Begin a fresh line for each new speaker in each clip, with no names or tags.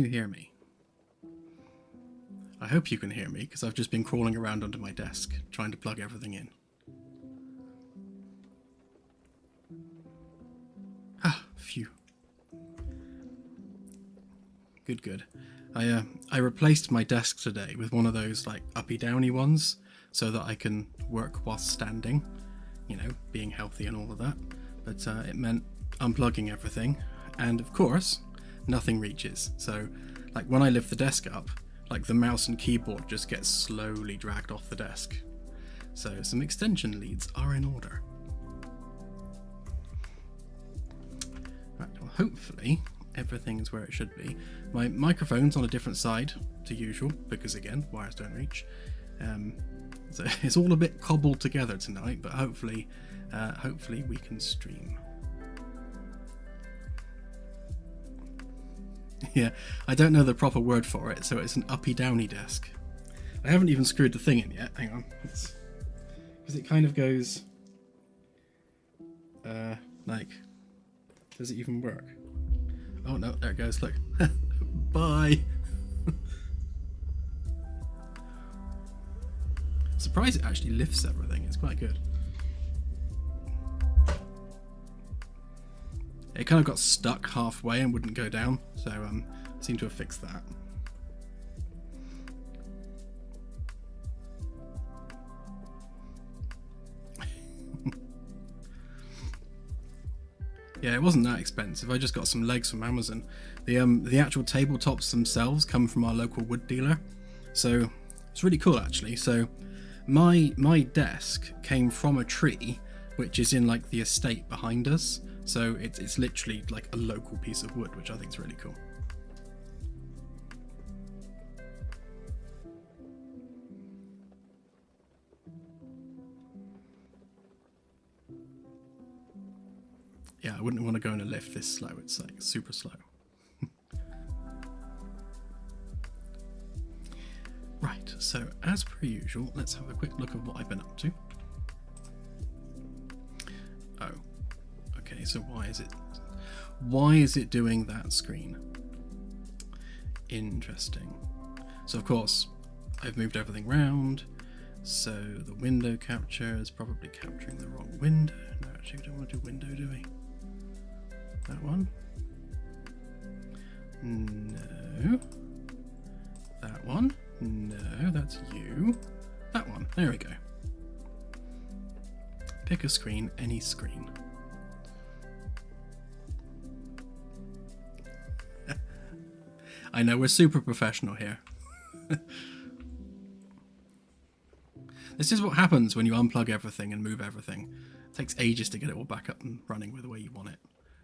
you hear me? I hope you can hear me, because I've just been crawling around under my desk, trying to plug everything in. Ah, phew. Good, good. I replaced my desk today with one of those, like, uppy-downy ones, so that I can work whilst standing, you know, being healthy and all of that. But it meant unplugging everything, and of course, nothing reaches. So, like, when I lift the desk up, like, the mouse and keyboard just gets slowly dragged off the desk. So some extension leads are in order. Right, well, hopefully everything's where it should be. My microphone's on a different side to usual, because again, wires don't reach. So it's all a bit cobbled together tonight, but hopefully we can stream. Yeah, I don't know the proper word for it, so it's an uppy-downy desk. I haven't even screwed the thing in yet. Hang on, because it kind of goes like, does it even work? Oh no, there it goes. Look, bye. Surprised it actually lifts everything. It's quite good. It kind of got stuck halfway and wouldn't go down, so I seem to have fixed that. Yeah, it wasn't that expensive. I just got some legs from Amazon. The actual tabletops themselves come from our local wood dealer, so it's really cool actually. So my desk came from a tree which is in like the estate behind us. So it's literally like a local piece of wood, which I think is really cool. Yeah, I wouldn't want to go in a lift this slow. It's like super slow. Right, so as per usual, let's have a quick look at what I've been up to. Oh, okay, so why is it doing that screen? Interesting. So of course, I've moved everything around, so the window capture is probably capturing the wrong window. No, actually we don't want to do window, do we? That one? No. That one? No, that's you. That one. There we go. Pick a screen, any screen. I know, we're super professional here. This is what happens when you unplug everything and move everything. It takes ages to get it all back up and running with the way you want it.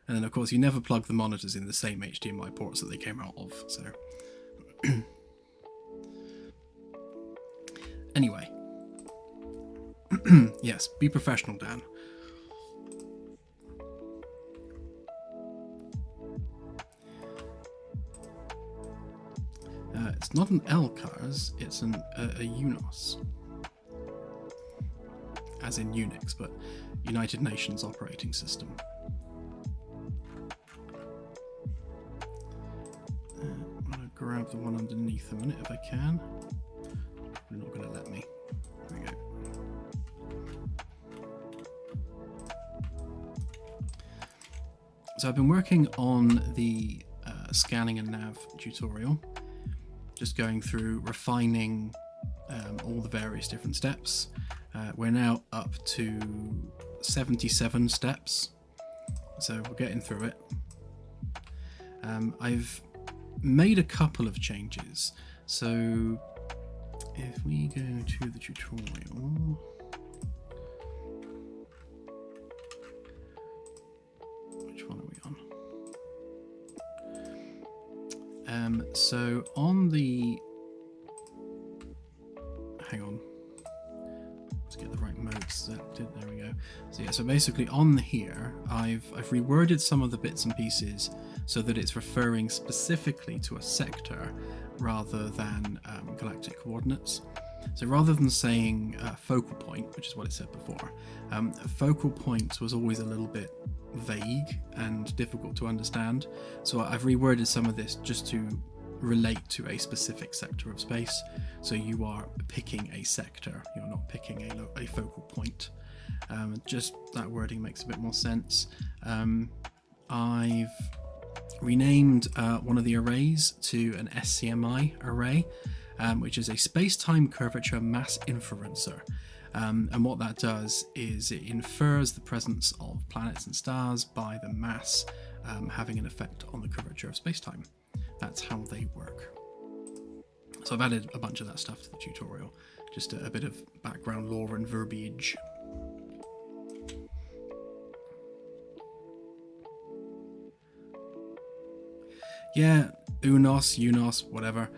And then of course you never plug the monitors in the same HDMI ports that they came out of, so... Anyway. Yes, be professional, Dan. It's not an LCARS, it's a UNOS. As in Unix, but United Nations Operating System. I'm going to grab the one underneath a minute if I can. They're not going to let me. There we go. So I've been working on the scanning and nav tutorial, just going through refining all the various different steps. We're now up to 77 steps, so we're getting through it. I've made a couple of changes. So if we go to the tutorial, which one are we on? So on the, hang on, let's get the right modes. There we go. So yeah, so basically on here, I've reworded some of the bits and pieces so that it's referring specifically to a sector rather than galactic coordinates. So rather than saying focal point, which is what it said before, focal point was always a little bit vague and difficult to understand. So I've reworded some of this just to relate to a specific sector of space. So you are picking a sector, you're not picking a focal point. Just that wording makes a bit more sense. I've renamed one of the arrays to an SCMI array, which is a space-time curvature mass inferencer. And what that does is it infers the presence of planets and stars by the mass having an effect on the curvature of space-time. That's how they work. So I've added a bunch of that stuff to the tutorial, just a bit of background lore and verbiage. Yeah, Unos, whatever.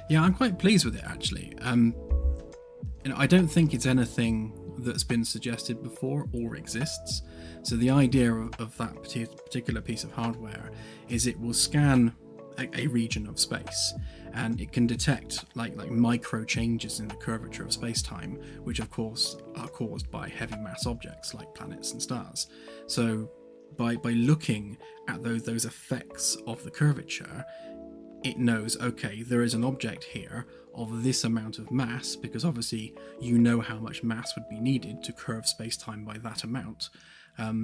Yeah, I'm quite pleased with it actually. I don't think it's anything that's been suggested before or exists. So the idea of that particular piece of hardware is it will scan a region of space, and it can detect like micro changes in the curvature of space-time, which of course are caused by heavy mass objects like planets and stars. So by looking at those effects of the curvature, it knows, okay, there is an object here of this amount of mass, because obviously you know how much mass would be needed to curve space-time by that amount.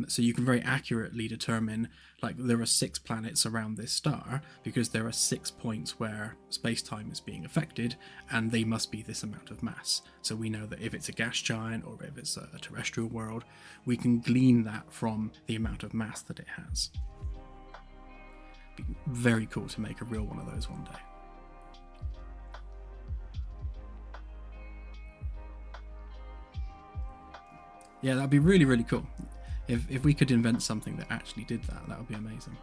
So you can very accurately determine, like, there are 6 planets around this star because there are 6 points where space-time is being affected, and they must be this amount of mass. So we know that if it's a gas giant or if it's a terrestrial world, we can glean that from the amount of mass that it has. Be very cool to make a real one of those one day. Yeah, that'd be really, really cool. If we could invent something that actually did that, that would be amazing.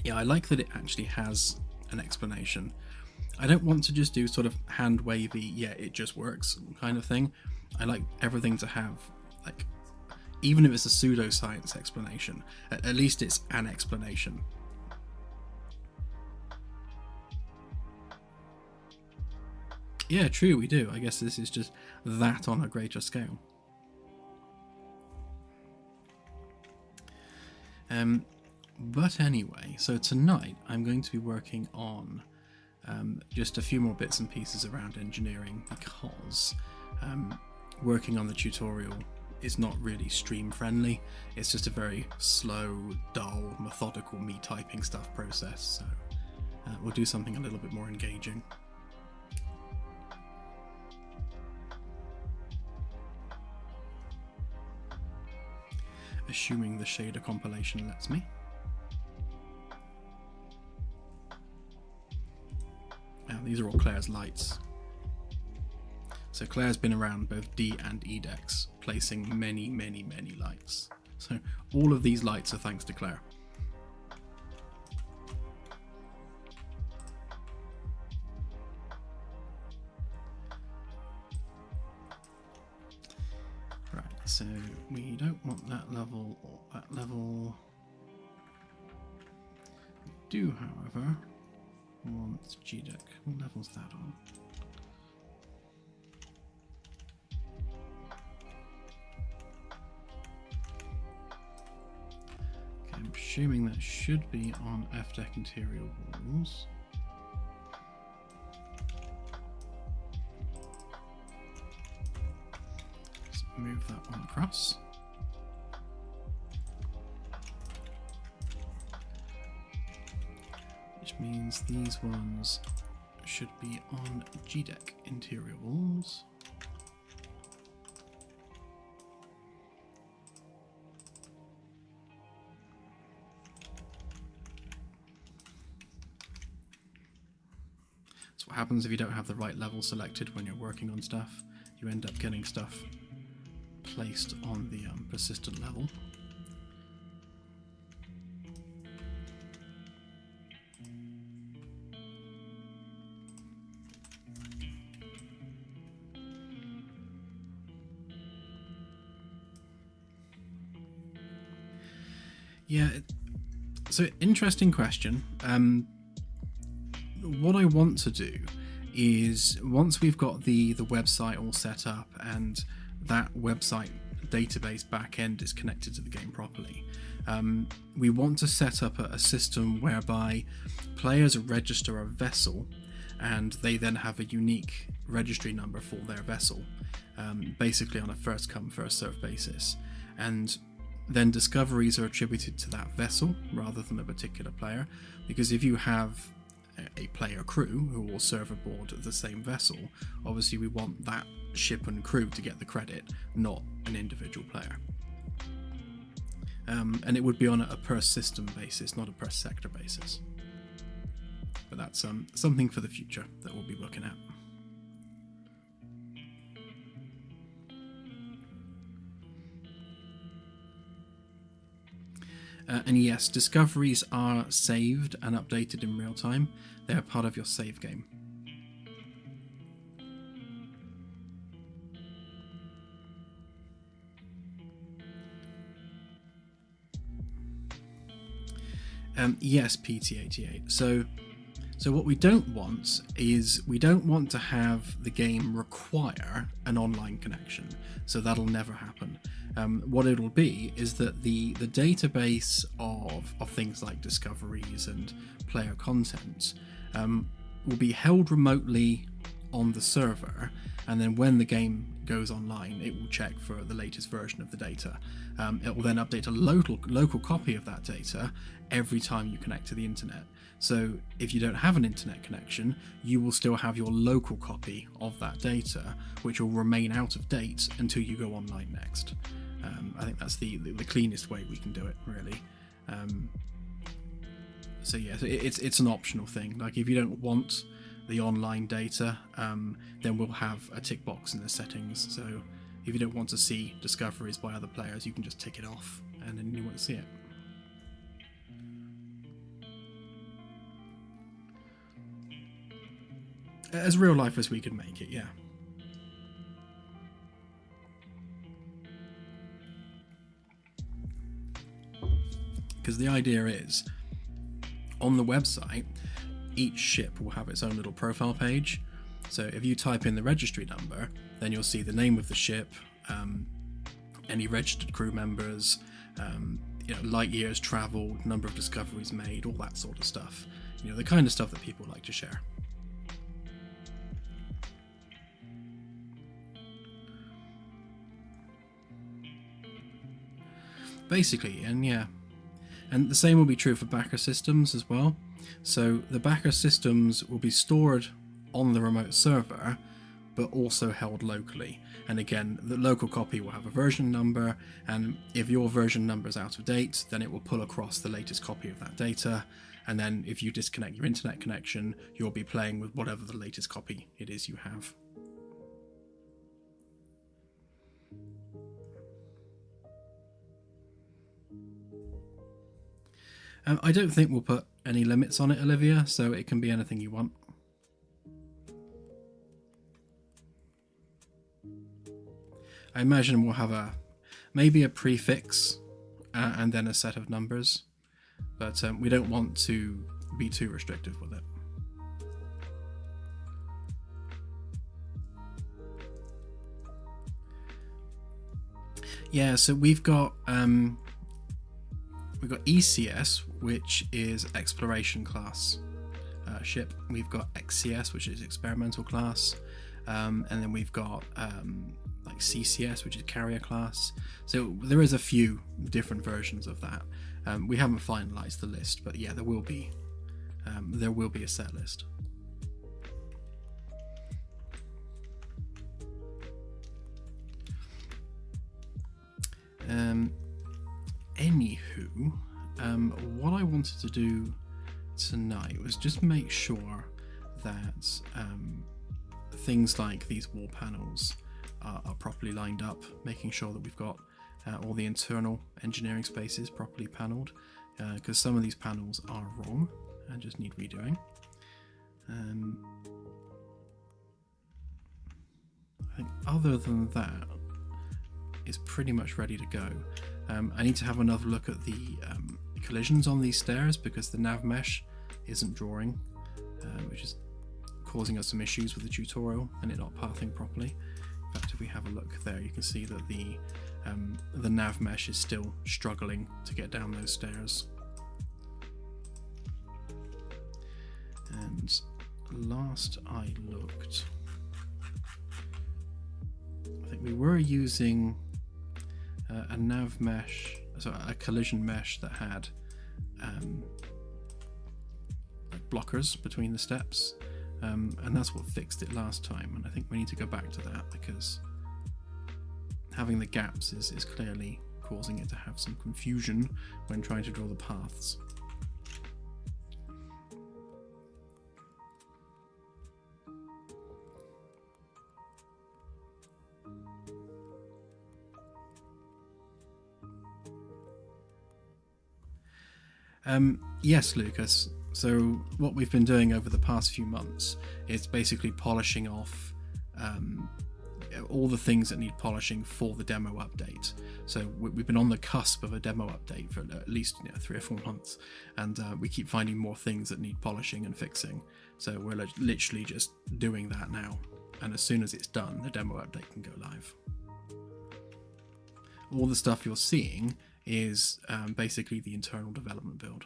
Yeah, I like that it actually has an explanation. I don't want to just do sort of hand wavy, yeah, it just works kind of thing. I like everything to have, like, even if it's a pseudoscience explanation, at least it's an explanation. Yeah, true, we do. I guess this is just that on a greater scale. But anyway, so tonight I'm going to be working on just a few more bits and pieces around engineering, because working on the tutorial is not really stream friendly. It's just a very slow, dull, methodical me typing stuff process, so we'll do something a little bit more engaging. Assuming the shader compilation lets me. Now these are all Claire's lights. So Claire's been around both D and E decks, placing many, many, many lights. So all of these lights are thanks to Claire. Right, so we don't want that level or that level. We do, however, want G deck. What level's that on? I'm assuming that should be on F deck interior walls. Let's move that one across. Which means these ones should be on G deck interior walls. What happens if you don't have the right level selected when you're working on stuff. You end up getting stuff placed on the persistent level. Yeah, So interesting question. What I want to do is, once we've got the website all set up and that website database backend is connected to the game properly, we want to set up a system whereby players register a vessel and they then have a unique registry number for their vessel, basically on a first come first serve basis, and then discoveries are attributed to that vessel rather than a particular player, because if you have a player crew who will serve aboard the same vessel, obviously we want that ship and crew to get the credit, not an individual player. And it would be on a per system basis, not a per sector basis. But that's something for the future that we'll be looking at. And yes, discoveries are saved and updated in real time. They are part of your save game. Yes, PT88. So what we don't want is, we don't want to have the game require an online connection. So that'll never happen. What it'll be is that the database of things like discoveries and player content will be held remotely on the server, and then when the game goes online, it will check for the latest version of the data. It will then update a local copy of that data every time you connect to the internet. So if you don't have an internet connection, you will still have your local copy of that data, which will remain out of date until you go online next. I think that's the cleanest way we can do it, really. So yeah, it's an optional thing. Like, if you don't want the online data, then we'll have a tick box in the settings. So if you don't want to see discoveries by other players, you can just tick it off and then you won't see it. As real life as we can make it, yeah. Because the idea is, on the website, each ship will have its own little profile page. So if you type in the registry number, then you'll see the name of the ship, any registered crew members, light years traveled, number of discoveries made, all that sort of stuff. The kind of stuff that people like to share. Basically, and yeah. And the same will be true for backer systems as well. So the backer systems will be stored on the remote server, but also held locally. And again, the local copy will have a version number, and if your version number is out of date, then it will pull across the latest copy of that data. And then if you disconnect your internet connection, you'll be playing with whatever the latest copy it is you have. I don't think we'll put any limits on it, Olivia, so it can be anything you want. I imagine we'll have maybe a prefix and then a set of numbers, but we don't want to be too restrictive with it. Yeah, so we've got ECS, which is exploration class ship. We've got XCS, which is experimental class, and then we've got like CCS, which is carrier class. So there is a few different versions of that. We haven't finalized the list, but yeah, there will be a set list. Anywho, what I wanted to do tonight was just make sure that things like these wall panels are properly lined up, making sure that we've got all the internal engineering spaces properly panelled, because some of these panels are wrong and just need redoing. I think other than that, it's pretty much ready to go. I need to have another look at the collisions on these stairs because the nav mesh isn't drawing, which is causing us some issues with the tutorial and it not pathing properly. In fact, if we have a look there, you can see that the nav mesh is still struggling to get down those stairs. And last I looked, I think we were using a nav mesh, so a collision mesh that had like blockers between the steps, and that's what fixed it last time. And I think we need to go back to that because having the gaps is clearly causing it to have some confusion when trying to draw the paths. Yes, Lucas. So what we've been doing over the past few months is basically polishing off all the things that need polishing for the demo update. So we've been on the cusp of a demo update for at least 3 or 4 months, and we keep finding more things that need polishing and fixing. So we're literally just doing that now, and as soon as it's done, the demo update can go live. All the stuff you're seeing is basically the internal development build.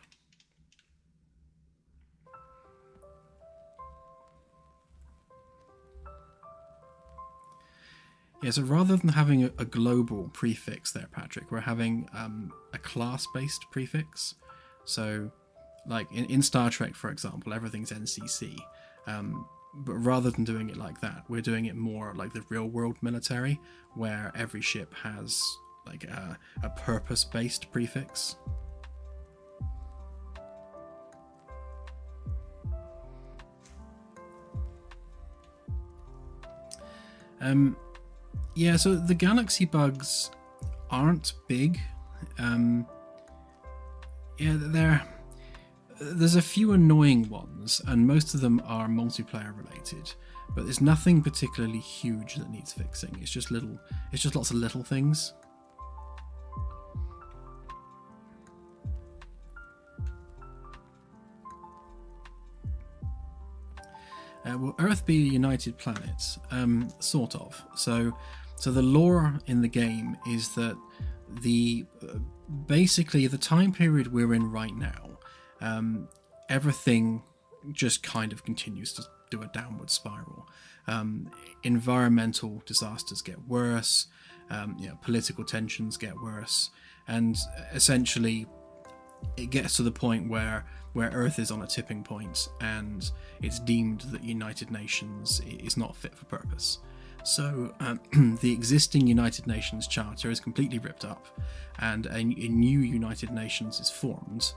Yeah, so rather than having a global prefix there, Patrick, we're having a class-based prefix. So, like in Star Trek, for example, everything's NCC. But rather than doing it like that, we're doing it more like the real-world military, where every ship has like a purpose-based prefix. Yeah, so the galaxy bugs aren't big. Yeah, there's a few annoying ones, and most of them are multiplayer related. But there's nothing particularly huge that needs fixing. It's just lots of little things. Will Earth be a united planet? Sort of. So the lore in the game is that basically the time period we're in right now, everything just kind of continues to do a downward spiral. Environmental disasters get worse, political tensions get worse, and essentially it gets to the point where Earth is on a tipping point and it's deemed that United Nations is not fit for purpose. So the existing United Nations Charter is completely ripped up, and a new United Nations is formed,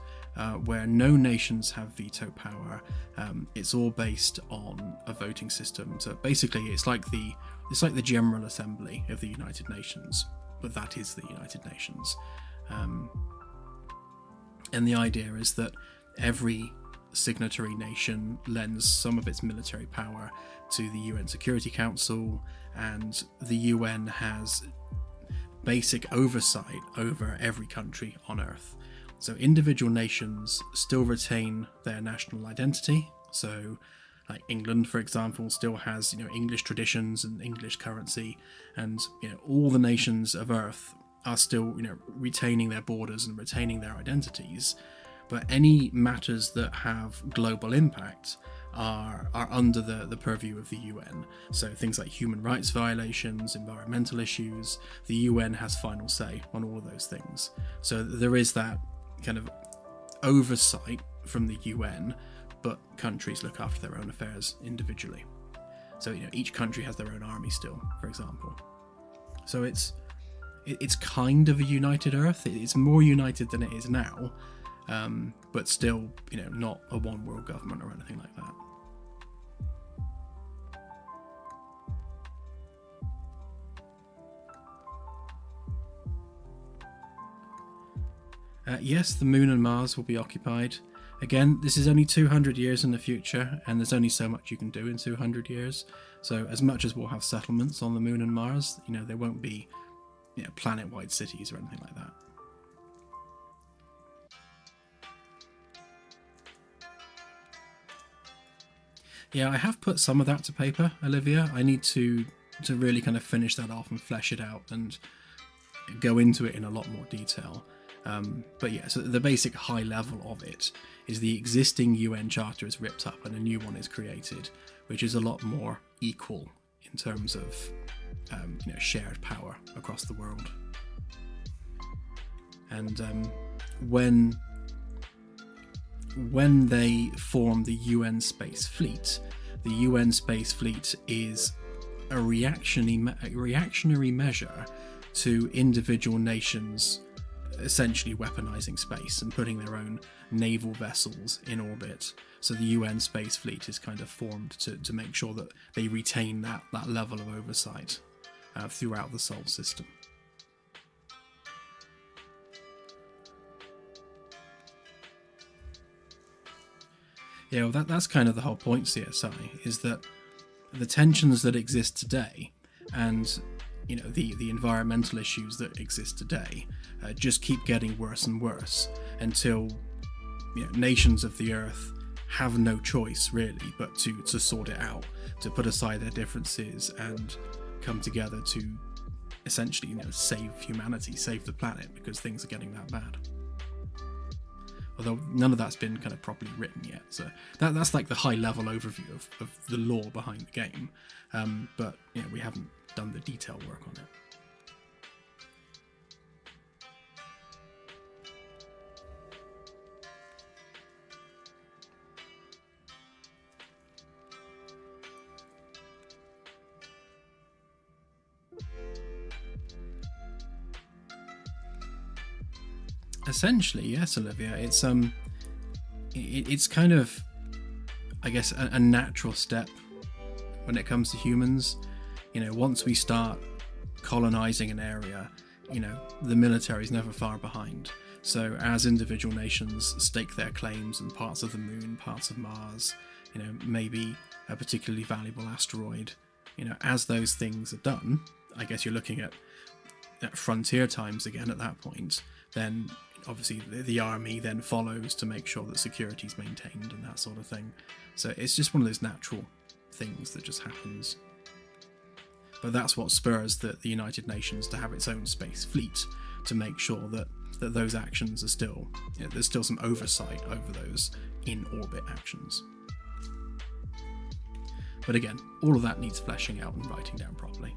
where no nations have veto power. It's all based on a voting system. So basically, it's like the General Assembly of the United Nations, but that is the United Nations. And the idea is that every signatory nation lends some of its military power to the UN Security Council, and the UN has basic oversight over every country on Earth. So individual nations still retain their national identity. So like England, for example, still has English traditions and English currency, and all the nations of Earth are still retaining their borders and retaining their identities. But any matters that have global impact are under the purview of the UN. So things like human rights violations, environmental issues, the UN has final say on all of those things. So there is that kind of oversight from the UN, but countries look after their own affairs individually. So each country has their own army still, for example. So it's kind of a united Earth. It's more united than it is now. But still, not a one world government or anything like that. Yes, the Moon and Mars will be occupied. Again, this is only 200 years in the future, and there's only so much you can do in 200 years. So as much as we'll have settlements on the Moon and Mars, there won't be planet-wide cities or anything like that. Yeah, I have put some of that to paper, Olivia. I need to really kind of finish that off and flesh it out and go into it in a lot more detail. But yeah, so the basic high level of it is the existing UN Charter is ripped up and a new one is created, which is a lot more equal in terms of shared power across the world. And when they form the UN Space Fleet, the UN Space Fleet is a reactionary measure to individual nations essentially weaponizing space and putting their own naval vessels in orbit. So the UN Space Fleet is kind of formed to make sure that they retain that level of oversight throughout the Sol system. Yeah, well, that's kind of the whole point, CSI, is that the tensions that exist today and the environmental issues that exist today just keep getting worse and worse until nations of the Earth have no choice really but to sort it out, to put aside their differences and come together to essentially save humanity, save the planet, because things are getting that bad. Although none of that's been kind of properly written yet, so that's like the high level overview of the lore behind the game, but we haven't done the detail work on it. Essentially, yes, Olivia. It's kind of, I guess, a natural step when it comes to humans. Once we start colonizing an area, the military's never far behind. So as individual nations stake their claims in parts of the moon, parts of Mars, maybe a particularly valuable asteroid, as those things are done, I guess you're looking at frontier times again at that point, then obviously the army then follows to make sure that security is maintained and that sort of thing. So it's just one of those natural things that just happens. But that's what spurs the United Nations to have its own space fleet, to make sure that those actions are still, there's still some oversight over those in-orbit actions. But again, all of that needs fleshing out and writing down properly.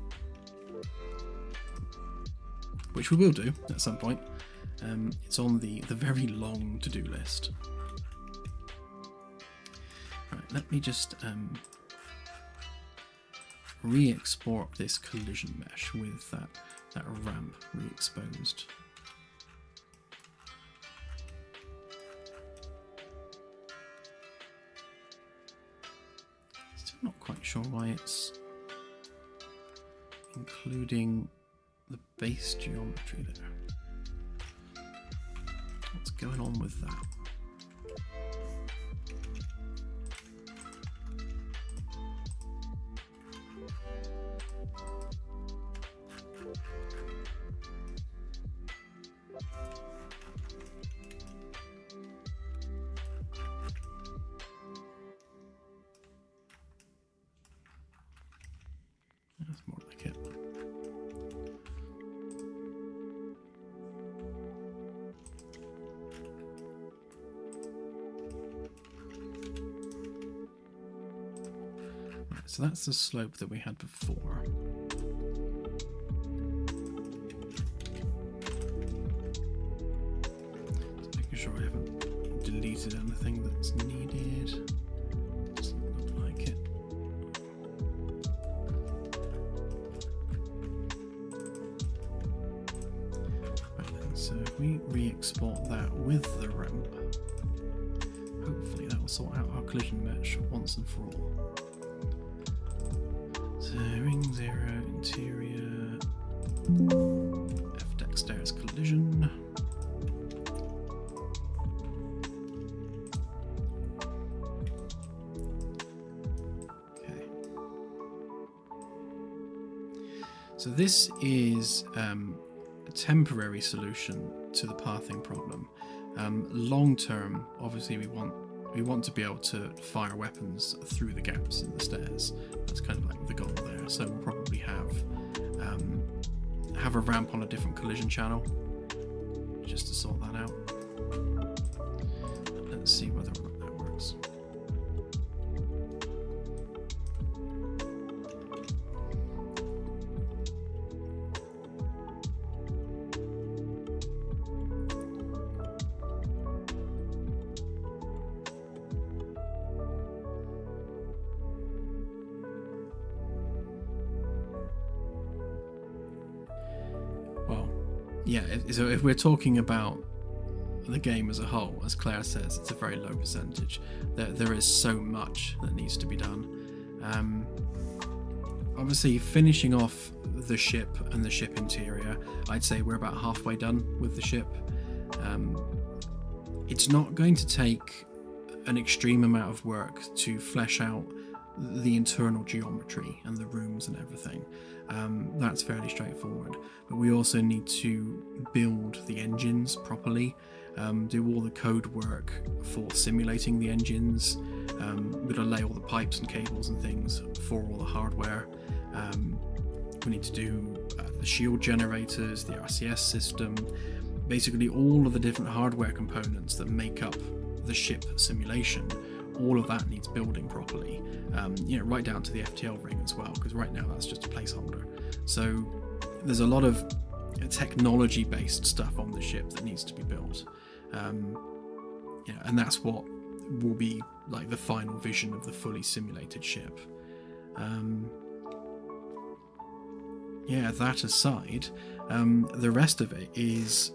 Which we will do at some point. It's on the very long to-do list. Right, let me just re-export this collision mesh with that ramp re-exposed. Still not quite sure why it's including the base geometry there. What's going on with that? That's more like it. So that's the slope that we had before. Just making sure I haven't deleted anything that's needed. Doesn't look like it. Right then, so if we re-export that with the ramp, hopefully that will sort out our collision mesh once and for all. So ring 0, interior, F dexterous collision. Okay. So this is a temporary solution to the pathing problem. Long term, obviously we want we want to be able to fire weapons through the gaps in the stairs. That's kind of like the goal there. So we'll probably have a ramp on a different collision channel just to sort that out. Let's see whether or not that works. Yeah, so if we're talking about the game as a whole, as Claire says, it's a very low percentage. There is so much that needs to be done. Obviously, finishing off the ship and the ship interior, I'd say we're about halfway done with the ship. It's not going to take an extreme amount of work to flesh out the internal geometry and the rooms and everything. That's fairly straightforward, but we also need to build the engines properly, do all the code work for simulating the engines. We've got to lay all the pipes and cables and things for all the hardware. We need to do the shield generators, the RCS system, basically all of the different hardware components that make up the ship simulation. All of that needs building properly, right down to the FTL ring as well, because right now that's just a placeholder. So there's a lot of technology-based stuff on the ship that needs to be built, and that's what will be like the final vision of the fully simulated ship. That aside, the rest of it is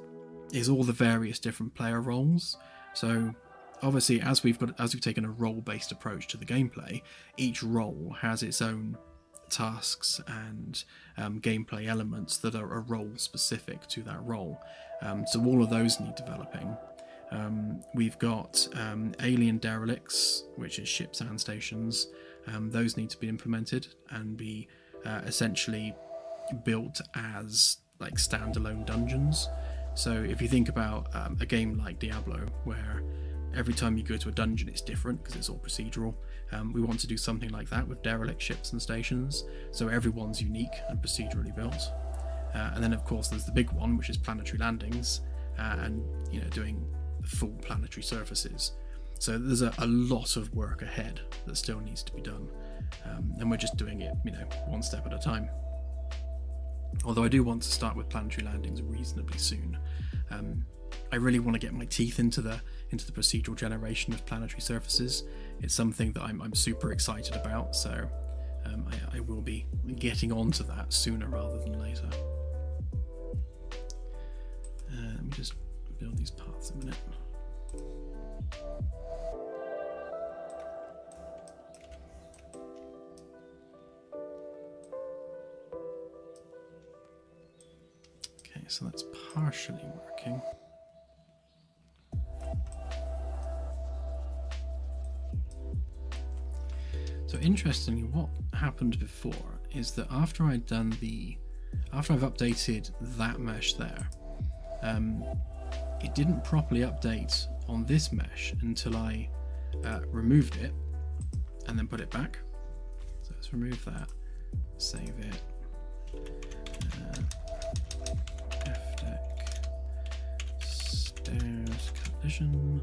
all the various different player roles. So obviously, as we've taken a role-based approach to the gameplay, each role has its own tasks and gameplay elements that are role specific to that role. So all of those need developing. We've got alien derelicts, which is ships and stations. Those need to be implemented and be essentially built as like standalone dungeons. So if you think about a game like Diablo, where every time you go to a dungeon it's different because it's all procedural, we want to do something like that with derelict ships and stations, so everyone's unique and procedurally built. And then of course there's the big one, which is planetary landings, and doing full planetary surfaces. So there's a lot of work ahead that still needs to be done, and we're just doing it one step at a time. Although I do want to start with planetary landings reasonably soon. I really want to get my teeth into the procedural generation of planetary surfaces. It's something that I'm super excited about, so I will be getting onto that sooner rather than later. Let me just build these paths a minute. Okay, so that's partially working. So interestingly, what happened before is that after I've updated that mesh there, it didn't properly update on this mesh until I removed it and then put it back. So let's remove that, save it. FDeck stairs collision.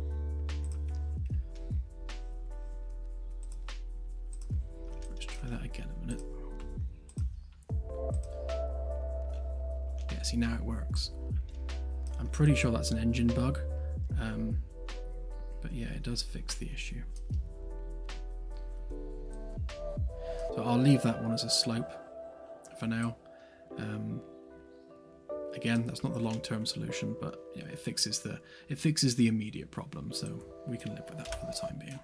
That again a minute. Yeah, see, now it works. I'm pretty sure that's an engine bug, but yeah, it does fix the issue. So I'll leave that one as a slope for now. Again, that's not the long-term solution, but yeah, it fixes the immediate problem, so we can live with that for the time being.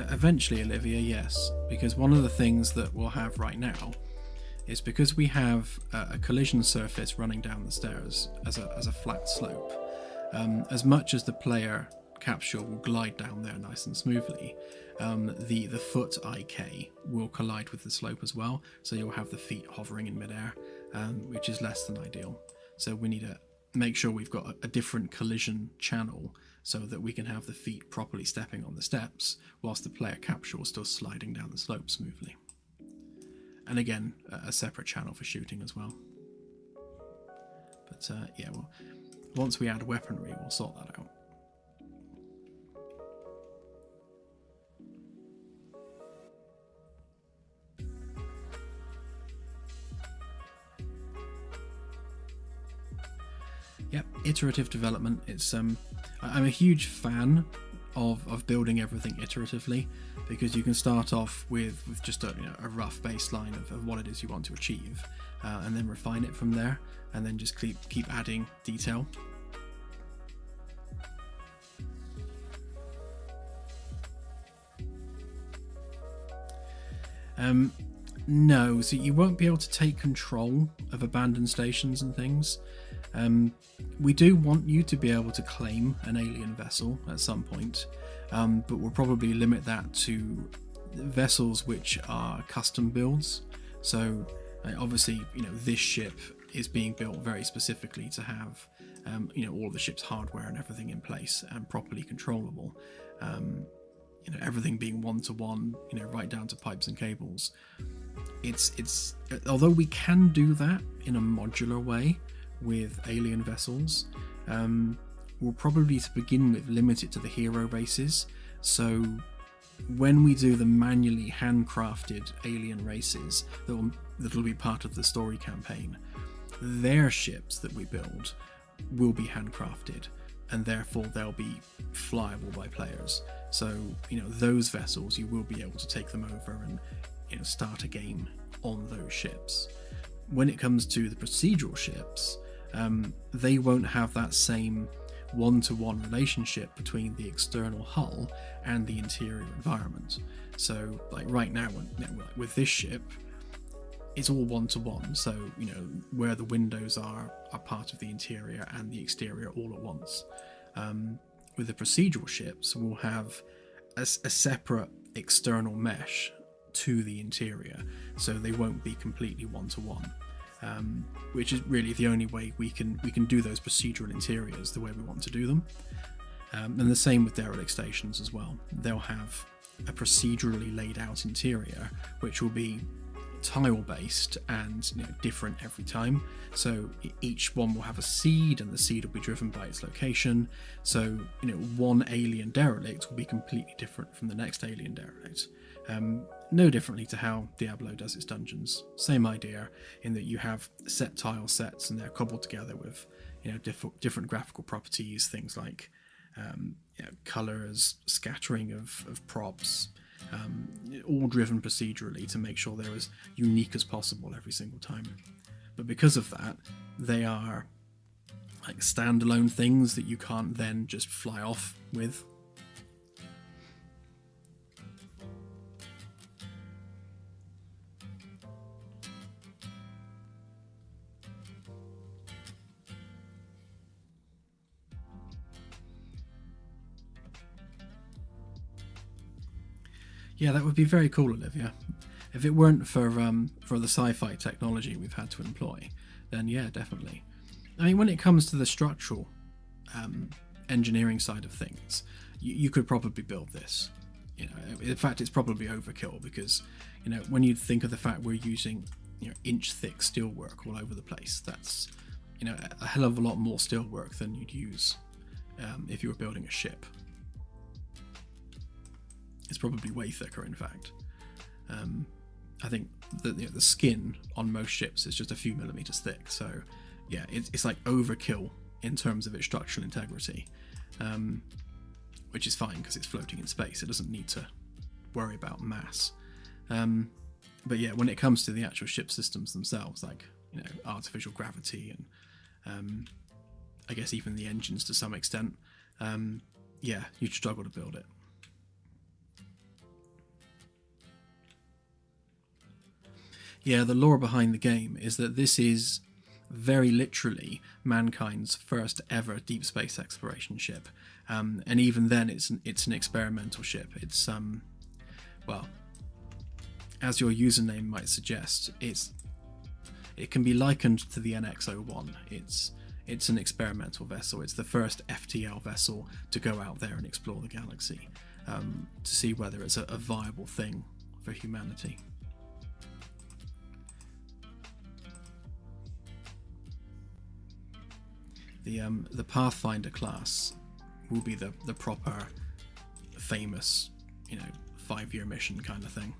Eventually, Olivia, yes, because one of the things that we'll have right now is, because we have a collision surface running down the stairs as a flat slope, as much as the player capsule will glide down there nice and smoothly, the foot IK will collide with the slope as well, so you'll have the feet hovering in midair, which is less than ideal. So we need to make sure we've got a different collision channel so that we can have the feet properly stepping on the steps whilst the player capsule is still sliding down the slope smoothly. And again, a separate channel for shooting as well. But yeah, well, once we add weaponry, we'll sort that out. Yep, iterative development. It's I'm a huge fan of building everything iteratively, because you can start off with just a rough baseline of what it is you want to achieve, and then refine it from there, and then just keep adding detail. No, so you won't be able to take control of abandoned stations and things. We do want you to be able to claim an alien vessel at some point, but we'll probably limit that to vessels which are custom builds. So obviously, this ship is being built very specifically to have all the ship's hardware and everything in place and properly controllable. Everything being one-to-one, right down to pipes and cables. It's although we can do that in a modular way with alien vessels, we'll probably, to begin with, limit it to the hero races. So when we do the manually handcrafted alien races that'll be part of the story campaign, their ships that we build will be handcrafted, and therefore they'll be flyable by players. So those vessels, you will be able to take them over and start a game on those ships. When it comes to the procedural ships, they won't have that same one-to-one relationship between the external hull and the interior environment. So like right now with this ship, it's all one-to-one, so where the windows are part of the interior and the exterior all at once. With the procedural ships, we'll have a separate external mesh to the interior, so they won't be completely one-to-one, which is really the only way we can do those procedural interiors the way we want to do them. And the same with derelict stations as well. They'll have a procedurally laid out interior, which will be tile based and different every time. So each one will have a seed, and the seed will be driven by its location. So one alien derelict will be completely different from the next alien derelict. No differently to how Diablo does its dungeons. Same idea, in that you have set tile sets and they're cobbled together with different graphical properties, things like colors, scattering of props, all driven procedurally to make sure they're as unique as possible every single time. But because of that, they are like standalone things that you can't then just fly off with. Yeah, that would be very cool, Olivia. If it weren't for the sci-fi technology we've had to employ, then yeah, definitely. I mean, when it comes to the structural engineering side of things, you could probably build this. In fact, it's probably overkill, because when you think of the fact we're using inch-thick steelwork all over the place, that's a hell of a lot more steelwork than you'd use if you were building a ship. It's probably way thicker, in fact. I think the skin on most ships is just a few millimeters thick, so yeah, it's like overkill in terms of its structural integrity, which is fine because it's floating in space. It doesn't need to worry about mass. But yeah, when it comes to the actual ship systems themselves, like artificial gravity and I guess even the engines to some extent, yeah, you'd struggle to build it. Yeah, the lore behind the game is that this is very literally mankind's first ever deep space exploration ship, and even then it's an experimental ship. It's well, as your username might suggest, it can be likened to the NX-01. It's an experimental vessel. It's the first FTL vessel to go out there and explore the galaxy, to see whether it's a viable thing for humanity. The Pathfinder class will be the proper, famous, 5-year mission kind of thing.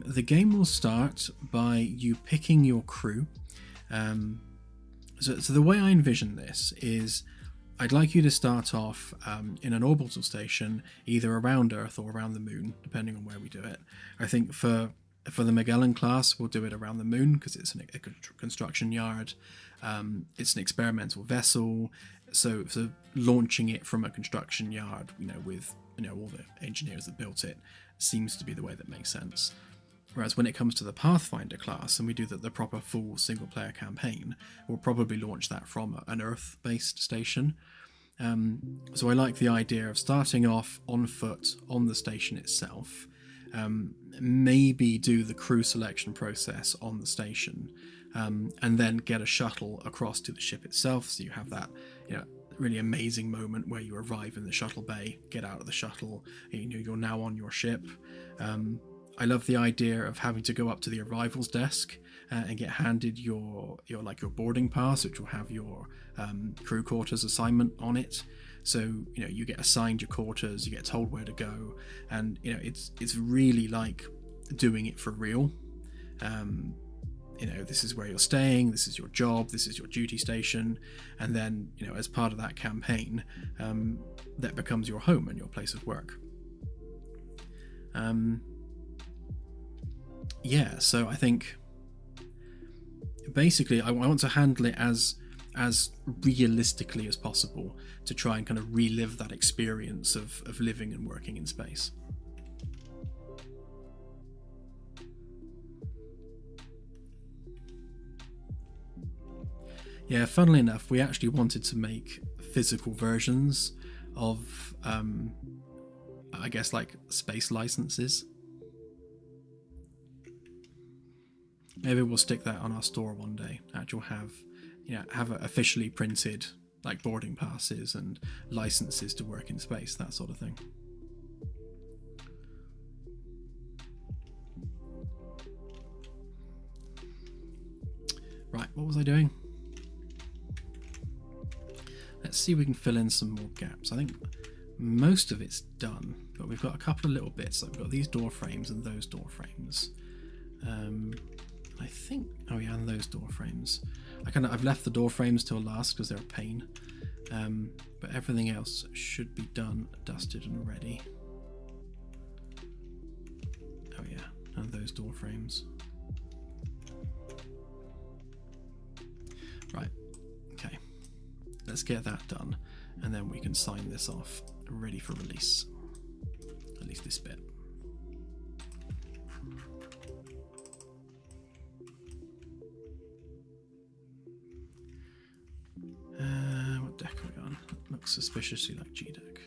The game will start by you picking your crew. So the way I envision this is, I'd like you to start off in an orbital station, either around Earth or around the Moon, depending on where we do it. I think for the Magellan class, we'll do it around the Moon because it's a construction yard. It's an experimental vessel, so launching it from a construction yard, with all the engineers that built it, seems to be the way that makes sense. Whereas when it comes to the Pathfinder class, and we do the proper full single-player campaign, we'll probably launch that from an Earth-based station. So I like the idea of starting off on foot on the station itself, maybe do the crew selection process on the station, and then get a shuttle across to the ship itself, so you have that really amazing moment where you arrive in the shuttle bay, get out of the shuttle, you're now on your ship. I love the idea of having to go up to the arrivals desk and get handed your boarding pass, which will have your crew quarters assignment on it. So you get assigned your quarters, you get told where to go, and it's really like doing it for real. This is where you're staying, this is your job, this is your duty station, and then as part of that campaign, that becomes your home and your place of work. Yeah, so I think basically I want to handle it as realistically as possible to try and kind of relive that experience of living and working in space. Yeah, funnily enough, we actually wanted to make physical versions of, I guess, like space licenses. Maybe we'll stick that on our store one day. Actually, have officially printed like boarding passes and licenses to work in space, that sort of thing. Right, what was I doing? Let's see if we can fill in some more gaps. I think most of it's done, but we've got a couple of little bits. Like we've got these door frames and those door frames. I think, oh yeah, and those door frames. I've left the door frames till last because they're a pain. But everything else should be done, dusted and ready. Oh yeah, and those door frames. Right, okay. Let's get that done, and then we can sign this off, ready for release. At least this bit. What deck are we on? It looks suspiciously like G deck.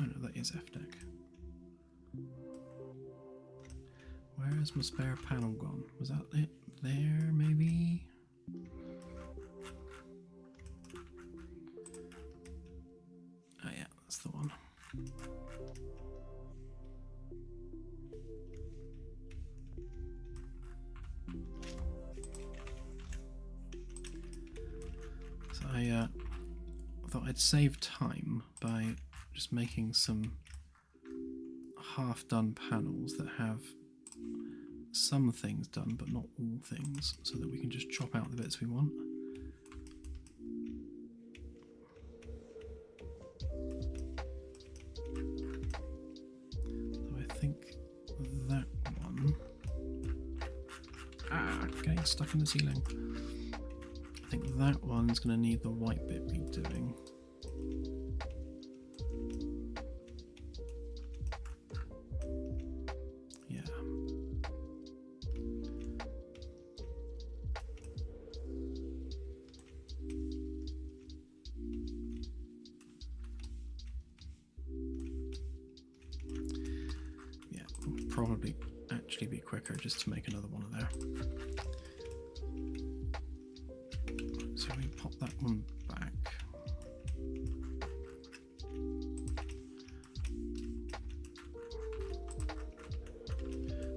Oh no, that is F deck. Where has my spare panel gone? Was that it there, maybe? Oh yeah, that's the one. So I thought I'd save time by just making some half-done panels that have some things done but not all things, so that we can just chop out the bits we want. So I think that one... getting stuck in the ceiling. I think that one's going to need the white bit redoing. probably actually be quicker just to make another one of there. So we pop that one back.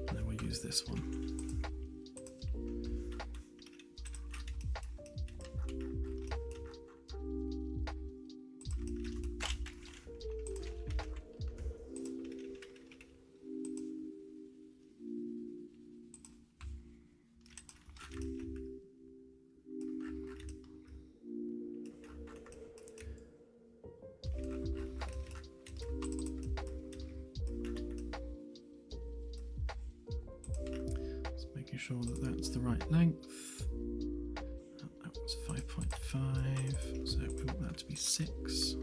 And then we'll use this one. Sure that that's the right length. That was 5.5, so we want that to be 6.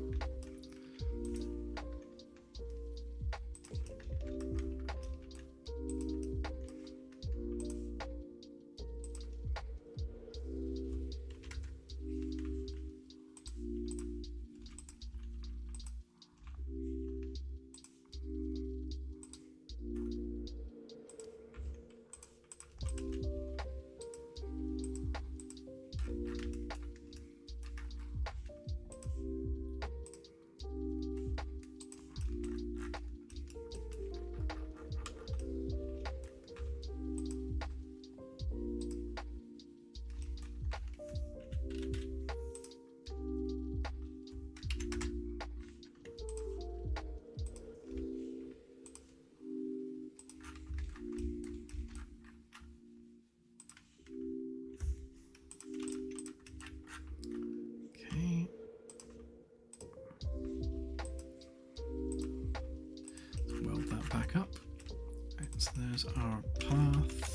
Weld that back up. Right, so there's our path.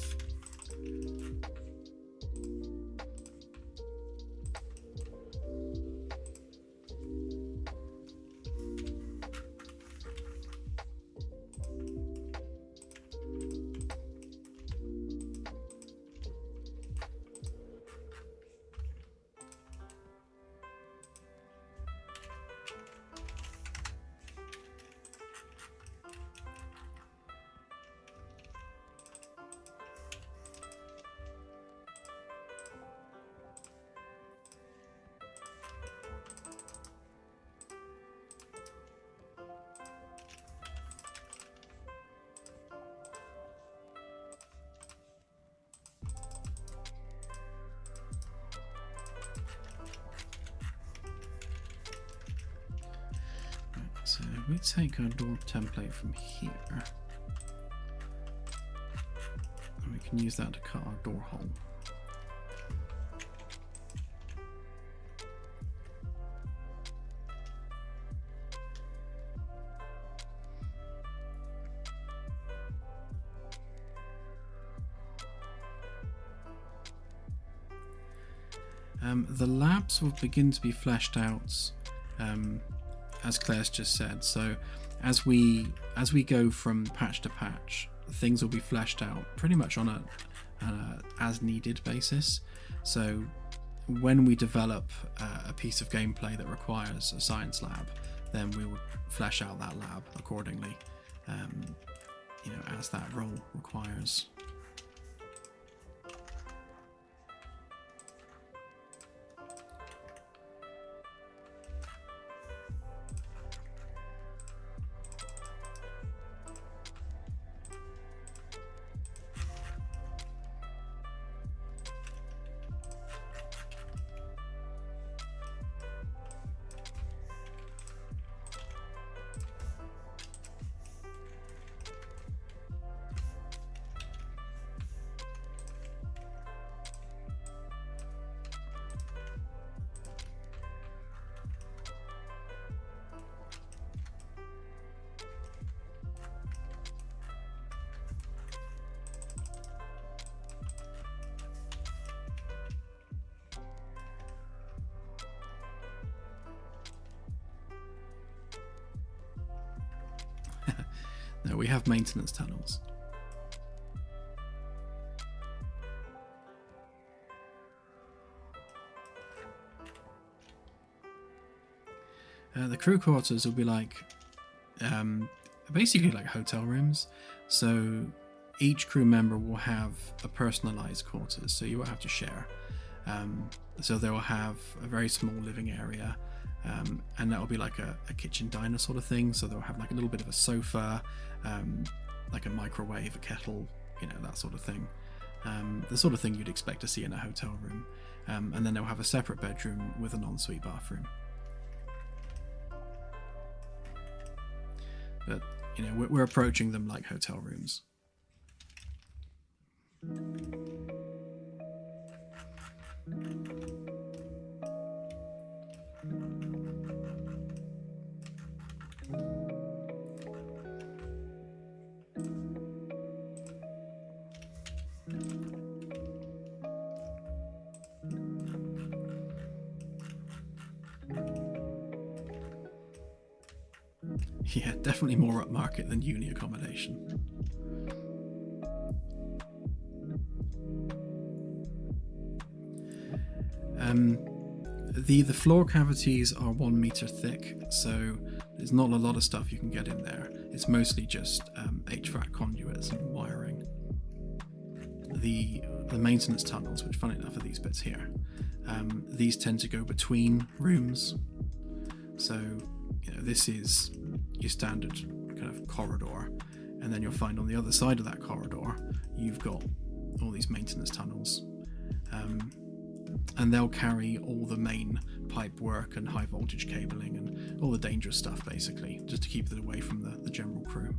So we take our door template from here, and we can use that to cut our door hole. The labs will begin to be fleshed out as Claire's just said. So as we go from patch to patch, things will be fleshed out pretty much on a as needed basis. So when we develop a piece of gameplay that requires a science lab, then we will flesh out that lab accordingly, as that role requires. No, we have maintenance tunnels. The crew quarters will be like basically like hotel rooms. So each crew member will have a personalized quarters, so you won't have to share. So they will have a very small living area, and that will be like a kitchen diner sort of thing. So they'll have like a little bit of a sofa, like a microwave, a kettle, that sort of thing. The sort of thing you'd expect to see in a hotel room. And then they'll have a separate bedroom with an ensuite bathroom. But we're approaching them like hotel rooms. Yeah, definitely more upmarket than uni accommodation. The floor cavities are 1 meter thick, so there's not a lot of stuff you can get in there. It's mostly just HVAC conduits and wiring. The maintenance tunnels, which funny enough are these bits here, these tend to go between rooms. So this is your standard kind of corridor, and then you'll find on the other side of that corridor you've got all these maintenance tunnels, and they'll carry all the main pipe work and high voltage cabling and all the dangerous stuff, basically, just to keep it away from the general crew.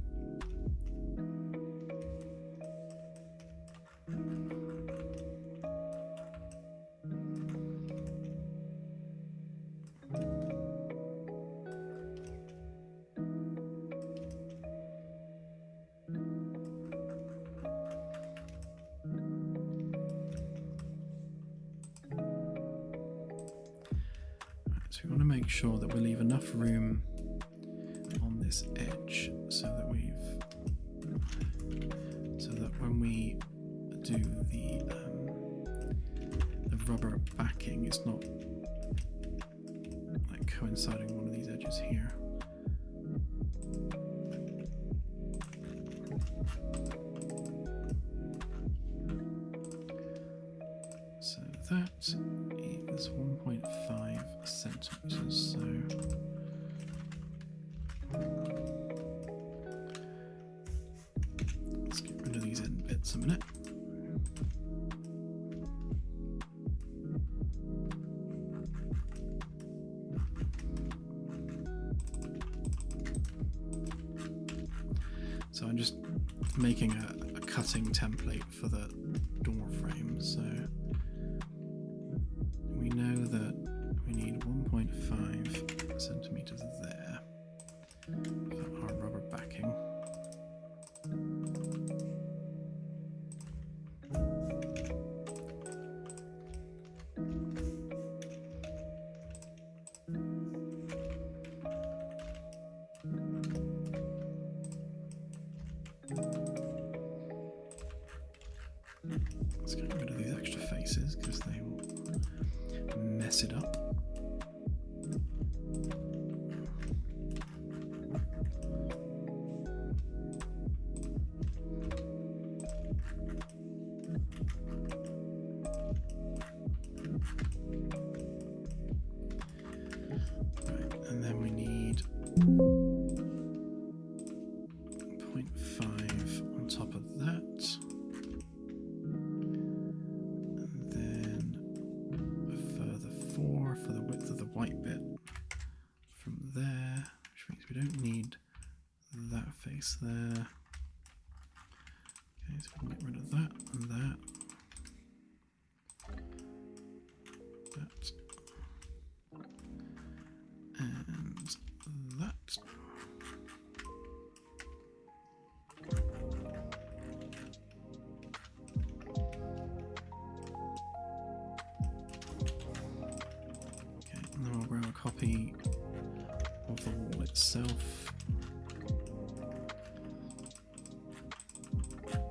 So we want to make sure that we leave enough room on this edge so that when we do the rubber backing, it's not like coinciding one of these edges here. So that is 1.5 centimeters. So let's get rid of these end bits a minute. So I'm just making a cutting template for the door frame. So we know that we need 1.5 centimeters there for our rubber backing. Let's get rid of these extra faces because they will mess it up. Right, and then we need 0.5 on top of that. For the width of the white bit from there, which means we don't need that face there. Okay, so we'll get rid of that and that. That. And that. And then we'll grab a copy of the wall itself. Pop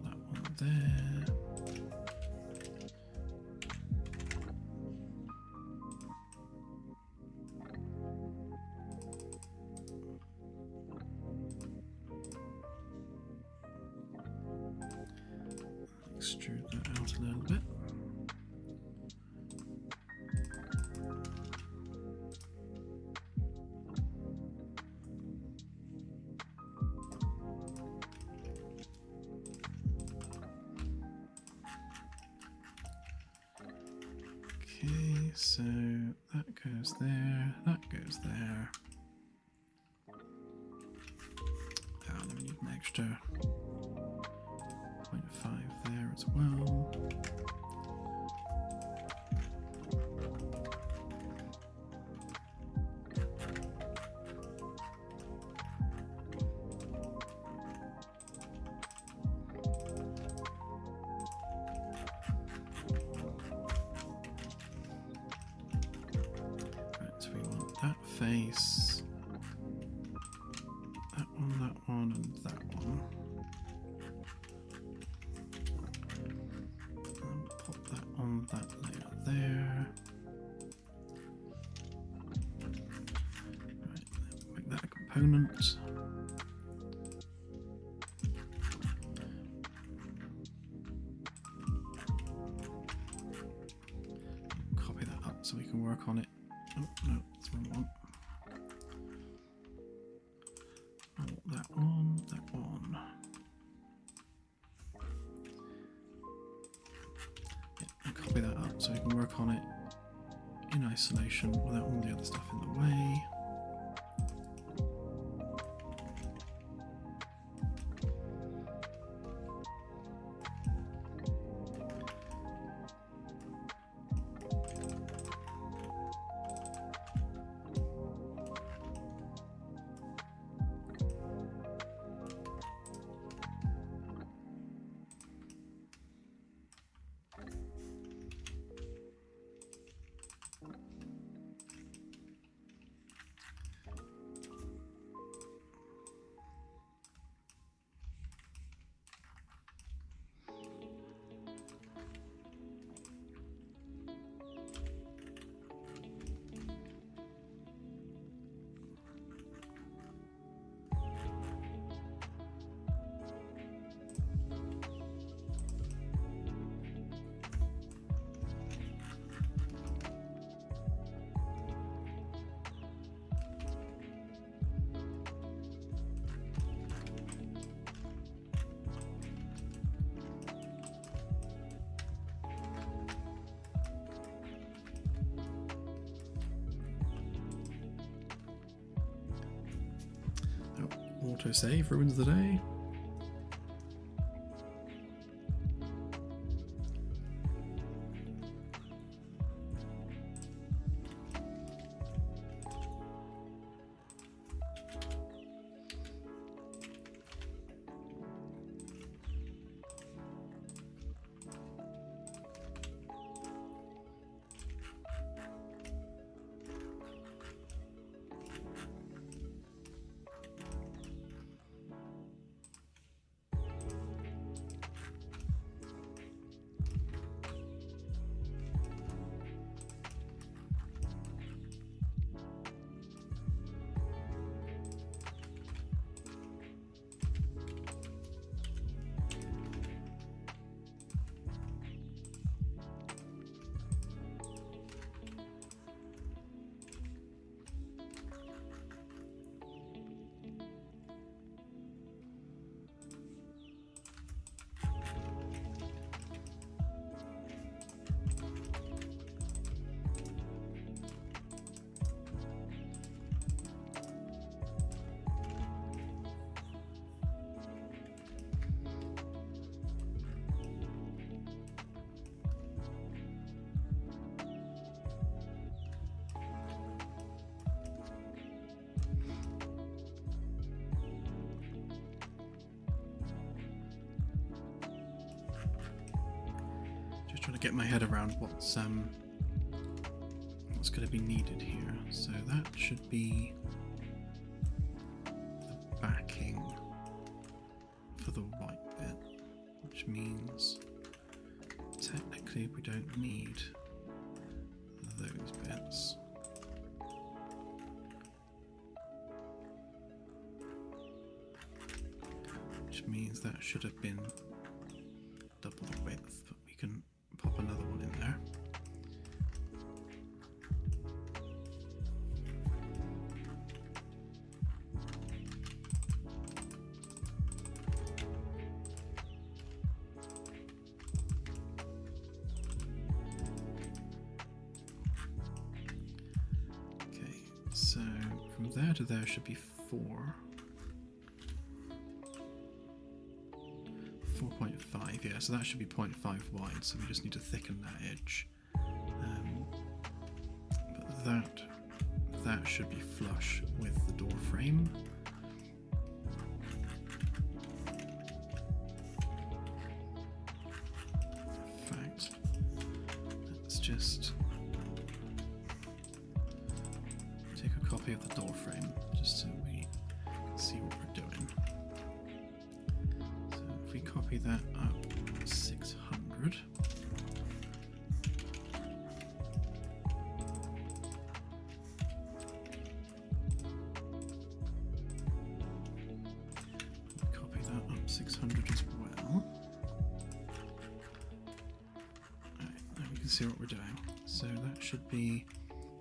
that one there. extrude that out a little bit. Okay, so that goes there, that goes there. And then we need an extra 0.5 there as well. Face, that one, and that one. And pop that on that layer there. Right, make that a component. Copy that up so we can work on it. Oh no, that's the wrong one. That one, that one. Yeah, and copy that up so we can work on it in isolation without all the other stuff in the way. Autosave ruins the day. Trying to get my head around what's going to be needed here. So that should be the backing for the white bit, which means technically we don't need those bits. Which means that should have been double the width. from there to there should be 4. 4.5, yeah, so that should be 0.5 wide, so we just need to thicken that edge. But that should be flush with the door frame. In fact, let's just take a copy of the door frame just so we can see what we're doing. So if we copy that up 600, copy that up 600 as well. Right, now we can see what we're doing. So that should be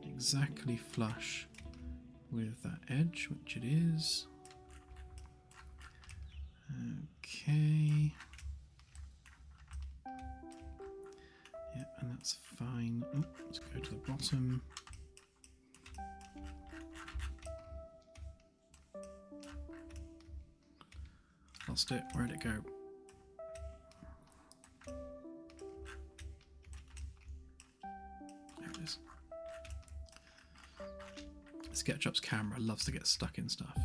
exactly flush with that edge, which it is. Okay. Yeah, and that's fine. Oh, let's go to the bottom. Lost it. Where'd it go? There it is. SketchUp's camera loves to get stuck in stuff.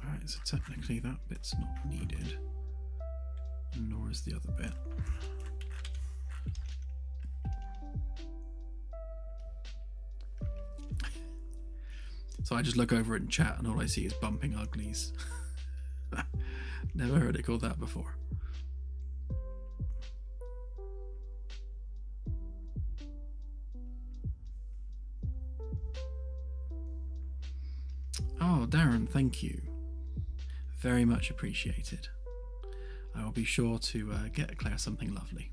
Alright, so technically that bit's not needed, nor is the other bit. So I just look over it in chat and all I see is bumping uglies. Never heard it called that before. Oh, Darren, thank you. Very much appreciated. I will be sure to get Claire something lovely.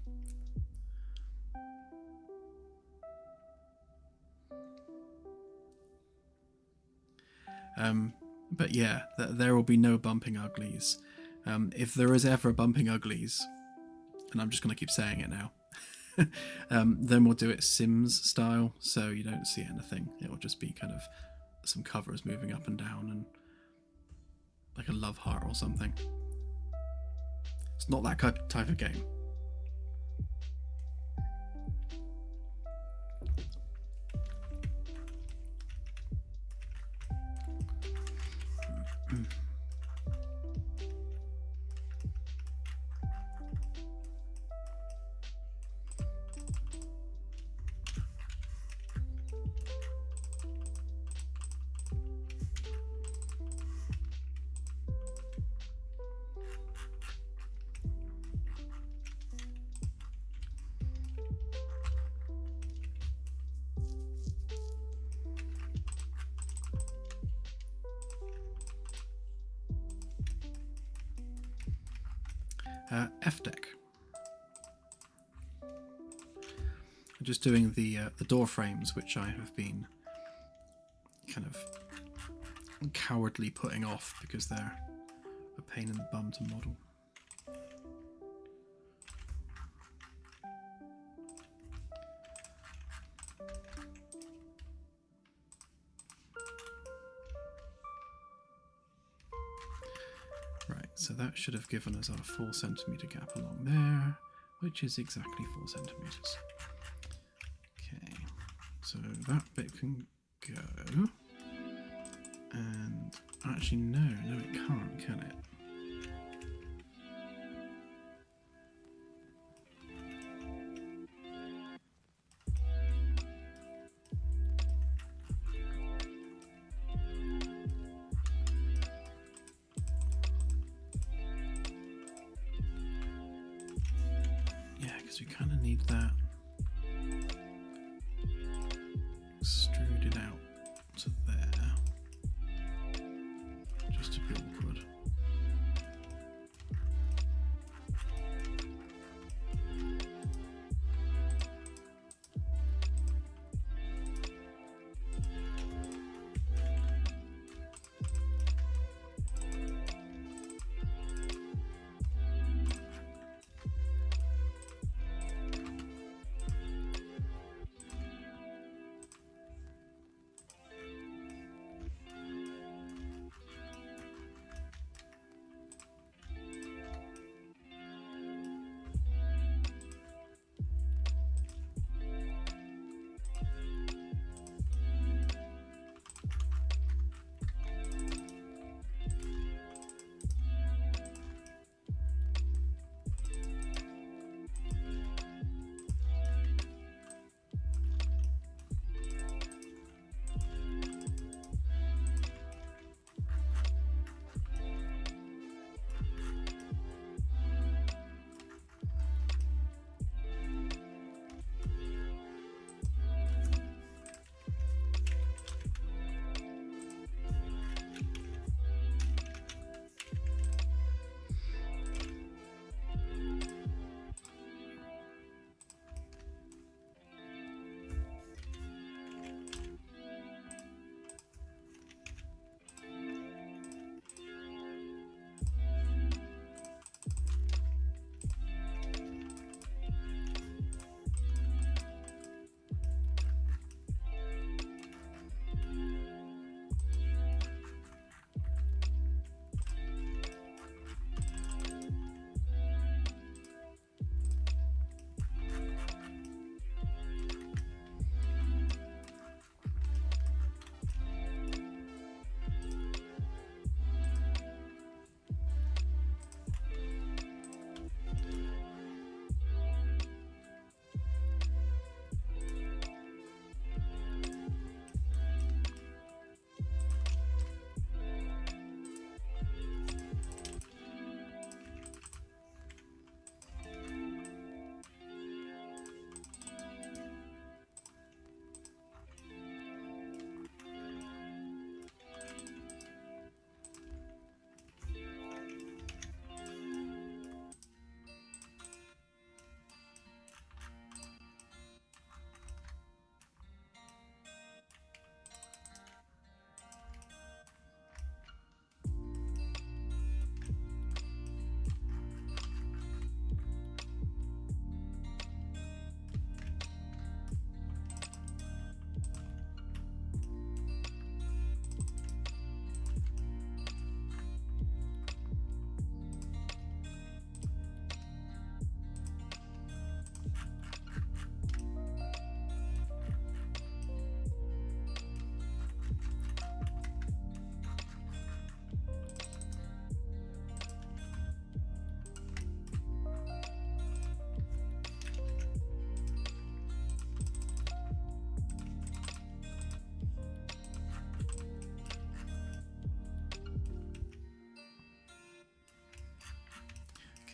But yeah, there will be no bumping uglies. If there is ever bumping uglies, and I'm just going to keep saying it now, then we'll do it Sims style, so you don't see anything. It will just be kind of some covers moving up and down and like a love heart or something. It's not that type of game. F-deck. I'm just doing the door frames, which I have been kind of cowardly putting off because they're a pain in the bum to model. Right, so that should have given us our 4 centimeter gap along there, which is exactly 4 centimeters. Okay, so that bit can go. And actually, no, it can't, can it? We kind of need that extruded out to there, just to be awkward.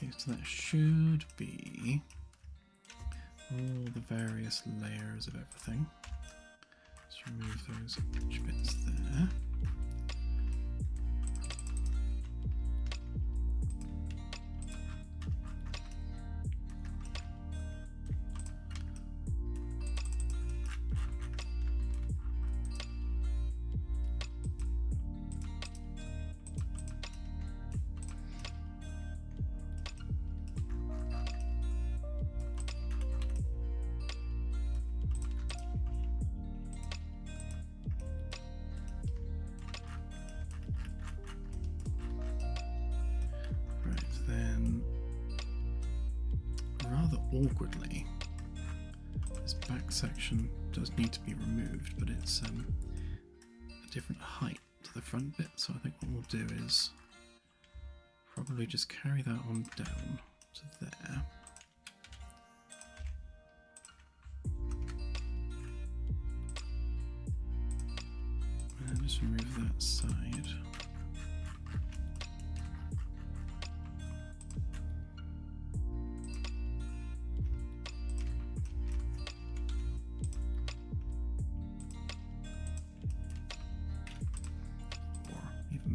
Okay, so that should be all the various layers of everything. Let's remove those edge bits there. Awkwardly, this back section does need to be removed, but it's a different height to the front bit, so I think what we'll do is probably just carry that on down to there. And just remove that side.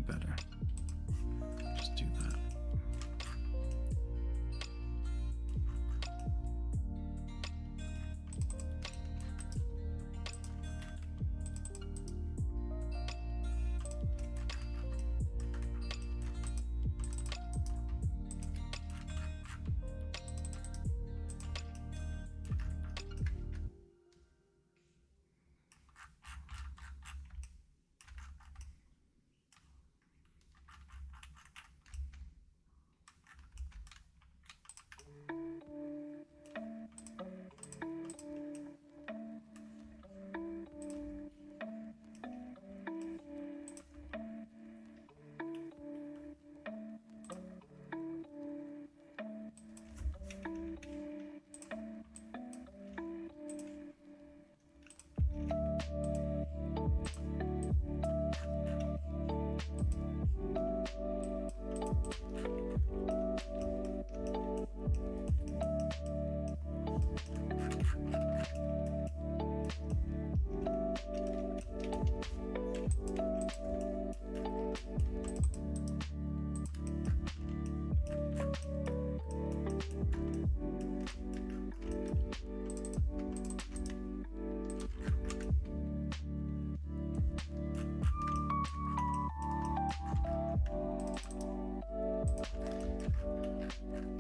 Better. Just do that.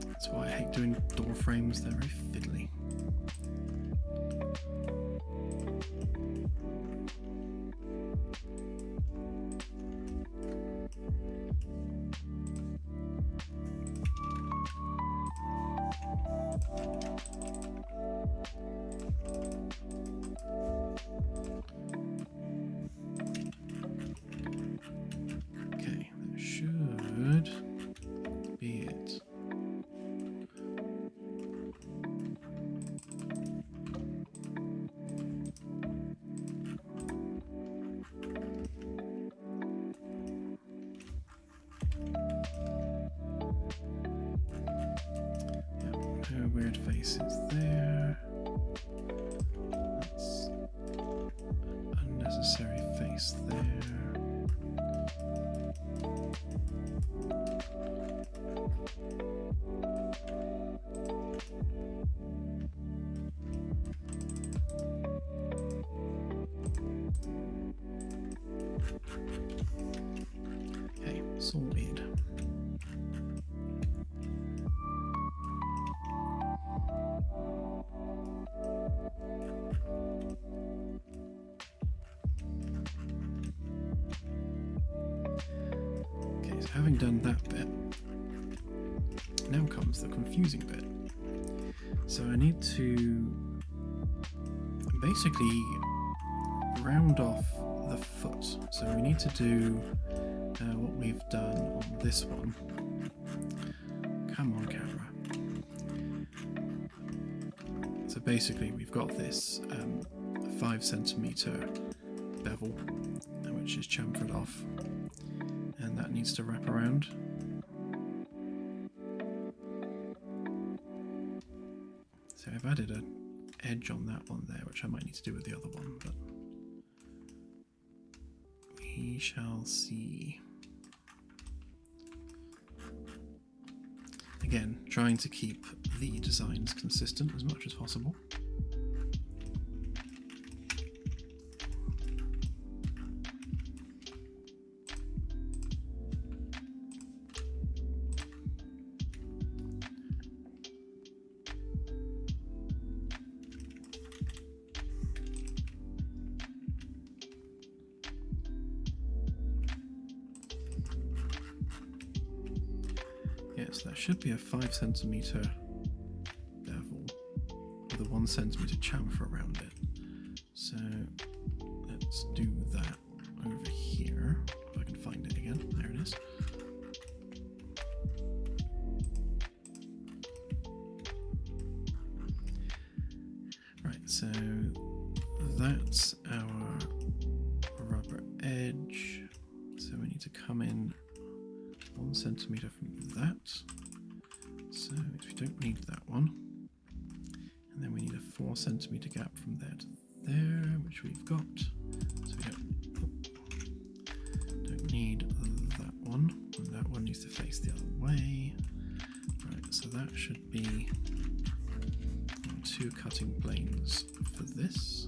That's why I hate doing door frames, they're very fiddly. Okay, that should be it. No weird faces there. That's an unnecessary face there. Okay, sorted. Okay, so having done that bit, now comes the confusing bit. So I need to basically round off the foot. So we need to do what we've done on this one. Come on, camera. So basically we've got this 5 centimeter bevel, which is chamfered off, and that needs to wrap around. I've added an edge on that one there, which I might need to do with the other one, but we shall see. Again, trying to keep the designs consistent as much as possible. Yes, that should be a 5 centimeter bevel with a 1 centimeter chamfer around it. So let's do that over here. If I can find it again. There it is. Right, so that's our rubber edge. So we need to come in 1 centimeter from that, so we don't need that one, and then we need a 4 centimeter gap from there to there, which we've got, so we don't need that one, and that one needs to face the other way. Right, so that should be 2 cutting planes for this.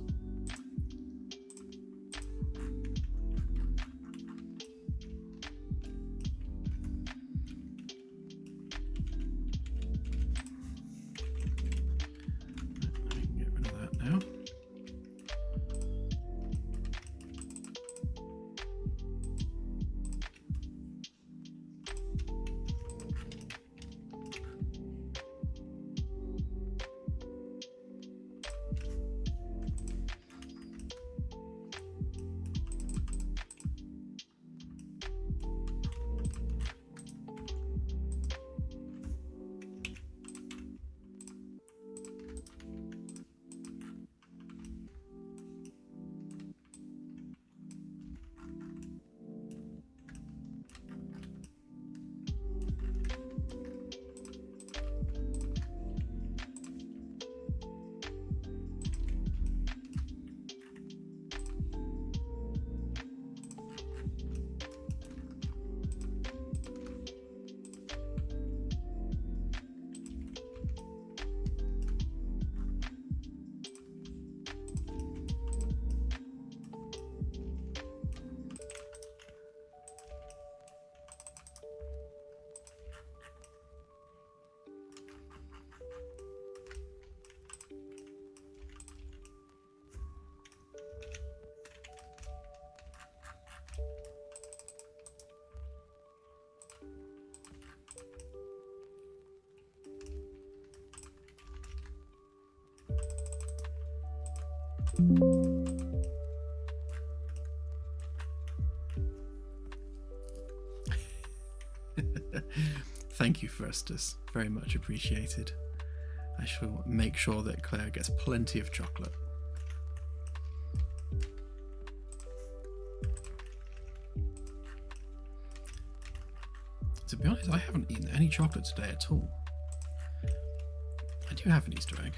Thank you, Firstus. Very much appreciated. I shall make sure that Claire gets plenty of chocolate. To be honest, I haven't eaten any chocolate today at all. I do have an Easter egg.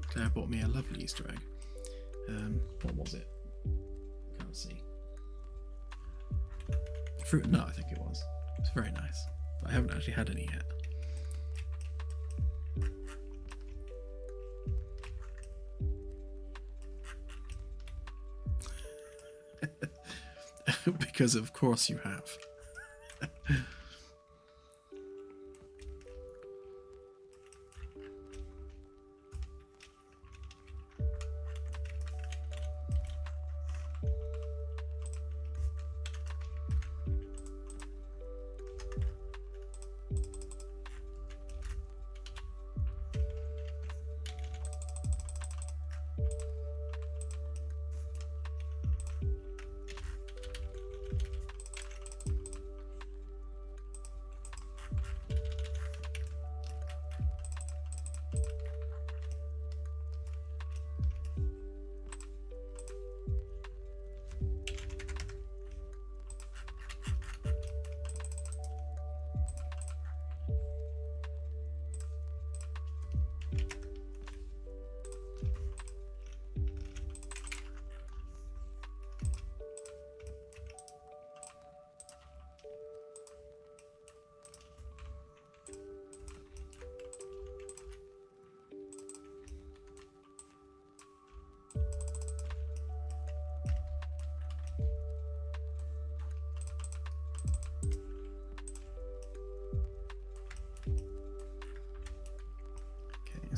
Claire bought me a lovely Easter egg. What was it? Can't see. Fruit and nut, I think it was. It's very nice. But I haven't actually had any yet. Because of course you have.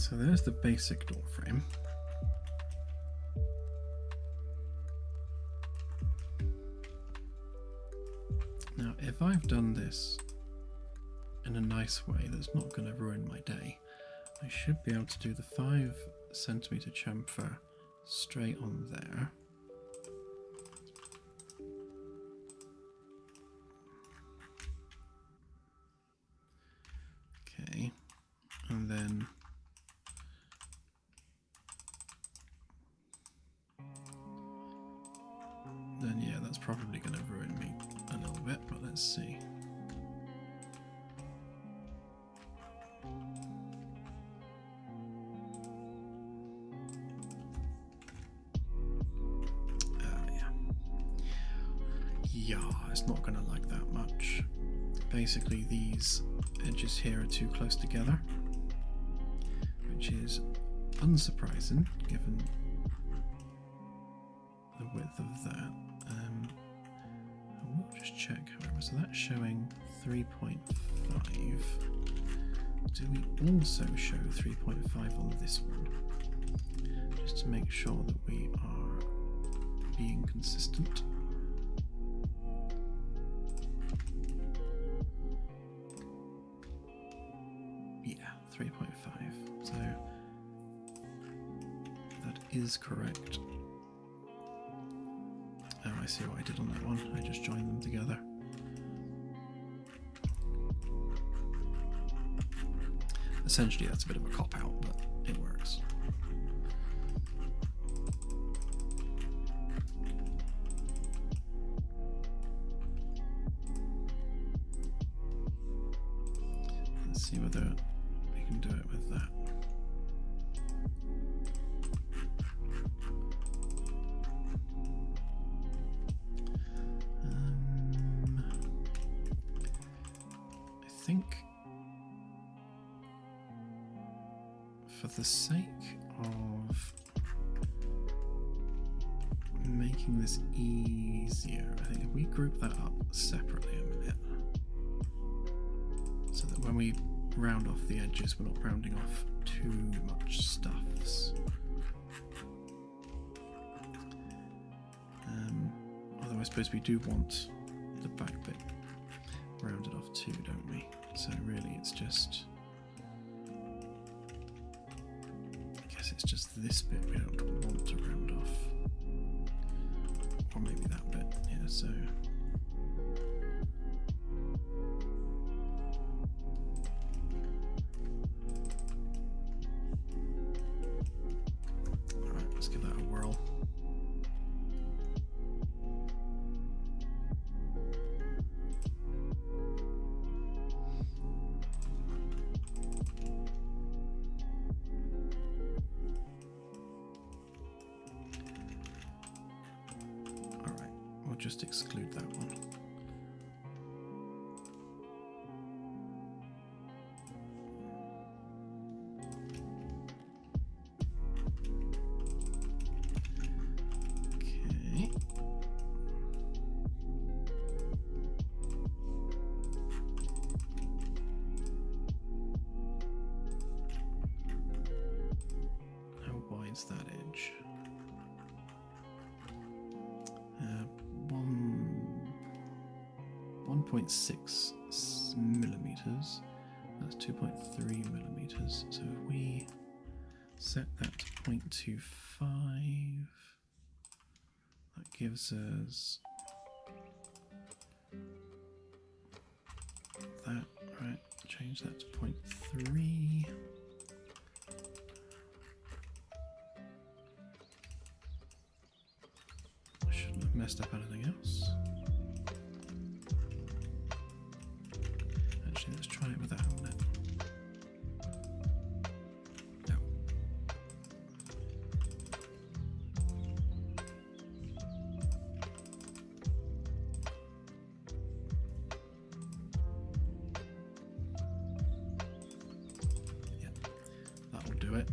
So there's the basic door frame. Now, if I've done this in a nice way that's not going to ruin my day, I should be able to do the 5 centimeter chamfer straight on there. Okay, and then yeah, that's probably going to ruin me a little bit, but let's see. Yeah, it's not going to like that much. Basically, these edges here are too close together, which is unsurprising given the width of that. We'll just check, however, so that's showing 3.5. Do we also show 3.5 on this one? Just to make sure that we are being consistent. Yeah, 3.5. So that is correct. Oh, I see what I did on that one. I just joined them together. Essentially, that's a bit of a cop-out, but it works. Let's see whether we can do it with that. I think for the sake of making this easier, I think if we group that up separately a minute, so that when we round off the edges, we're not rounding off too much stuffs. Although I suppose we do want the back bit rounded off too, don't we? So really it's just, I guess it's just this bit we don't want to round off. Or maybe that bit, yeah, so. Alright, let's give that a whirl. Just exclude that one. Okay. How wide's that edge? 1.6 millimeters. That's 2.3 millimeters. So if we set that to 0.25, that gives us that, right? Change that to 0.3. I shouldn't have messed up anything else. Actually, let's try it with that on it. No. Yeah, that'll do it.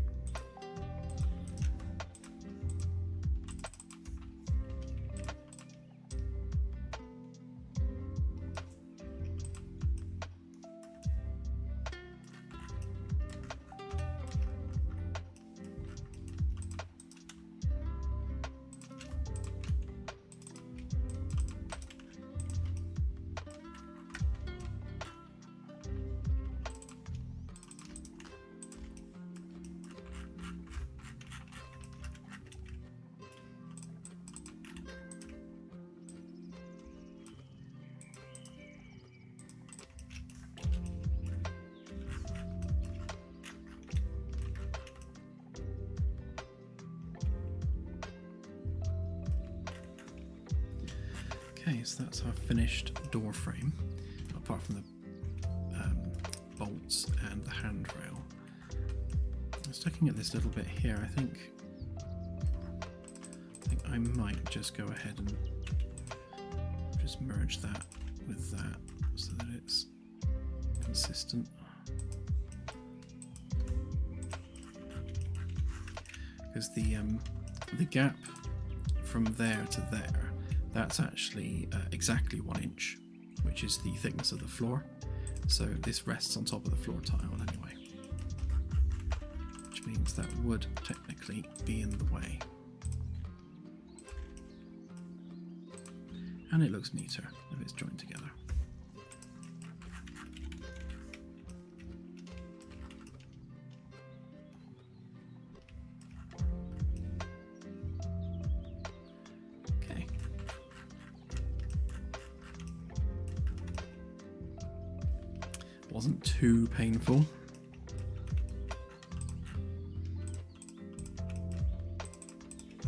Okay, so that's our finished door frame, apart from the bolts and the handrail. Just looking at this little bit here, I think I might just go ahead and just merge that with that so that it's consistent. Because the gap from there to there, that's actually exactly 1 inch, which is the thickness of the floor. So this rests on top of the floor tile anyway, which means that would technically be in the way. And it looks neater if it's joined together. Okay. Wasn't too painful.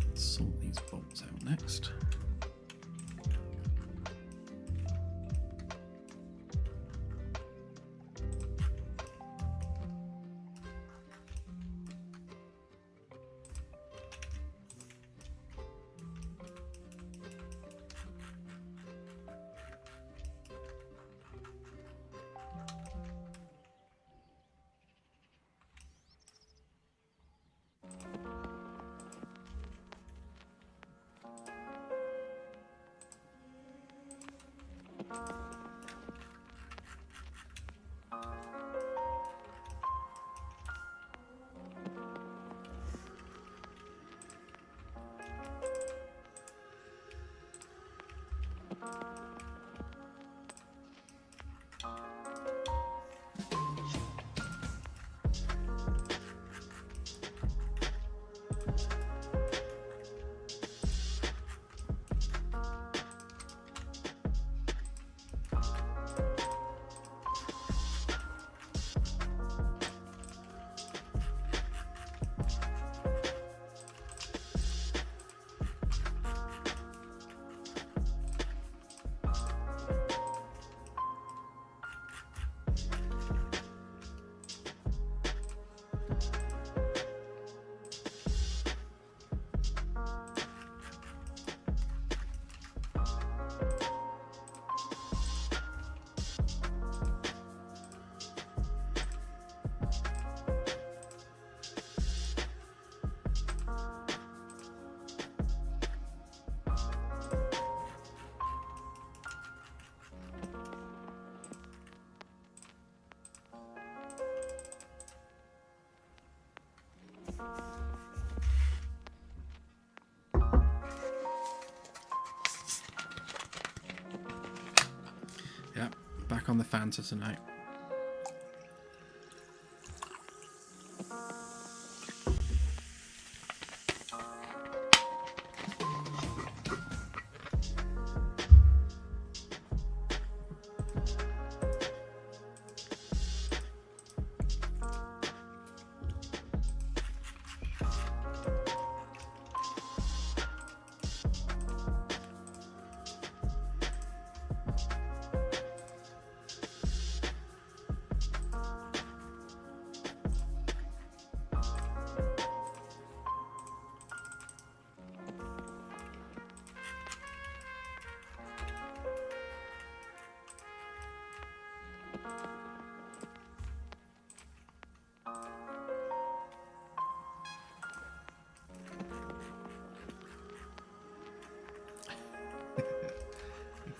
Let's sort these bolts out next. Yeah, back on the Fanta tonight.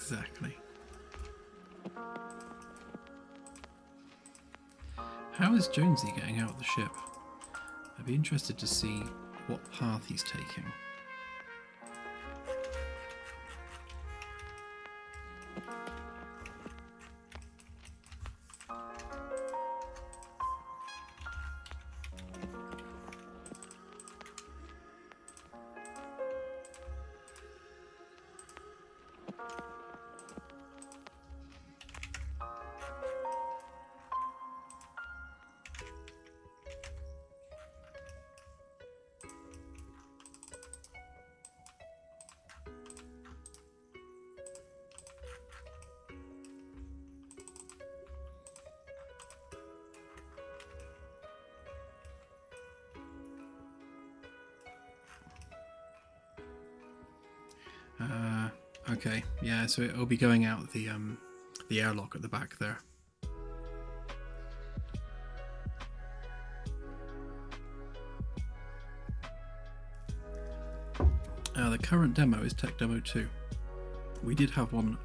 Exactly. How is Jonesy getting out of the ship? I'd be interested to see what path he's taking. Okay, yeah, so it'll be going out the airlock at the back there. The current demo is Tech Demo 2. We did have one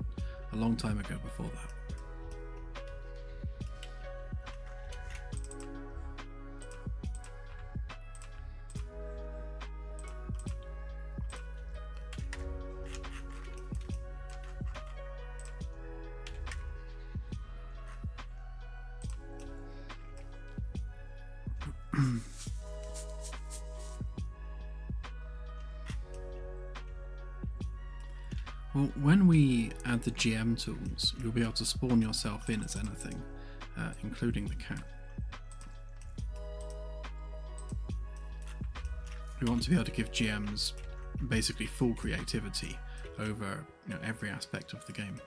a long time ago before that. Well, when we add the GM tools, you'll be able to spawn yourself in as anything, including the cat. We want to be able to give GMs basically full creativity over every aspect of the game.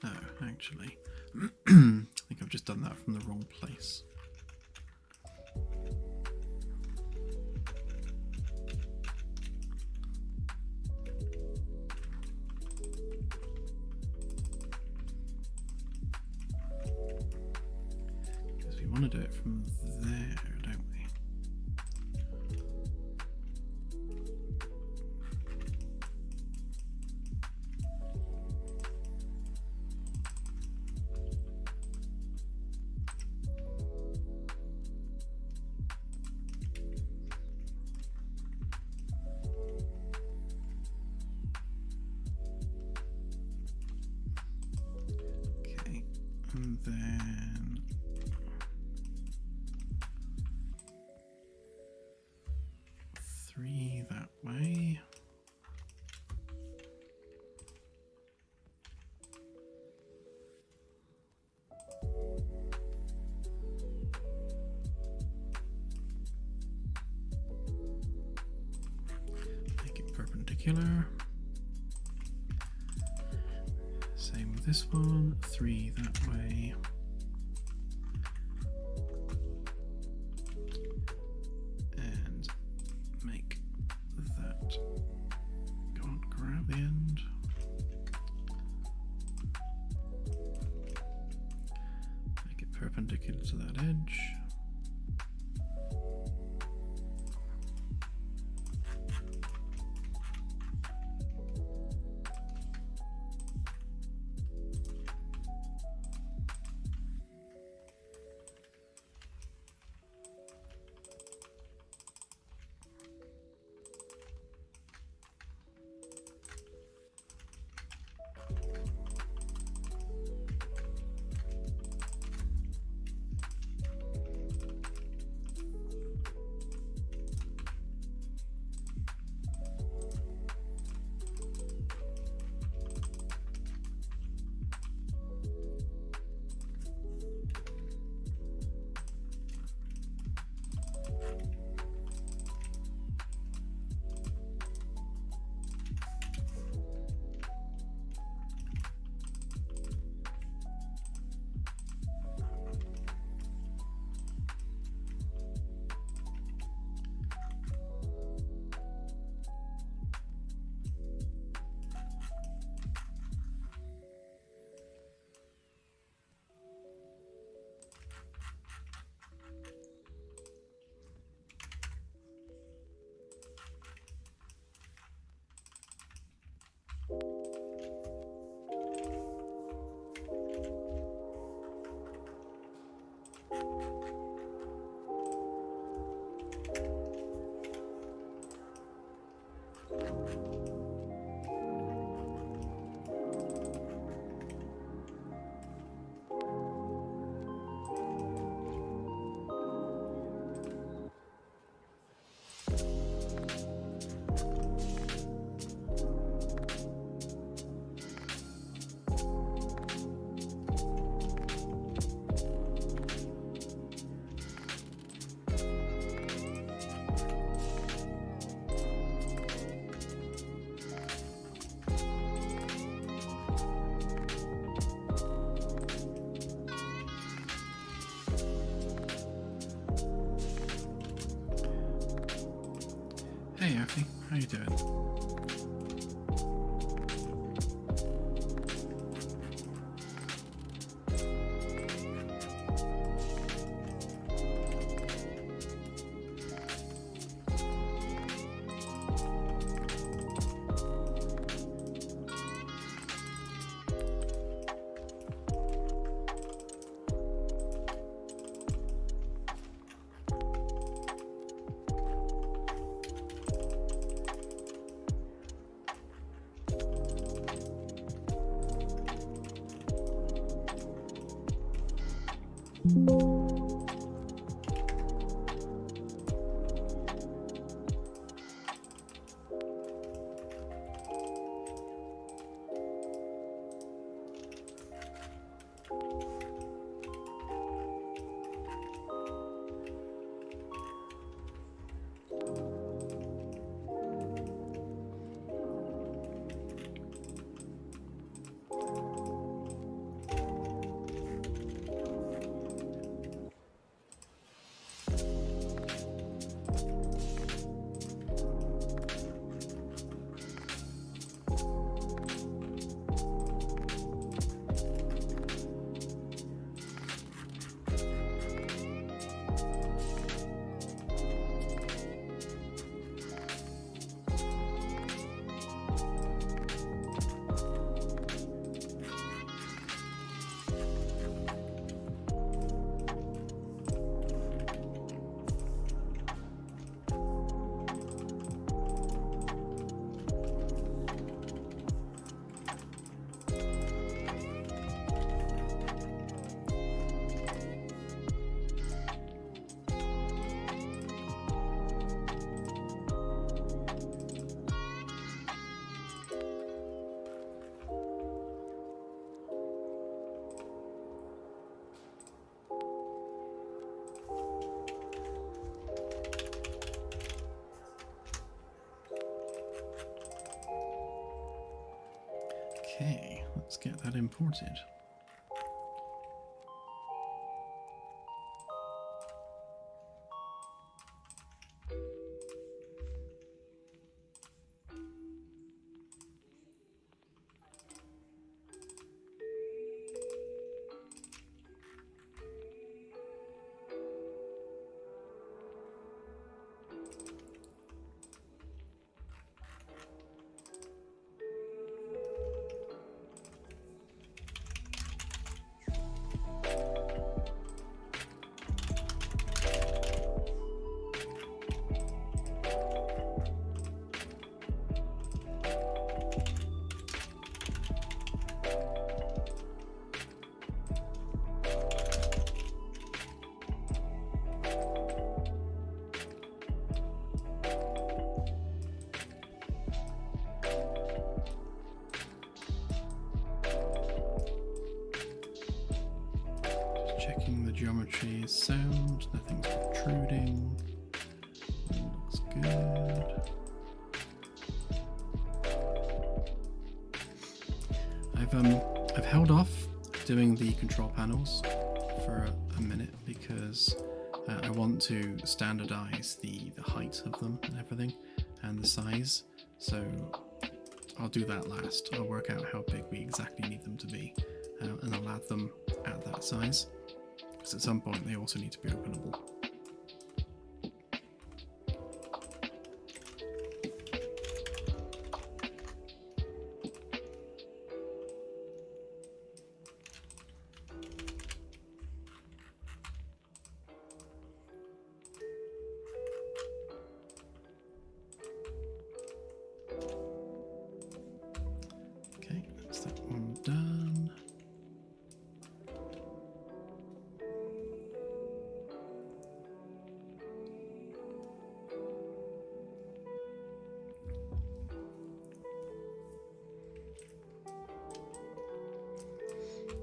No, actually, I think I've just done that from the wrong place. Because we want to do it from there, don't we? And then three that way. Make it perpendicular. Same with this one, three that way. And make that, can't grab the end. Make it perpendicular to that edge. Hey Alfie, how you doing? Okay, let's get that imported. Checking the geometry is sound, nothing's protruding. Looks good. I've held off doing the control panels for a minute because I want to standardize the height of them and everything and the size. So I'll do that last. I'll work out how big we exactly need them to be and I'll add them at that size. Because at some point they also need to be openable.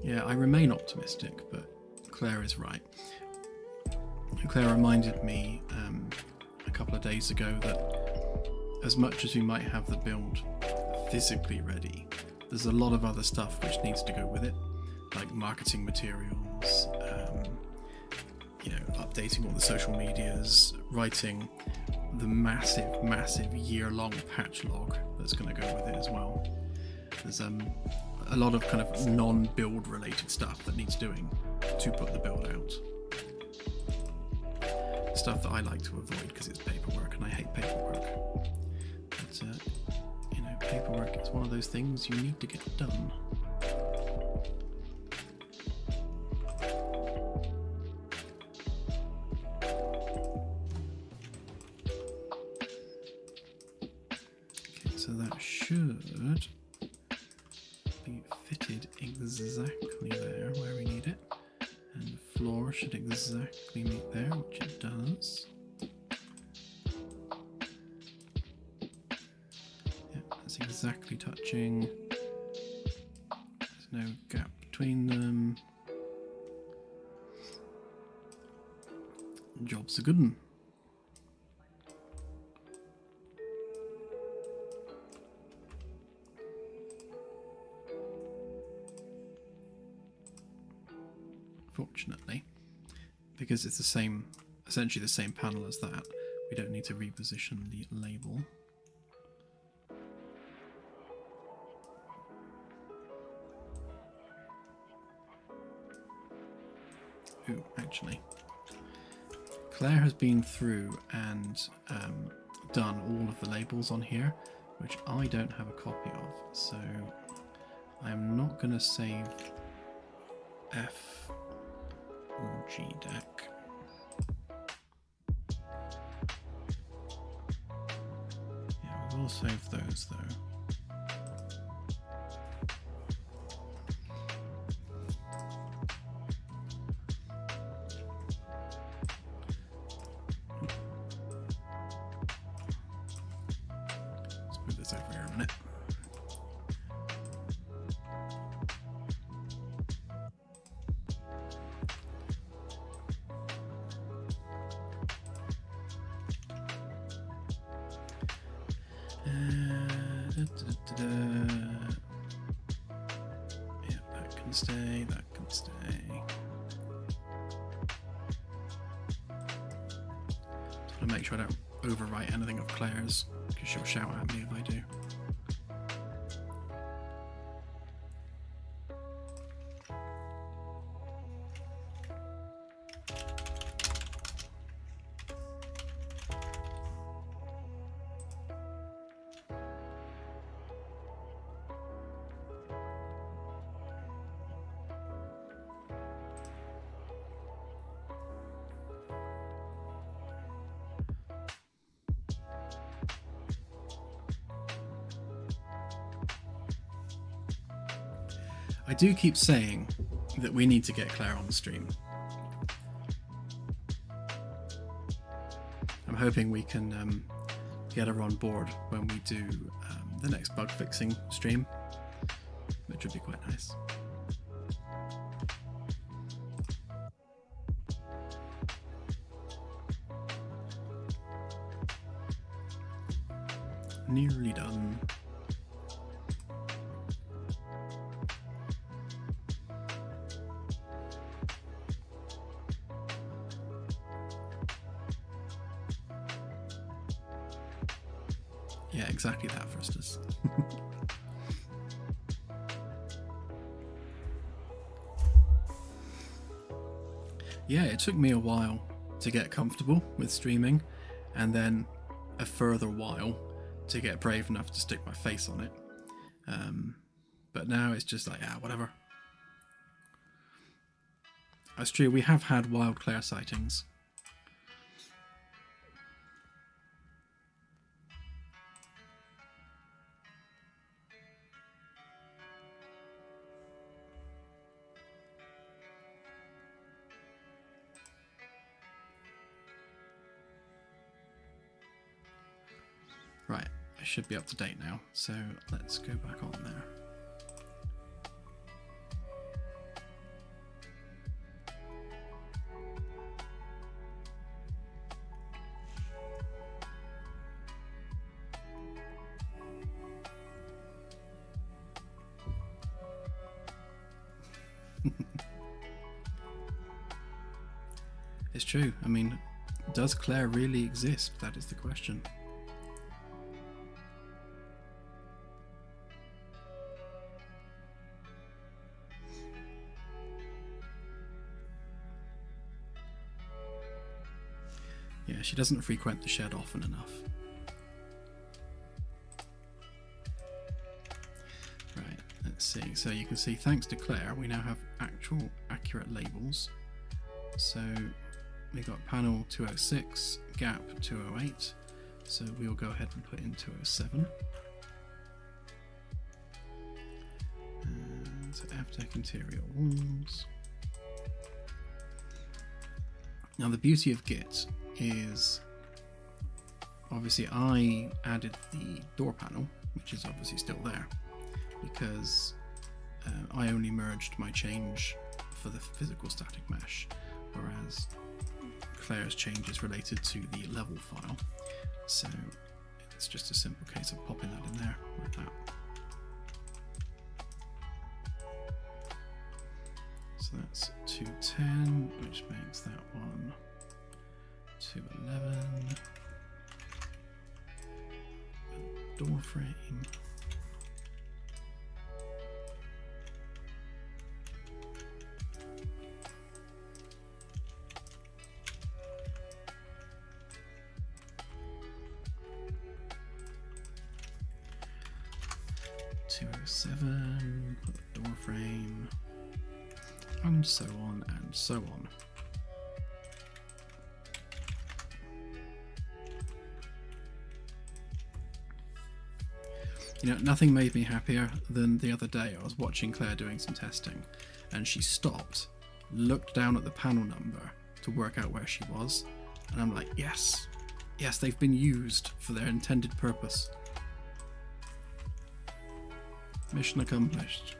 Yeah, I remain optimistic, but Claire is right. Claire reminded me a couple of days ago that as much as we might have the build physically ready, there's a lot of other stuff which needs to go with it, like marketing materials, updating all the social medias, writing the massive year-long patch log that's going to go with it as well. There's a lot of kind of non-build related stuff that needs doing to put the build out. Stuff that I like to avoid because it's paperwork and I hate paperwork. But paperwork is one of those things you need to get done. Okay, so that should be fitted exactly there where we need it. And the floor should exactly meet there, which it does. Yeah, that's exactly touching. There's no gap between them. Job's a good one. Fortunately, because it's essentially the same panel as that, we don't need to reposition the label. Ooh, actually, Claire has been through and done all of the labels on here, which I don't have a copy of, so I'm not going to save F or G deck. Yeah, we'll save those though. Let's move this over here a minute. Yeah, that can stay, that can stay. Just want to make sure I don't overwrite anything of Claire's, because she'll shout at me if I do. I do keep saying that we need to get Claire on the stream. I'm hoping we can get her on board when we do the next bug fixing stream, which would be quite nice. Nearly done. Yeah, exactly that, Frustus. Yeah, it took me a while to get comfortable with streaming, and then a further while to get brave enough to stick my face on it. But now it's just like, whatever. That's true, we have had wild Claire sightings. Right, I should be up to date now, so let's go back on there. true. I mean, does Claire really exist? That is the question. Yeah, she doesn't frequent the shed often enough. Right, let's see. So you can see, thanks to Claire, we now have actual accurate labels. So we got panel 206, gap 208. So we'll go ahead and put in 207. And FTech interior walls. Now the beauty of Git is, obviously I added the door panel, which is obviously still there, because I only merged my change for the physical static mesh, whereas Claire's change is related to the level file. So it's just a simple case of popping that in there like that. So that's 210, which makes that one 211. Door frame. .207, put the door frame, and so on and so on. You know, nothing made me happier than the other day I was watching Claire doing some testing, and she stopped, looked down at the panel number to work out where she was, and I'm like, yes, yes, they've been used for their intended purpose. Mission accomplished.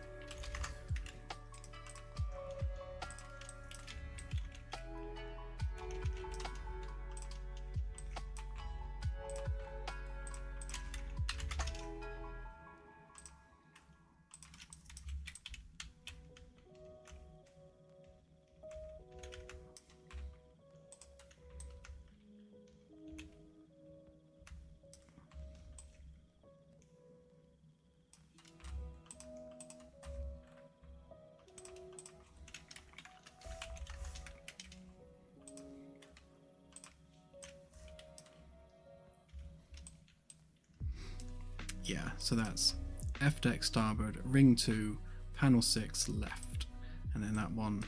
Yeah, so that's F deck starboard, ring 2, panel 6 left, and then that one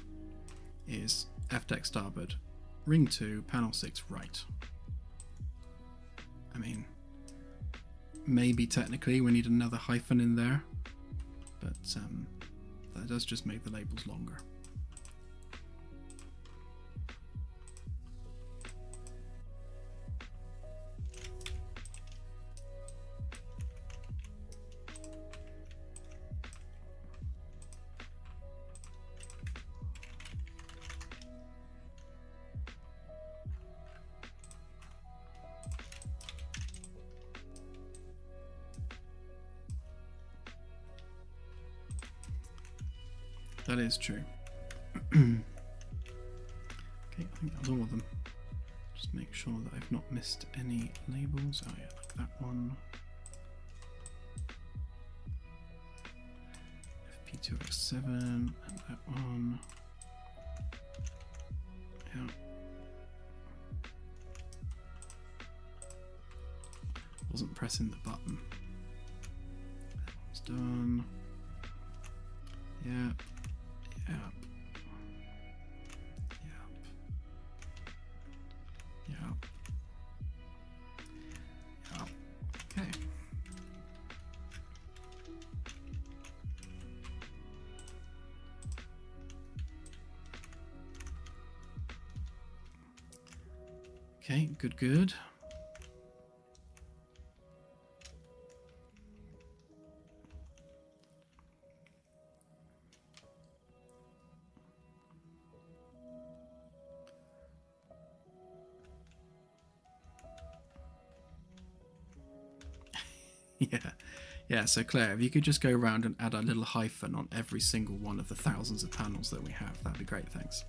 is F deck starboard, ring 2, panel 6 right. I mean, maybe technically we need another hyphen in there, but that does just make the labels longer. That is true. Okay, I think that's all of them. Just make sure that I've not missed any labels. Oh yeah, like that one. FP207 and that one. Yeah. Wasn't pressing the button. That one's done. Yeah. Yep. Yep. Yep. Yep. Okay. Okay, good. Yeah, so Claire, if you could just go around and add a little hyphen on every single one of the thousands of panels that we have, that'd be great, thanks.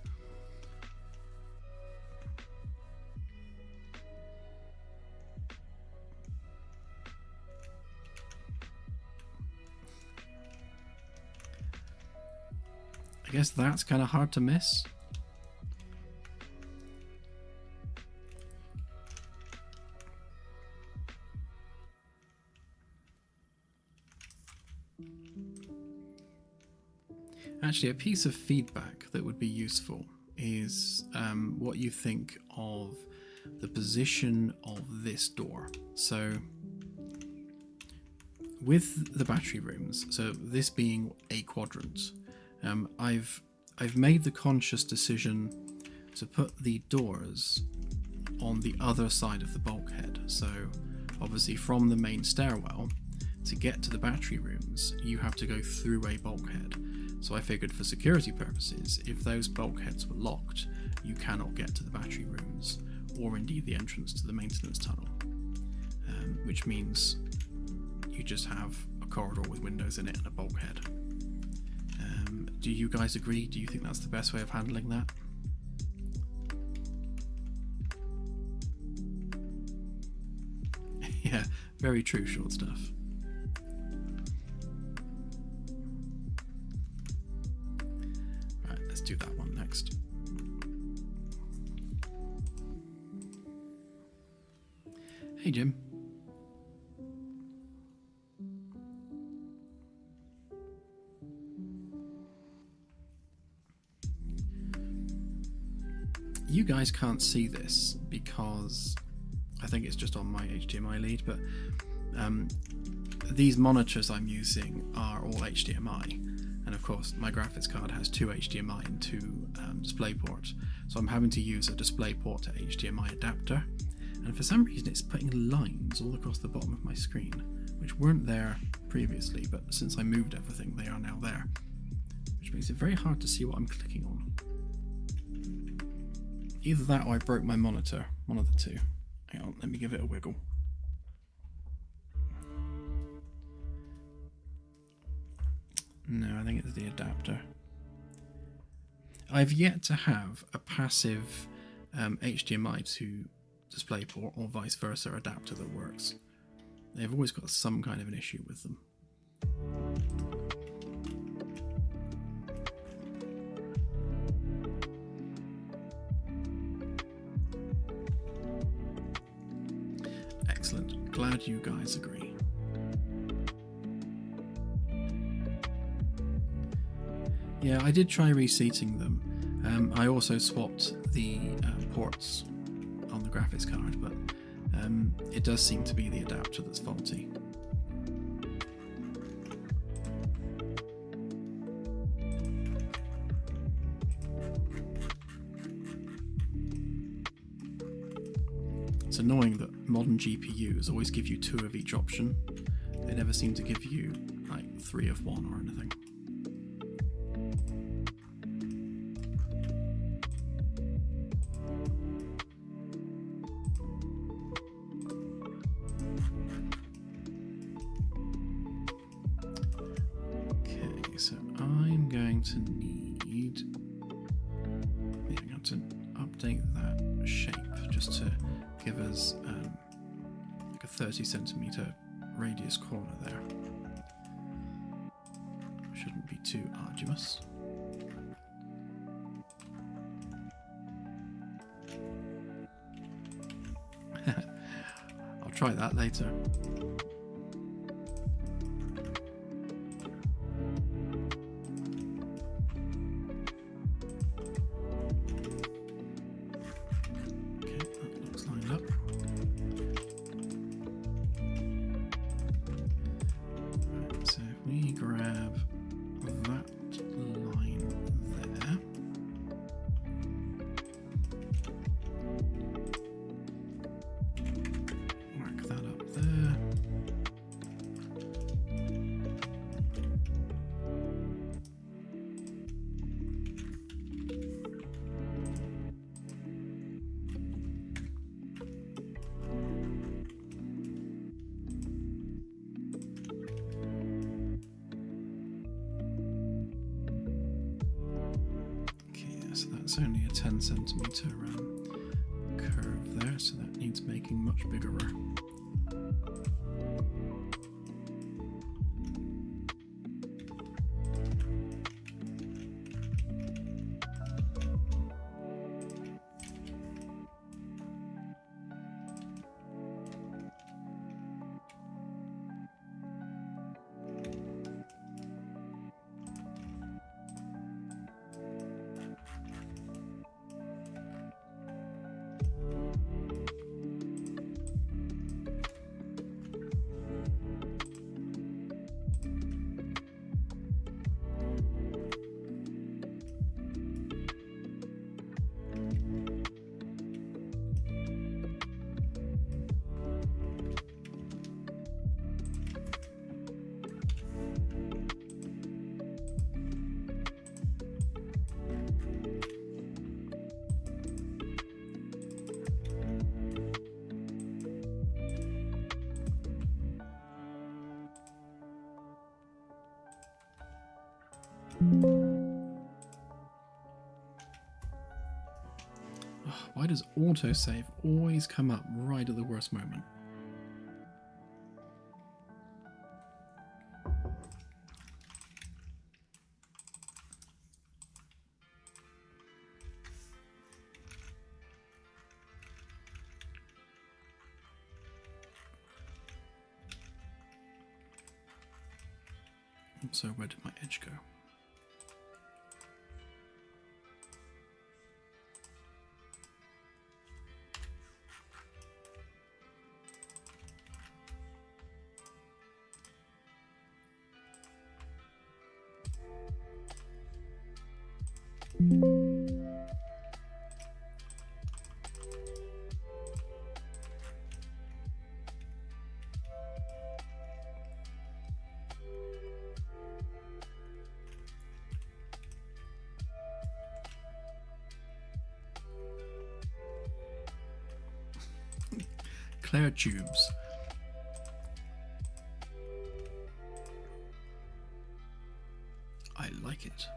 I guess that's kind of hard to miss. Actually, a piece of feedback that would be useful is what you think of the position of this door. So with the battery rooms, so this being a quadrant, I've made the conscious decision to put the doors on the other side of the bulkhead. So obviously from the main stairwell to get to the battery rooms, you have to go through a bulkhead. So I figured for security purposes, if those bulkheads were locked, you cannot get to the battery rooms, or indeed the entrance to the maintenance tunnel, which means you just have a corridor with windows in it and a bulkhead. Do you guys agree? Do you think that's the best way of handling that? Yeah, very true, short stuff. Right, let's do that one next. Hey, Jim. You guys can't see this because I think it's just on my HDMI lead, but these monitors I'm using are all HDMI, and of course my graphics card has two HDMI and two DisplayPort, so I'm having to use a DisplayPort to HDMI adapter, and for some reason it's putting lines all across the bottom of my screen, which weren't there previously, but since I moved everything they are now there, which makes it very hard to see what I'm clicking on. Either that or I broke my monitor, one of the two. Hang on, let me give it a wiggle. No, I think it's the adapter. I've yet to have a passive HDMI to DisplayPort or vice versa adapter that works. They've always got some kind of an issue with them. Excellent. Glad you guys agree. Yeah, I did try reseating them. I also swapped the ports on the graphics card, but it does seem to be the adapter that's faulty. It's annoying that modern GPUs always give you two of each option. They never seem to give you like three of one or anything. Okay, so I'm going to need... I'm going to update that shape just to give us like a 30 centimeter radius corner there. Shouldn't be too arduous. I'll try that later. So that's only a 10 centimeter curve there, so that needs making much bigger. Why does autosave always come up right at the worst moment? So where did my edge go? Clear tubes. I like it.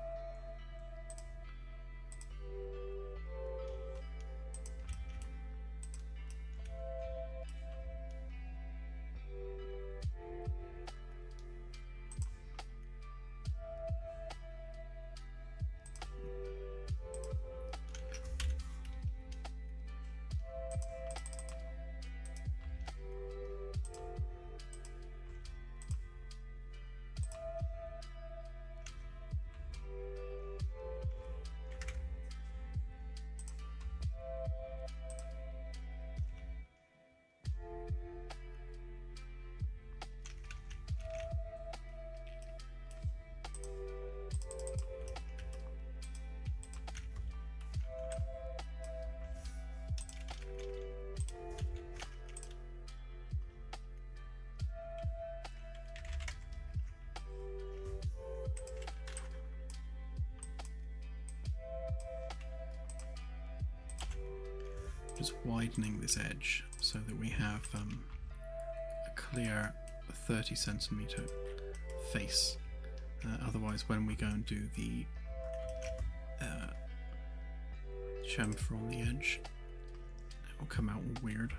Just widening this edge so that we have a clear 30 centimeter face. Otherwise, when we go and do the chamfer on the edge, it will come out all weird.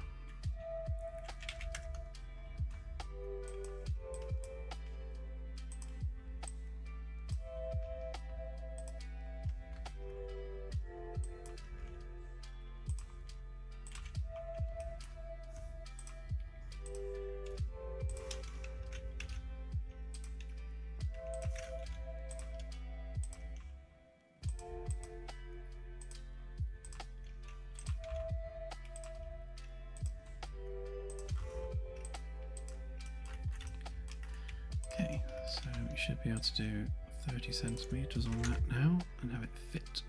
Okay, so we should be able to do 30 centimeters on that now and have it fit.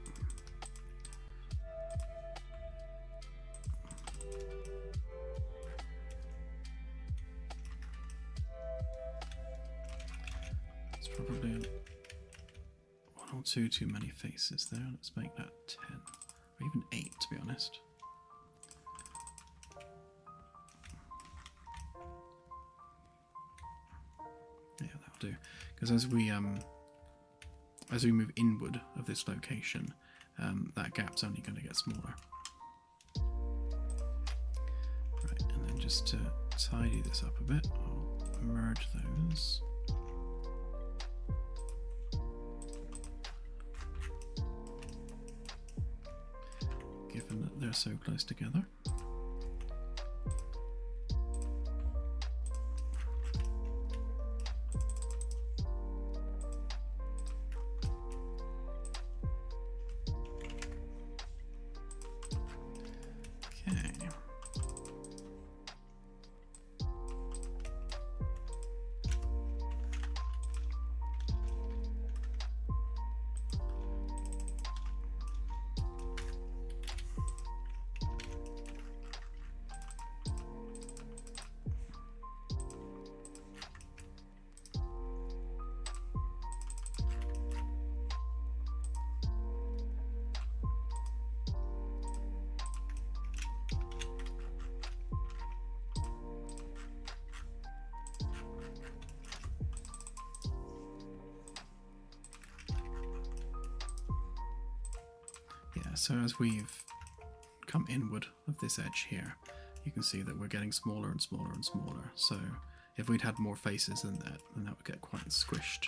It's probably one or two too many faces there. Let's make that 10 or even 8 to be honest. Yeah, that'll do. Because as we move inward of this location, that gap's only going to get smaller. Right, and then just to tidy this up a bit, I'll merge those. Given that they're so close together. So as we've come inward of this edge here, you can see that we're getting smaller and smaller and smaller. So if we'd had more faces than that, then that would get quite squished.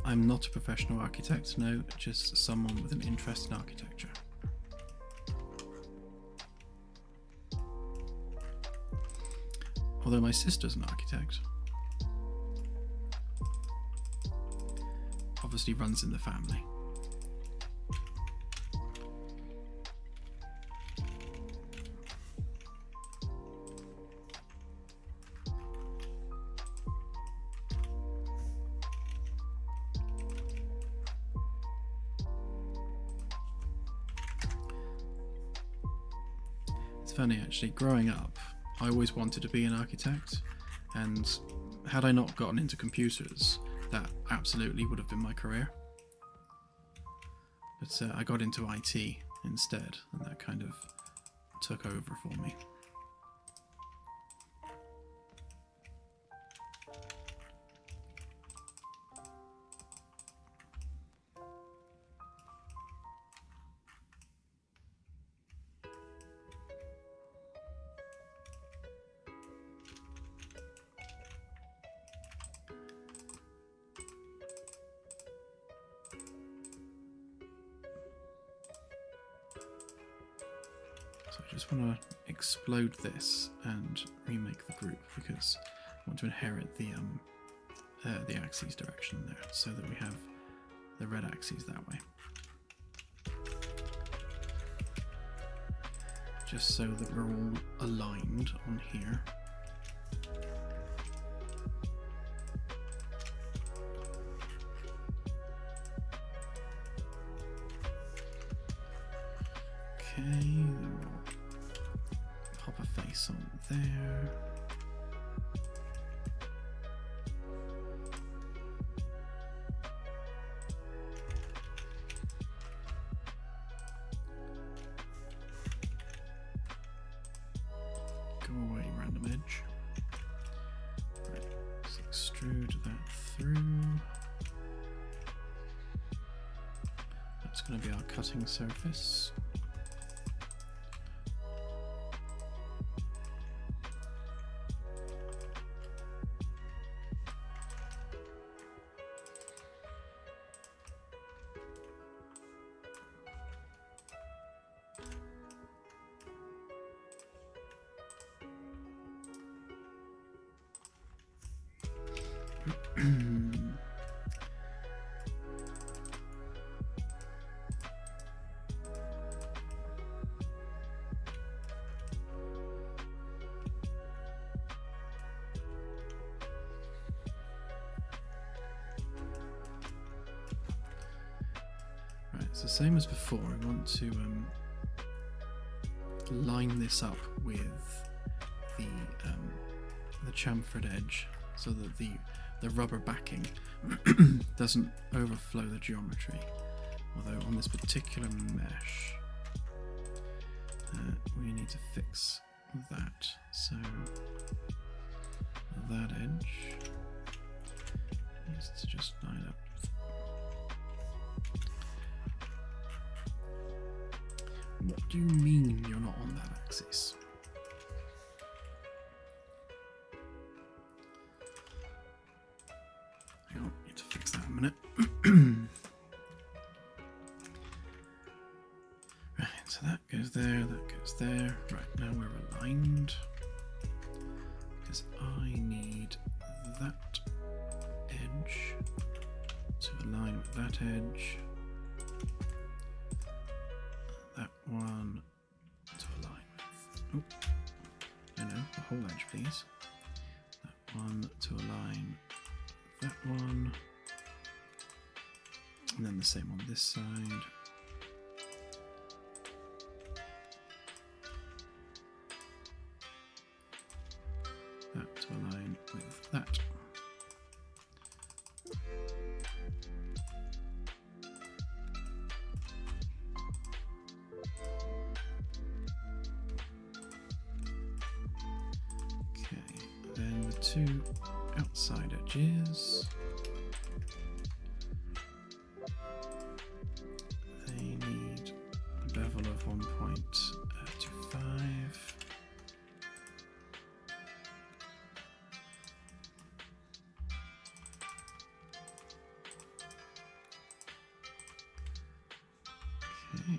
I'm not a professional architect, no, just someone with an interest in architecture. Although my sister's an architect. Obviously runs in the family. Funny actually, growing up I always wanted to be an architect, and had I not gotten into computers, that absolutely would have been my career. But I got into IT instead, and that kind of took over for me. So I just want to explode this and remake the group, because I want to inherit the axes direction there, so that we have the red axes that way. Just so that we're all aligned on here. Okay, then we'll pop a face on there. Go away, random edge. Right, let's extrude that through. That's going to be our cutting surface. So same as before, I want to line this up with the chamfered edge, so that the rubber backing doesn't overflow the geometry. Although on this particular mesh, we need to fix that. So that edge needs to just line up. What do you mean you're not on that axis? Hang on, need to fix that in a minute. Right, so that goes there, that goes there. Right, now we're aligned, because I need that edge to align with that edge. That one to align with. Oh, no, the whole edge, please. That one to align with that one. And then the same on this side. That to align with that. Okay, then the two outside edges. They need a bevel of 1.25. Okay,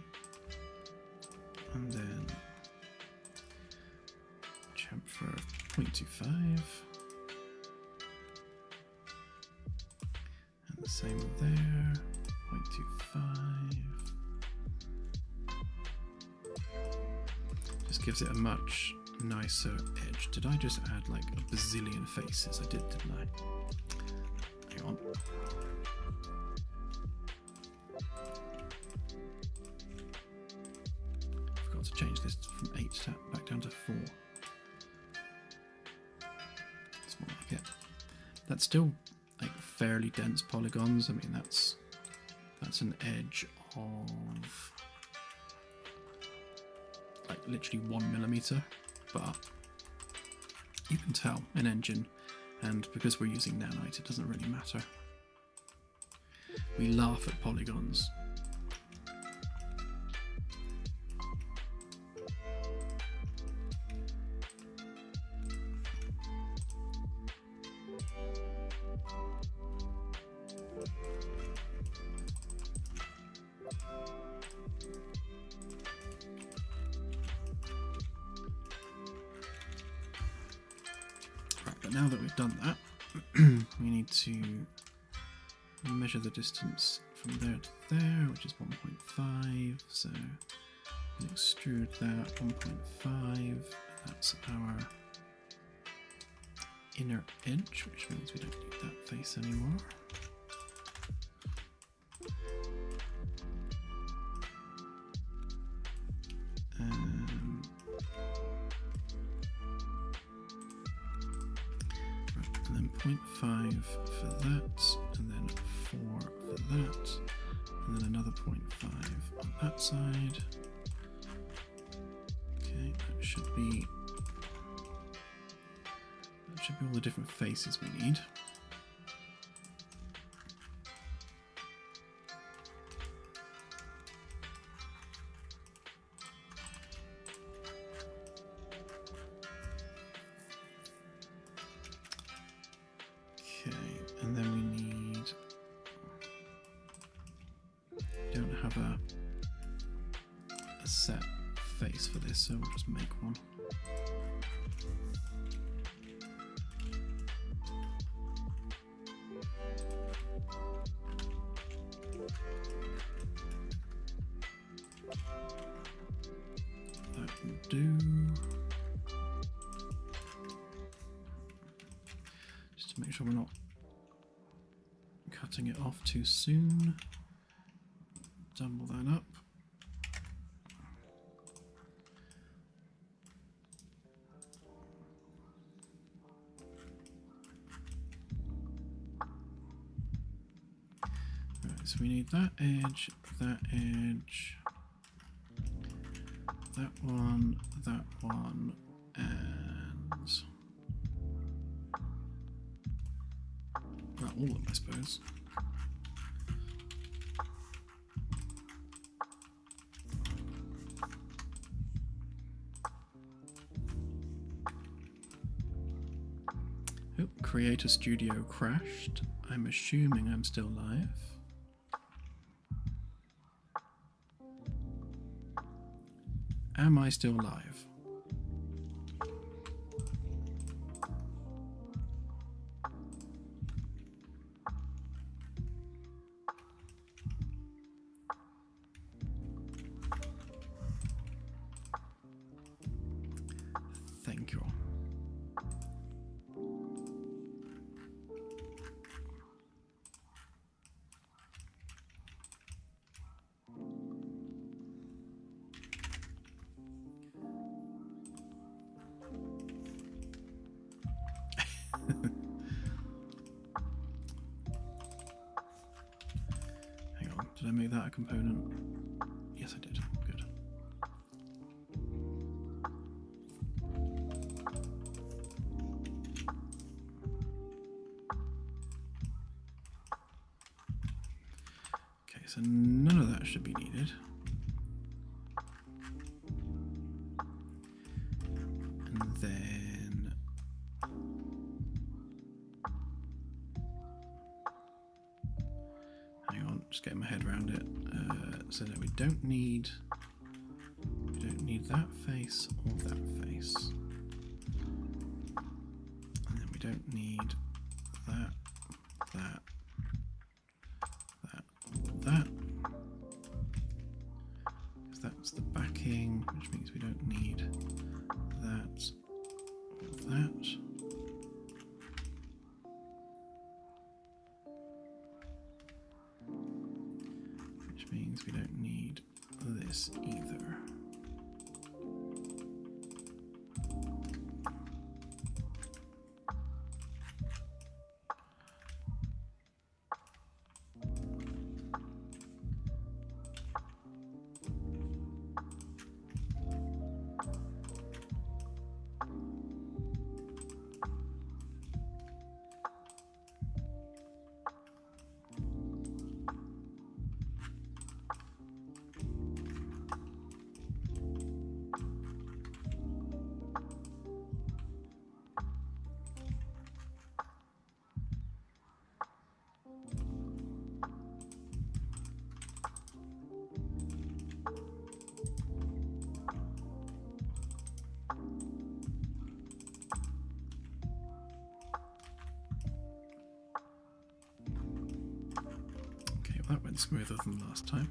and then chamfer of 0.25, and the same there, 0.25. Just gives it a much nicer edge. Did I just add like a bazillion faces? I did, didn't I? Hang on. Forgot to change this from 8 back down to 4. That's more like it. That's still like fairly dense polygons. I mean, that's an edge of like literally 1mm, but you can tell in engine, and because we're using nanite, it doesn't really matter. We laugh at polygons. But now that we've done that, we need to measure the distance from there to there, which is 1.5. So we'll extrude that 1.5. That's our inner edge, which means we don't need that face anymore. And then 0.5 for that, and then 4 for that, and then another 0.5 on that side. Okay, that should be all the different faces we need. And then we need, don't have a set face for this, so we'll just make one. That will do. Just to make sure we're not cutting it off too soon. Double that up. Right, so we need that edge, that edge, that one, and well, all of them, I suppose. Oh, Creator Studio crashed. I'm assuming I'm still live. Am I still live? Thank you. Did I make that a component? Yes, I did. Good. Okay, so none of that should be needed. And then hang on, just getting my head around it. So that we don't need that face or that face, and then we don't need that, because that's the backing, which means we don't need that or that. Which means we don't need this either. That went smoother than last time.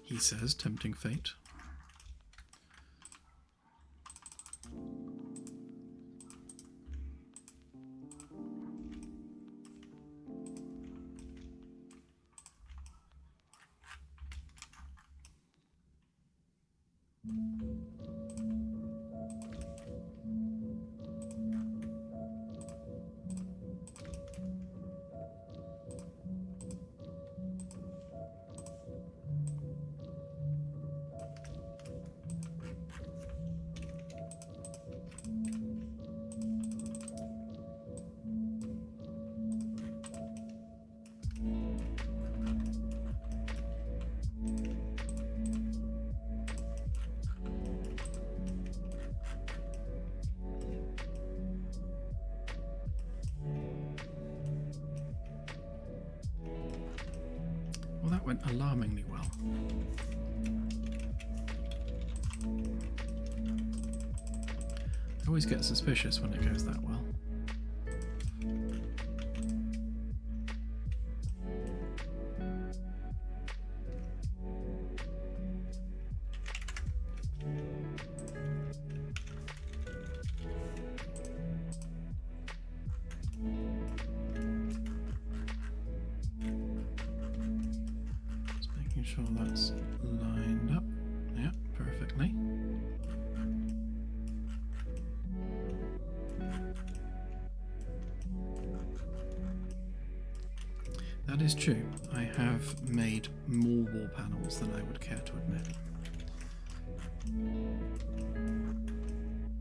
He says, tempting fate. Well, that went alarmingly well. I always get suspicious when it goes that well. Sure that's lined up. Yeah, perfectly. That is true. I have made more wall panels than I would care to admit.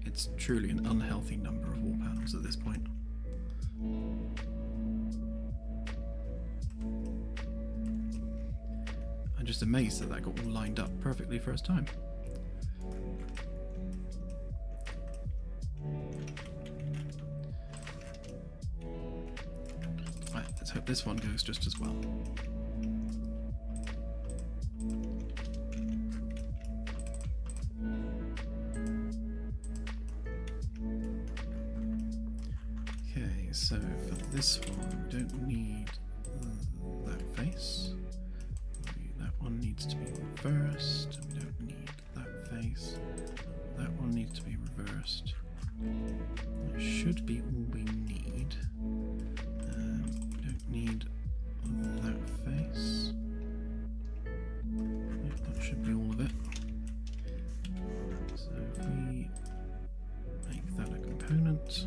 It's truly an unhealthy number of wall panels at this point. I'm just amazed that got all lined up perfectly first time. Right, let's hope this one goes just as well. Okay, so for this one, we don't need that face. One needs to be reversed. We don't need that face. That one needs to be reversed. That should be all we need. We don't need that face. Yeah, that should be all of it. So if we make that a component,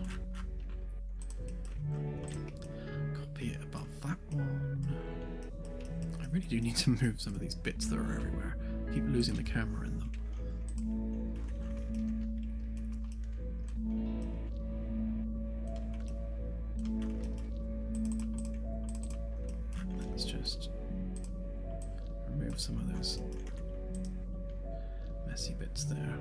do need to move some of these bits that are everywhere. I keep losing the camera in them. Let's just remove some of those messy bits there.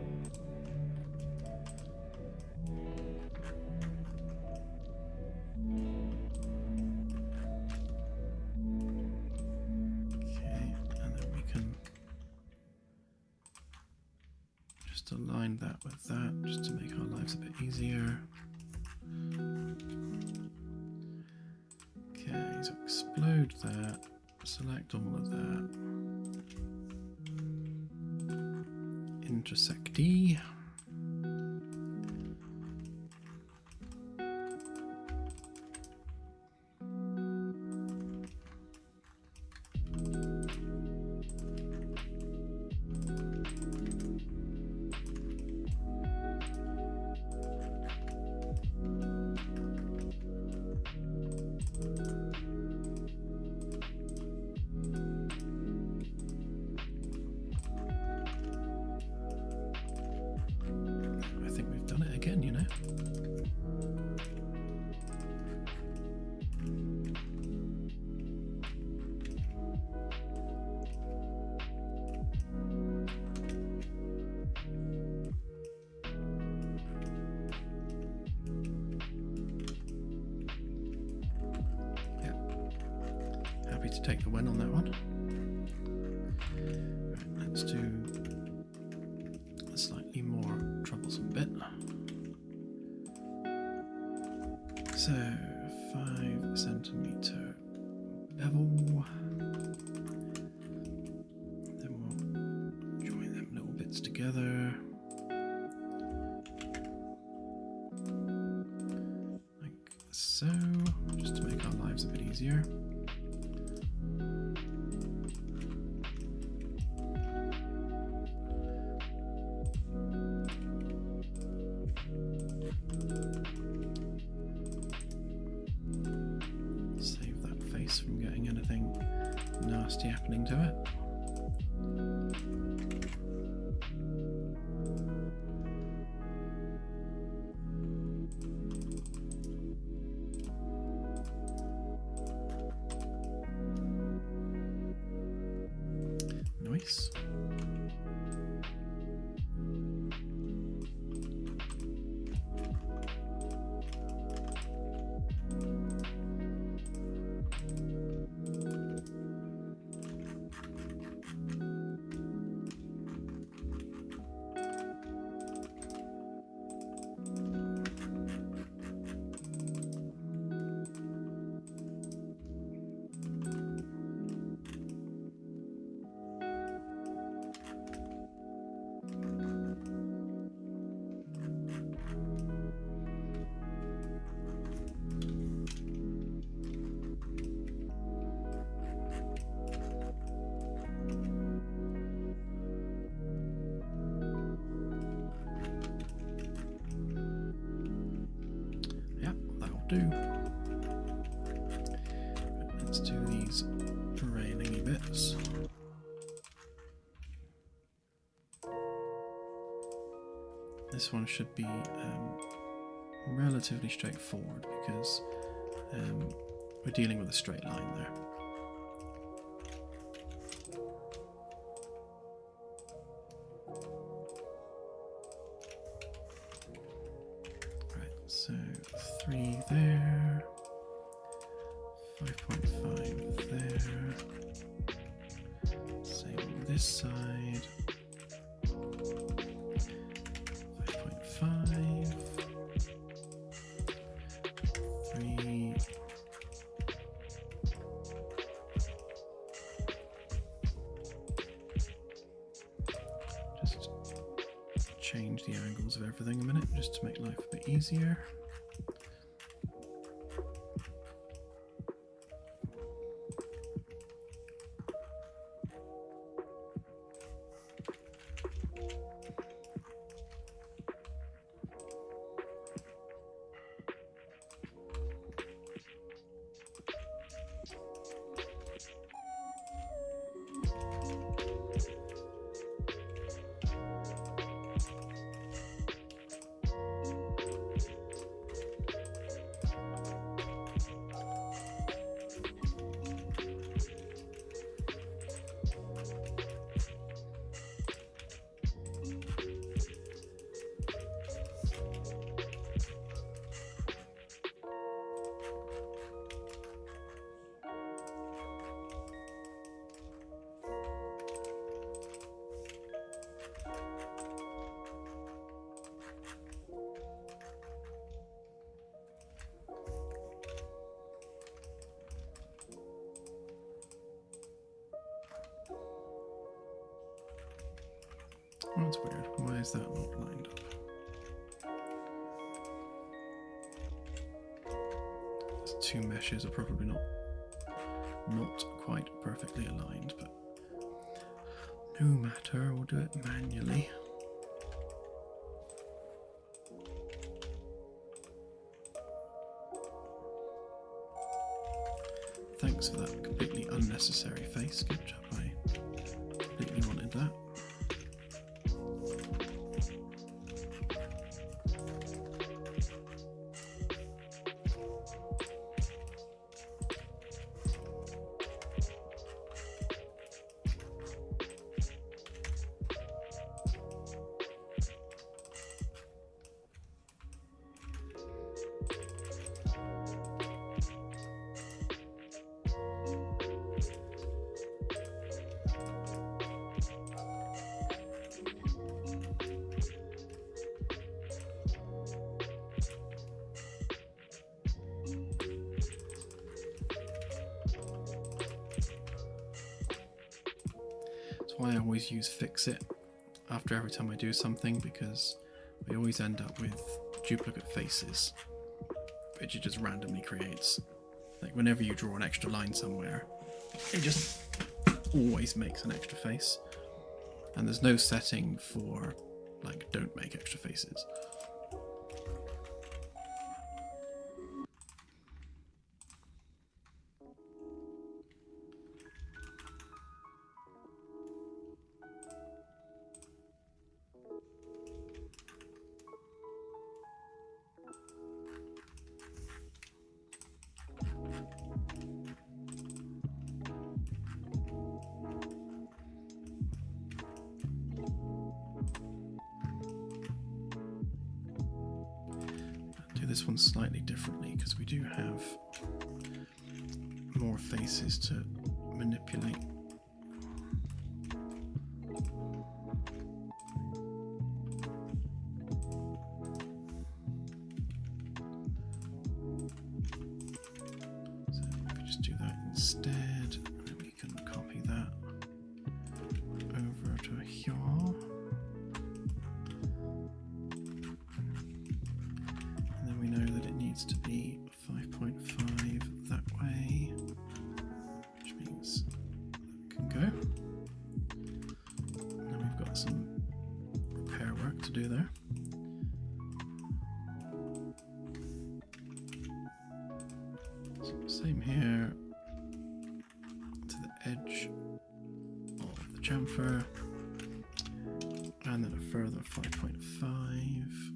Align that with that, just to make our lives a bit easier. Okay, so explode that, select all of that, intersect E. You know. Yeah. Happy to take the win on that one. Right, let's do a slightly more troublesome bit. So, 5 centimeter bevel. Then we'll join them little bits together. Like so, just to make our lives a bit easier. From getting anything nasty happening to it. Nice. Do. Let's do these railing bits. This one should be relatively straightforward because we're dealing with a straight line there. Right, so 3 there, 5.5 there, same on this side, 5.5, 3, just change the angles of everything a minute just to make life a bit easier. Oh, that's weird. Why is that not lined up? These two meshes are probably not quite perfectly aligned, but no matter, we'll do it manually. Thanks for that completely unnecessary face sketch up. I completely wanted that. Why I always use fix it after every time I do something, because we always end up with duplicate faces, which it just randomly creates. Like whenever you draw an extra line somewhere, it just always makes an extra face. And there's no setting for like don't make extra faces. This one slightly differently because we do have more faces to manipulate. So if we just do that instead, and then we can copy that over to here. To be 5.5 that way, which means that can go. And then we've got some repair work to do there. So same here to the edge of the chamfer, and then a further 5.5.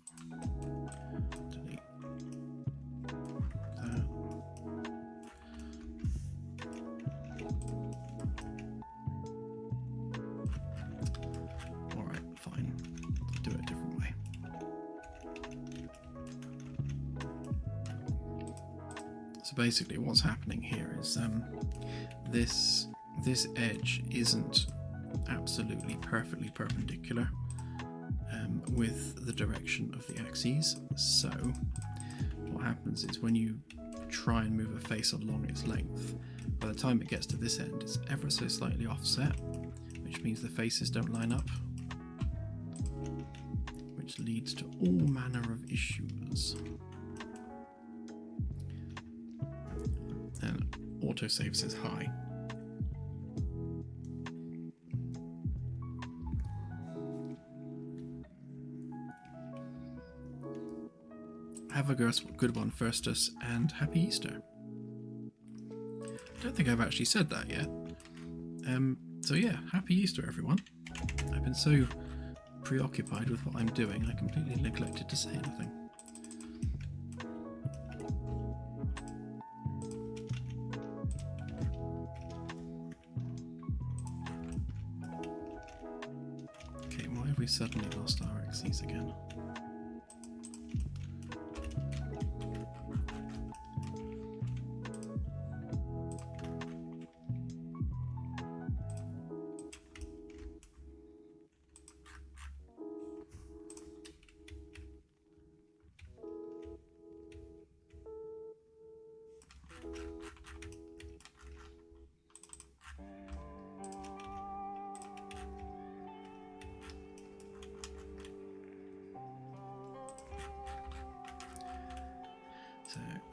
So basically what's happening here is this edge isn't absolutely perfectly perpendicular with the direction of the axes. So what happens is when you try and move a face along its length, by the time it gets to this end it's ever so slightly offset, which means the faces don't line up, which leads to all manner of issues. And autosave says hi. Have a good one, Firstus, and Happy Easter. I don't think I've actually said that yet. So yeah, Happy Easter, everyone. I've been so preoccupied with what I'm doing, I completely neglected to say anything. Okay, why have we suddenly lost our axes again?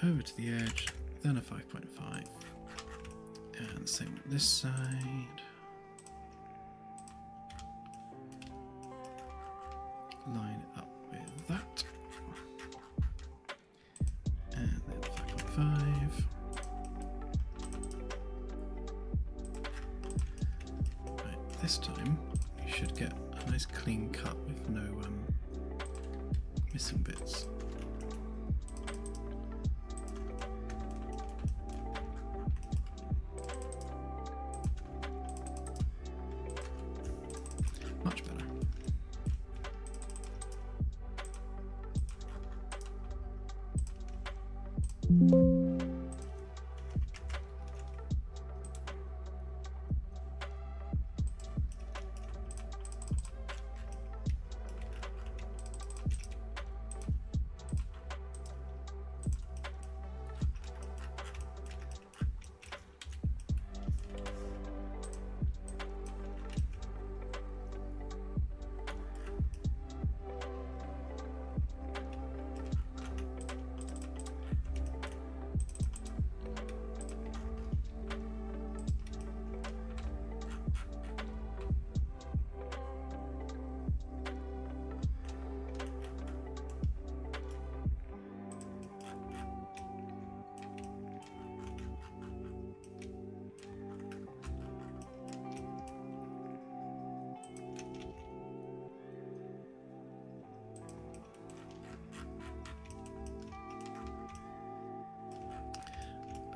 over to the edge, then a 5.5, and same on this side. Line it up with that, and then 5.5. Right, this time you should get a nice clean cut with no missing bits. Much better.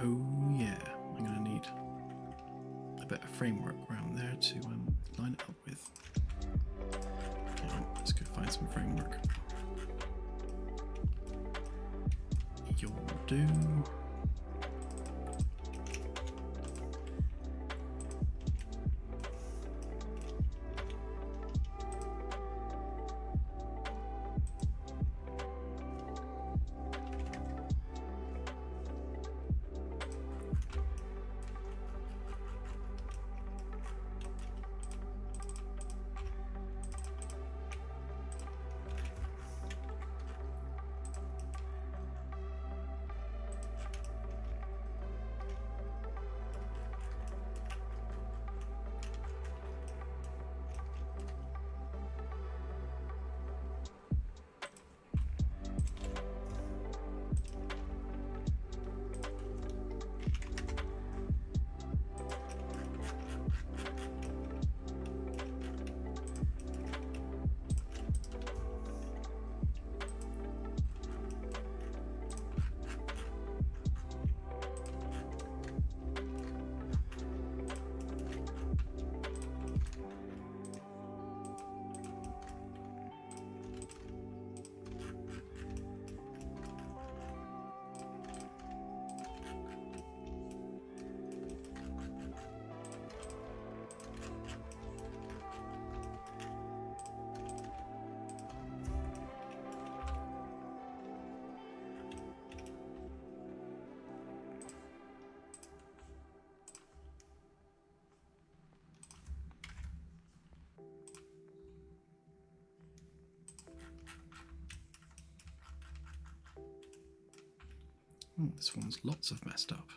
Oh yeah, I'm going to need a bit of framework around there to line it up with. Let's go find some framework. You'll do. This one's lots of messed up.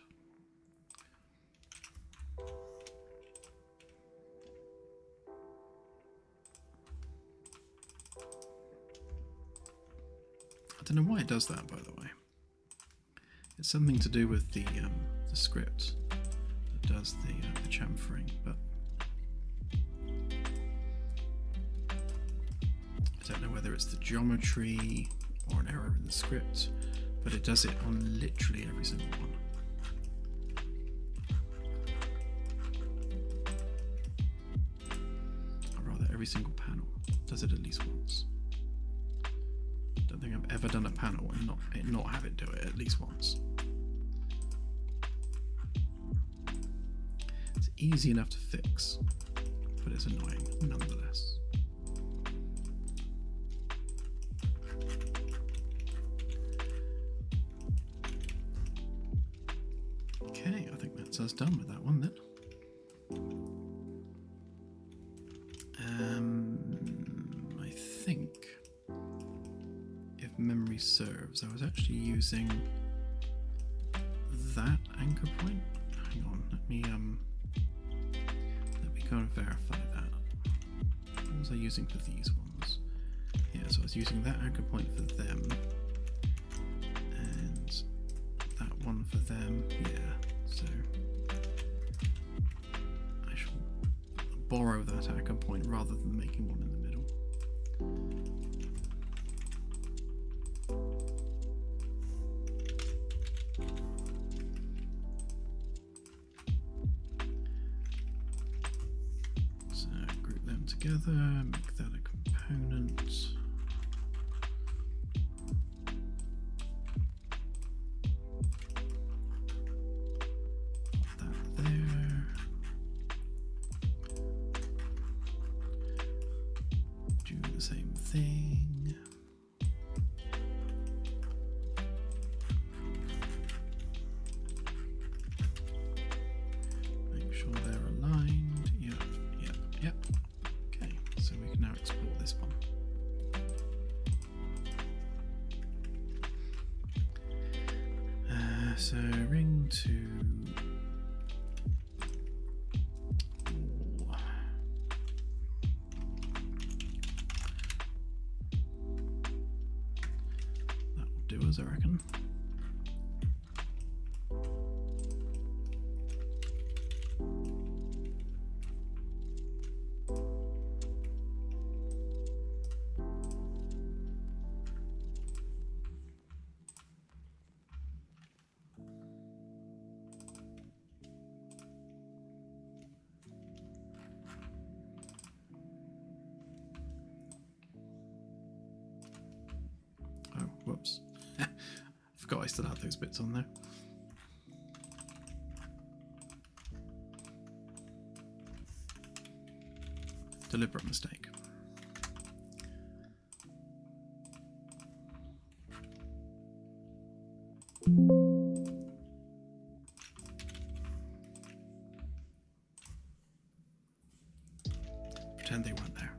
I don't know why it does that, by the way. It's something to do with the script that does the chamfering, but I don't know whether it's the geometry or an error in the script, but it does it on literally every single one. Or rather, every single panel does it at least once. Don't think I've ever done a panel and not have it do it at least once. It's easy enough to fix, but it's annoying nonetheless. Okay, I think that's us done with that one then. I think, if memory serves, I was actually using that anchor point. Hang on, let me go and verify that. What was I using for these ones? Yeah, so I was using that anchor point for them, and that one for them. Yeah, so I shall borrow that anchor point rather than making one in the middle. So group them together, make that a component. Pop that there. Do the same thing. Make sure they're aligned. Yep. Okay, so we can now export this one. So ring to all. That will do us, I reckon. Oh, whoops. Forgot I still had those bits on there. Deliberate mistake. Pretend they weren't there.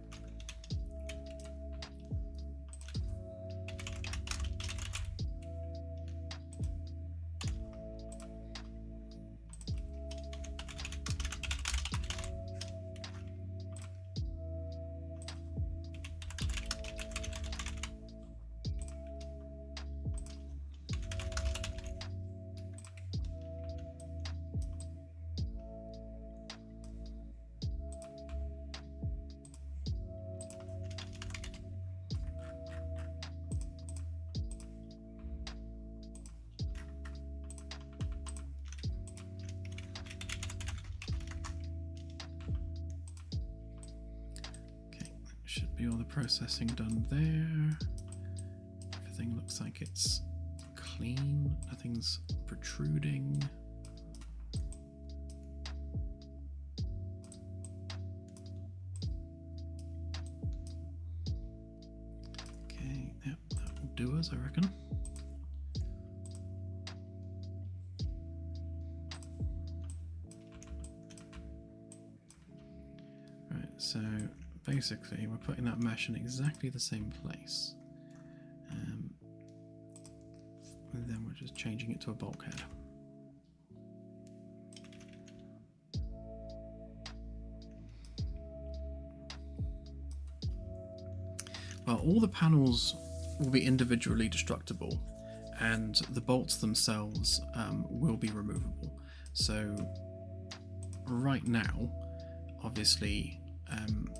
Should be all the processing done there. Everything looks like it's clean, nothing's protruding. Okay, yep, that will do us, I reckon. Right, so basically we're putting that mesh in exactly the same place, and then we're just changing it to a bulkhead. Well, all the panels will be individually destructible, and the bolts themselves will be removable. So right now, obviously,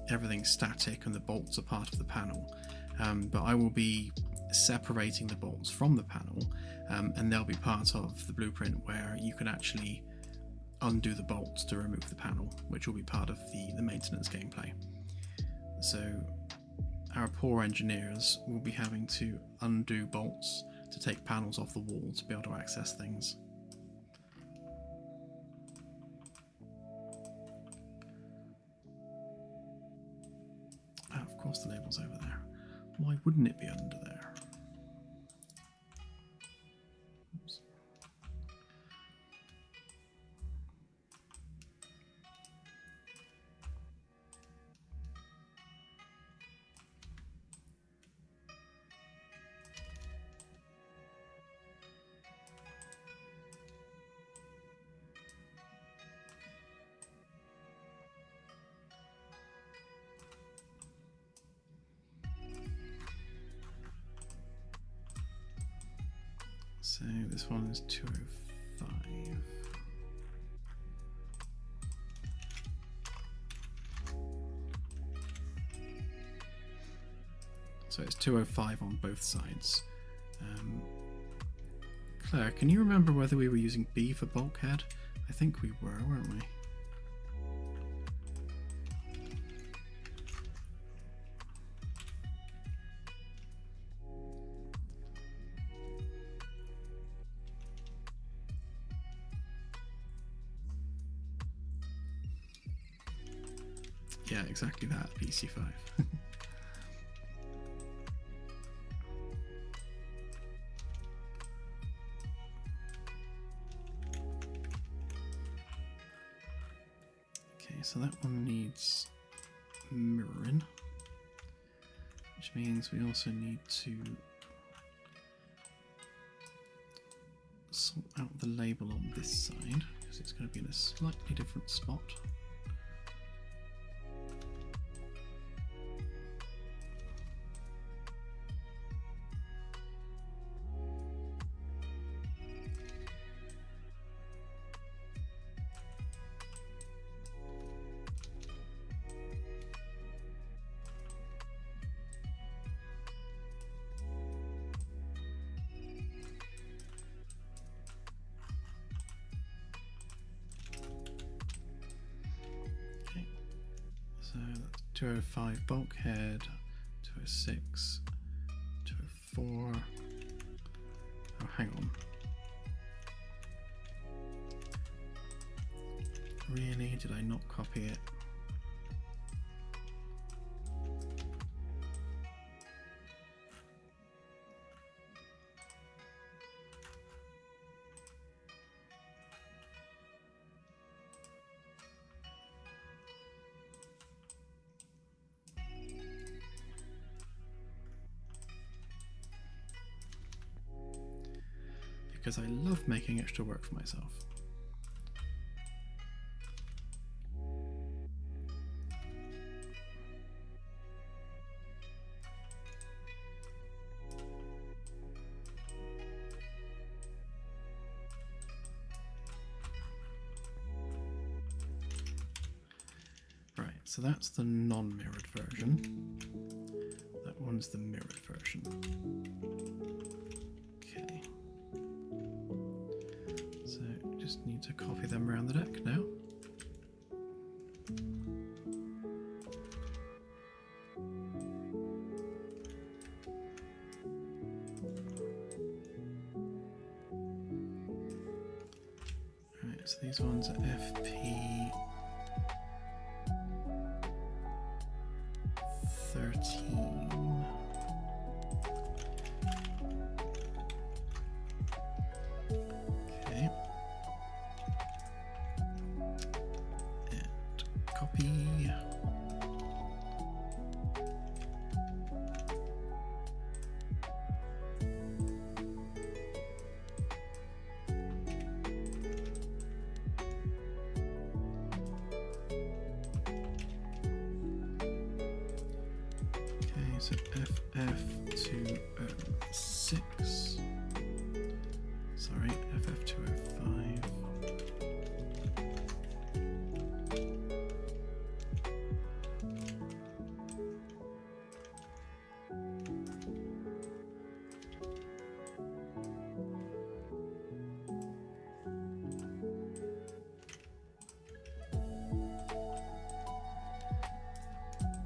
everything's static and the bolts are part of the panel, but I will be separating the bolts from the panel, and they'll be part of the blueprint where you can actually undo the bolts to remove the panel, which will be part of the maintenance gameplay. So our poor engineers will be having to undo bolts to take panels off the wall to be able to access things. Of course the label's over there. Why wouldn't it be under there? Oops. So this one is 205. So it's 205 on both sides. Claire, can you remember whether we were using B for bulkhead? I think we were, weren't we? Yeah, exactly that, PC5. Okay, so that one needs mirroring, which means we also need to sort out the label on this side, because it's going to be in a slightly different spot. So that's 205 bulkhead, 206, 204. Oh, hang on. Really? Did I not copy it? Because I love making extra work for myself. Right, so that's the non-mirrored version. That one's the mirrored version. Okay. So just need to copy them around the deck now. Right, so these ones are FP 13. Okay. And copy. So FF206, sorry, FF205.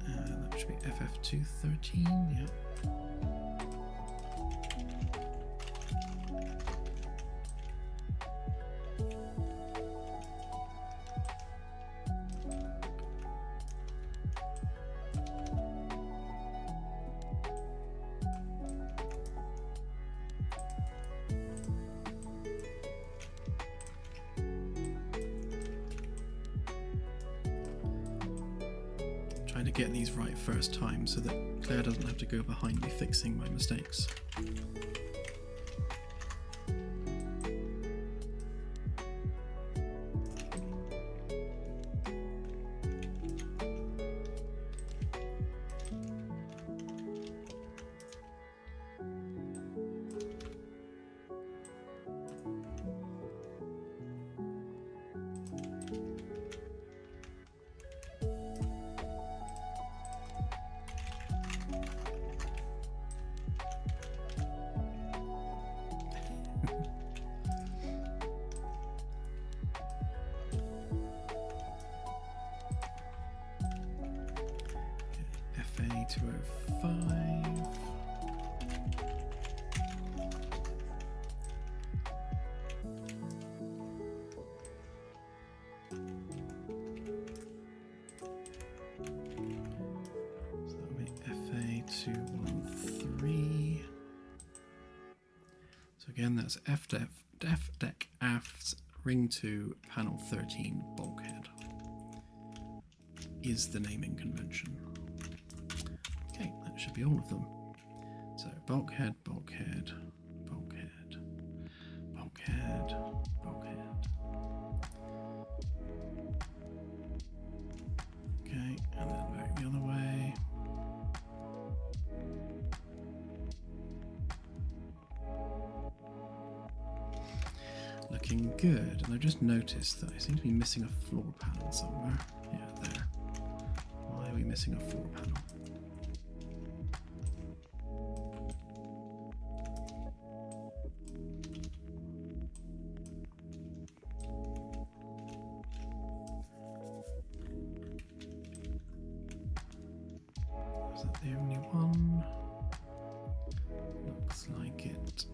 That should be FF213, yeah. Trying to get these right first time so that Claire doesn't have to go behind me fixing my mistakes. So that'll be FA213. So again, that's F deck aft, ring 2, panel 13, bulkhead is the naming convention. Okay, that should be all of them. So bulkhead, bulkhead, bulkhead, bulkhead, bulkhead. Okay, and then back the other way. Looking good, and I've just noticed that I seem to be missing a floor panel somewhere. Yeah, there. Why are we missing a floor panel? Is that the only one? Looks like it.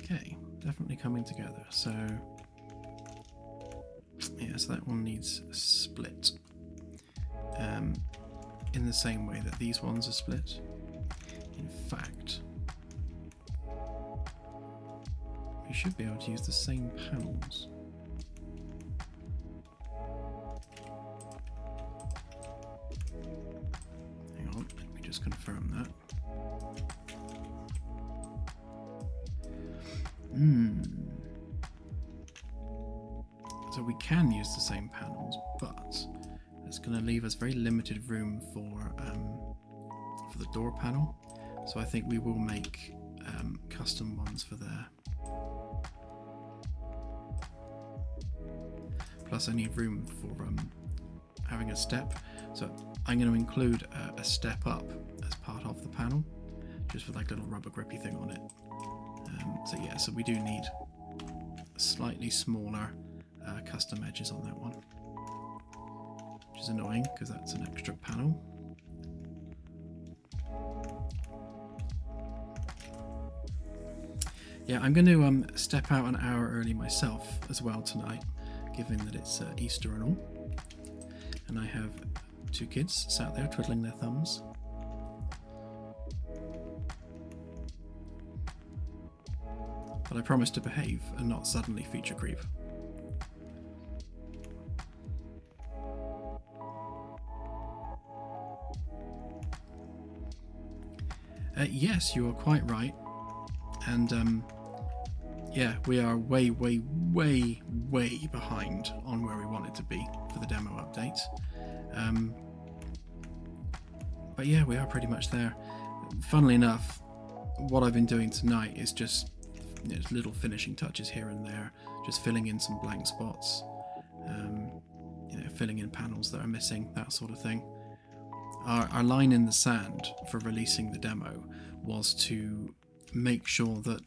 Okay, definitely coming together. So, yeah, so that one needs a split. In the same way that these ones are split. In fact, we should be able to use the same panels. Hang on, let me just confirm that. So we can use the same panels, but it's going to leave us very limited room for the door panel. So I think we will make custom ones for there. Plus I need room for having a step. So I'm going to include a step up as part of the panel, just with like a little rubber grippy thing on it. So yeah, so we do need slightly smaller custom edges on that one, which is annoying because that's an extra panel. Yeah, I'm going to step out an hour early myself as well tonight, given that it's Easter and all. And I have 2 kids sat there twiddling their thumbs. But I promise to behave and not suddenly feature creep. Yes, you are quite right. And yeah, we are way behind on where we wanted to be for the demo update. But yeah, we are pretty much there. Funnily enough, what I've been doing tonight is just little finishing touches here and there, just filling in some blank spots, filling in panels that are missing, that sort of thing. Our line in the sand for releasing the demo was to make sure that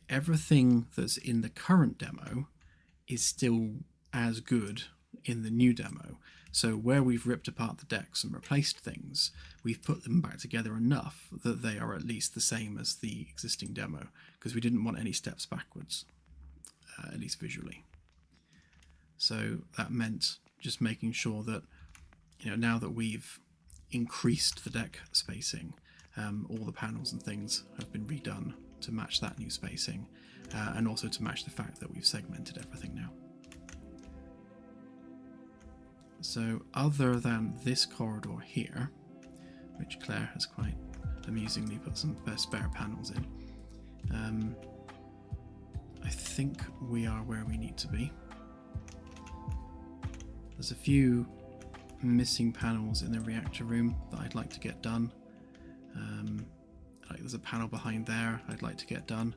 everything that's in the current demo is still as good in the new demo. So where we've ripped apart the decks and replaced things, we've put them back together enough that they are at least the same as the existing demo, because we didn't want any steps backwards, at least visually. So that meant just making sure that, now that we've increased the deck spacing, all the panels and things have been redone to match that new spacing, and also to match the fact that we've segmented everything now. So other than this corridor here, which Claire has quite amusingly put some spare panels in, I think we are where we need to be. There's a few missing panels in the reactor room that I'd like to get done. Like there's a panel behind there I'd like to get done,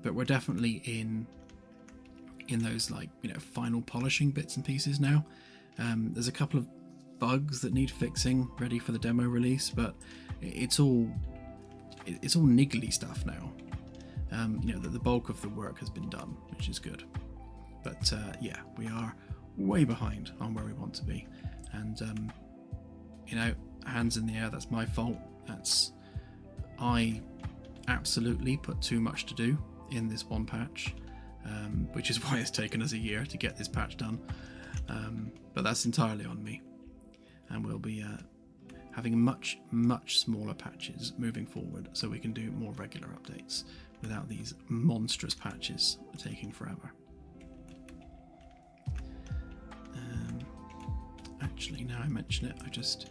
but we're definitely in those final polishing bits and pieces now. There's a couple of bugs that need fixing ready for the demo release, but it's all it's all niggly stuff now. You know, the bulk of the work has been done, which is good. But yeah, we are way behind on where we want to be. And, you know, hands in the air, that's my fault. I absolutely put too much to do in this one patch, which is why it's taken us a year to get this patch done. But that's entirely on me. And we'll be having much smaller patches moving forward, so we can do more regular updates without these monstrous patches taking forever. Actually, now I mention it, I just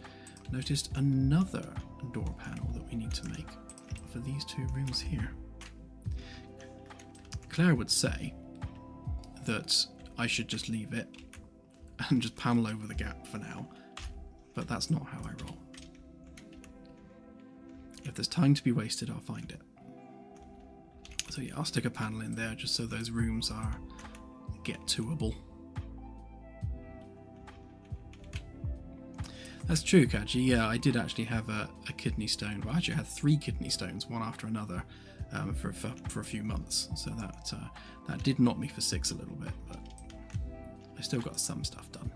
noticed another door panel that we need to make for these two rooms here. Claire would say that I should just leave it and just panel over the gap for now, but that's not how I roll. If there's time to be wasted, I'll find it. So yeah, I'll stick a panel in there just so those rooms get toable. That's true, Kaji. Yeah, I did actually have a kidney stone. Well, I actually had 3 kidney stones, one after another, for a few months. So that did knock me for 6 a little bit, but I still got some stuff done.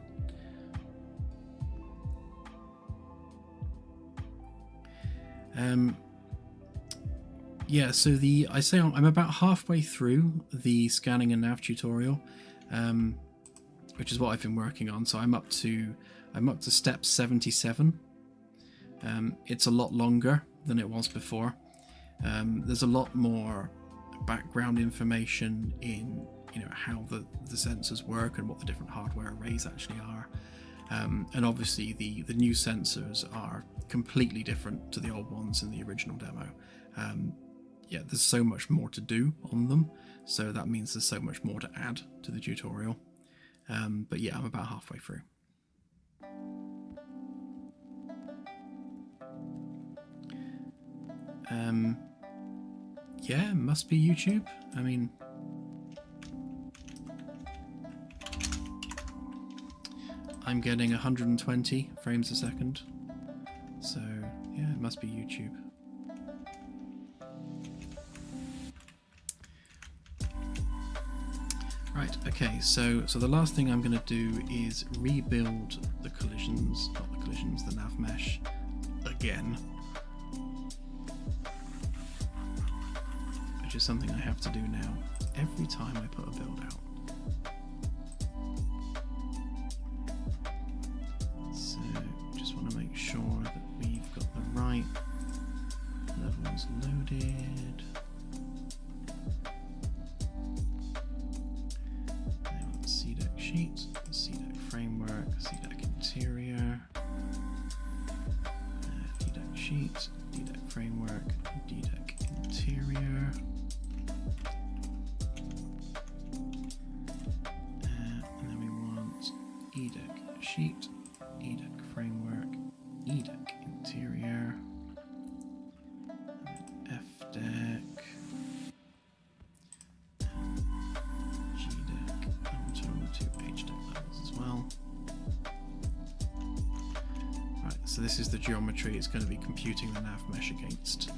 Yeah, so I'm about halfway through the scanning and nav tutorial, which is what I've been working on. So I'm up to step 77. It's a lot longer than it was before. There's a lot more background information in, you know, how the sensors work and what the different hardware arrays actually are. And obviously the new sensors are completely different to the old ones in the original demo. Yeah, there's so much more to do on them, so that means there's so much more to add to the tutorial. But yeah, I'm about halfway through. Yeah, must be YouTube. I mean, I'm getting 120 frames a second, so yeah, it must be YouTube. Right, okay, so the last thing I'm going to do is rebuild the collisions, not the collisions, the nav mesh again, which is something I have to do now every time I put a build out. So just want to make sure that we've got the right levels loaded. CDEC sheet, CDEC framework, CDEC interior, DDEC sheet, DDEC framework, DDEC interior. And then we want EDEC sheet, EDEC framework, EDEC interior, and then FDEC. So this is the geometry it's going to be computing the nav mesh against,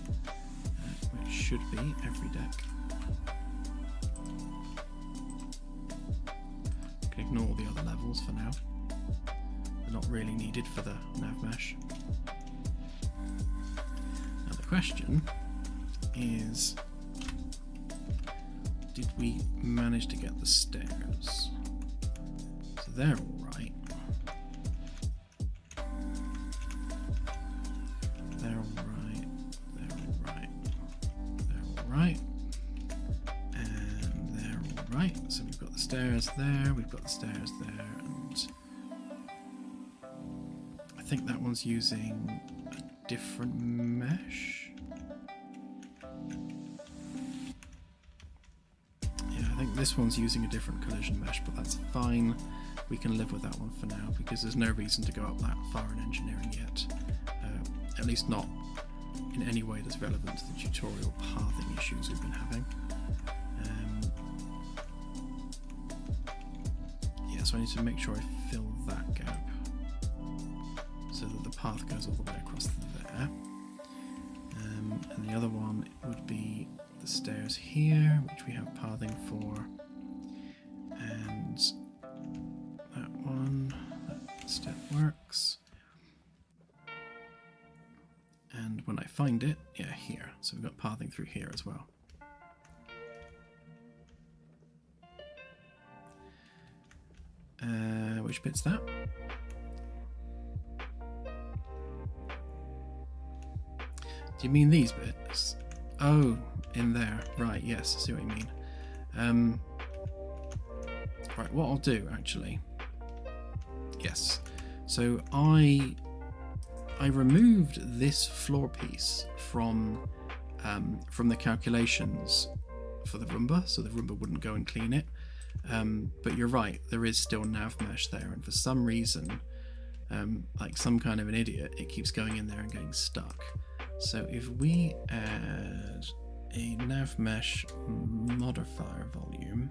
which should be every deck. You can ignore all the other levels for now. They're not really needed for the nav mesh. Now the question is, did we manage to get the stairs? So they're all right. So we've got the stairs there, we've got the stairs there, and I think that one's using a different mesh. Yeah, I think this one's using a different collision mesh, but that's fine. We can live with that one for now, because there's no reason to go up that far in engineering yet. At least not in any way that's relevant to the tutorial pathing issues we've been having. So I need to make sure I fill that gap so that the path goes all the way across there. And And the other one would be the stairs here, which we have pathing for. And that one, that step works. And when I find it, yeah, here. So we've got pathing through here as well. Which bit's that? Do you mean these bits? Oh, in there. Right, yes, I see what you mean. Right, what I'll do, actually... Yes. So I removed this floor piece from the calculations for the Roomba, so the Roomba wouldn't go and clean it. But you're right, there is still nav mesh there, and for some reason, like some kind of an idiot, it keeps going in there and getting stuck. So if we add a nav mesh modifier volume,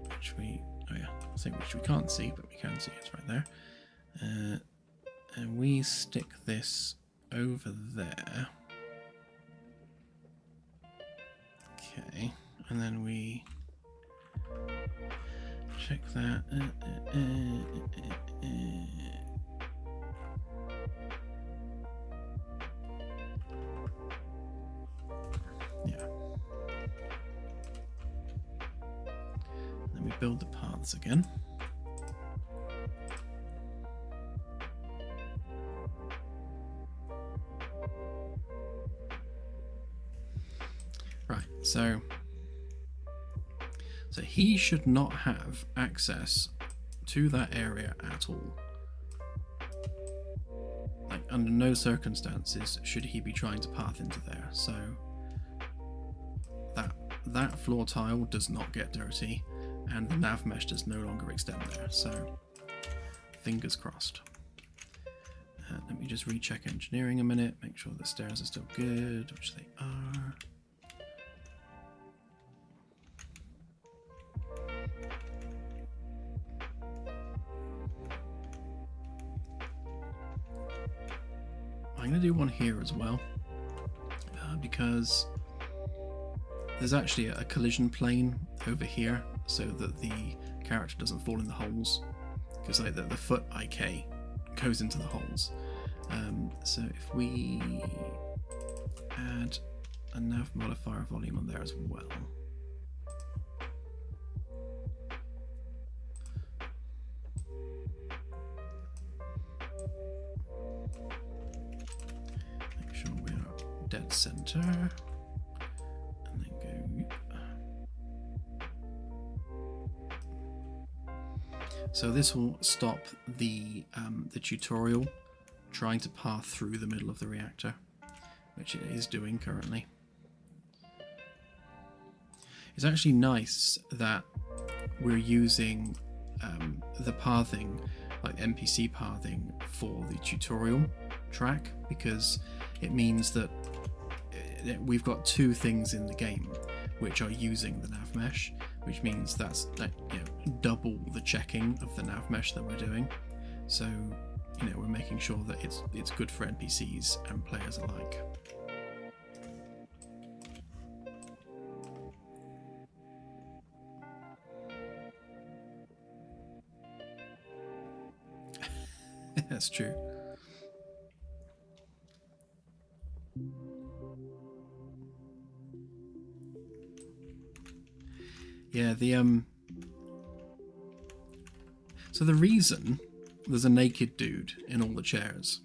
which we can't see, but we can see it's right there, and we stick this over there. Okay, and then we check that. Yeah. Then we build the paths again. Right, so he should not have access to that area at all. Like, under no circumstances should he be trying to path into there. So that floor tile does not get dirty, and the nav mesh does no longer extend there. So fingers crossed. Let me just recheck engineering a minute, make sure the stairs are still good, which they are. I'm going to do one here as well, because there's actually a collision plane over here so that the character doesn't fall in the holes, because like the foot IK goes into the holes. So if we add a nav modifier volume on there as well. Make sure we are dead center. And then go. So this will stop the tutorial trying to path through the middle of the reactor, which it is doing currently. It's actually nice that we're using the pathing, like NPC pathing, for the tutorial track, because it means that we've got two things in the game which are using the nav mesh, which means that's double the checking of the nav mesh that we're doing. So we're making sure that it's good for NPCs and players alike. That's true. Yeah, so the reason there's a naked dude in all the chairs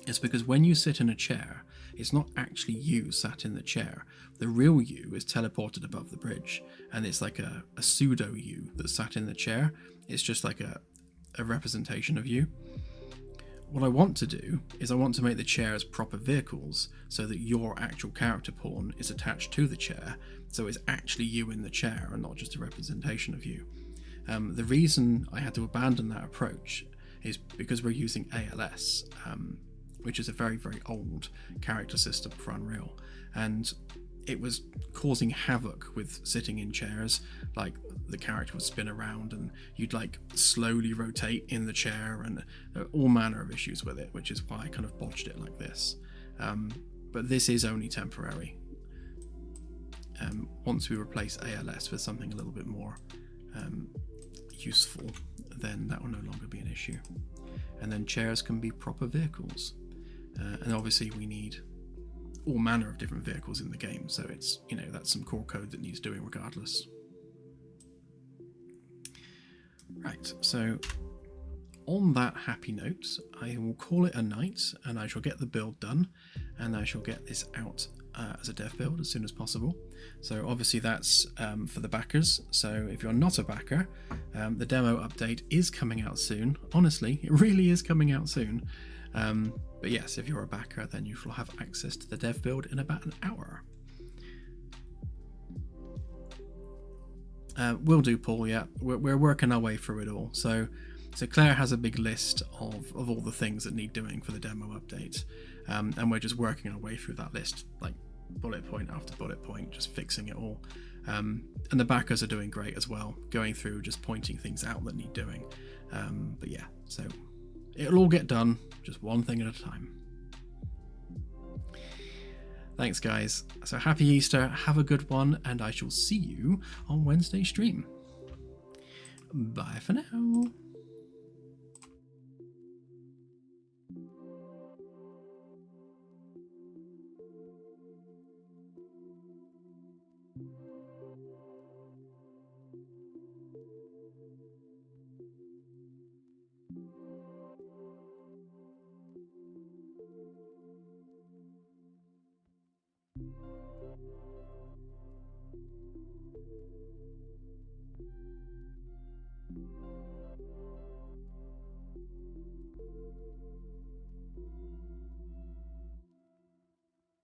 is because when you sit in a chair, it's not actually you sat in the chair. The real you is teleported above the bridge, and it's like a pseudo you that sat in the chair. It's just like a representation of you. What I want to do is I want to make the chairs proper vehicles so that your actual character pawn is attached to the chair, so it's actually you in the chair and not just a representation of you. The reason I had to abandon that approach is because we're using ALS, which is a very, very old character system for Unreal. And it was causing havoc with sitting in chairs. Like the character would spin around and you'd like slowly rotate in the chair, and all manner of issues with it, which is why I kind of botched it like this. But this is only temporary. Once we replace ALS with something a little bit more useful, then that will no longer be an issue. And then chairs can be proper vehicles. And obviously we need all manner of different vehicles in the game, so it's, you know, that's some core code that needs doing regardless. Right, so on that happy note, I will call it a night, and I shall get the build done, and I shall get this out as a dev build as soon as possible. So obviously that's for the backers, so if you're not a backer, the demo update is coming out soon. Honestly, it really is coming out soon. But yes, if you're a backer, then you shall have access to the dev build in about an hour. Will do, Paul. Yeah, we're working our way through it all. So Claire has a big list of all the things that need doing for the demo update, and we're just working our way through that list, like bullet point after bullet point, just fixing it all. And the backers are doing great as well, going through just pointing things out that need doing. But yeah, so it'll all get done, just one thing at a time. Thanks, guys. So happy Easter, have a good one, and I shall see you on Wednesday's stream. Bye for now.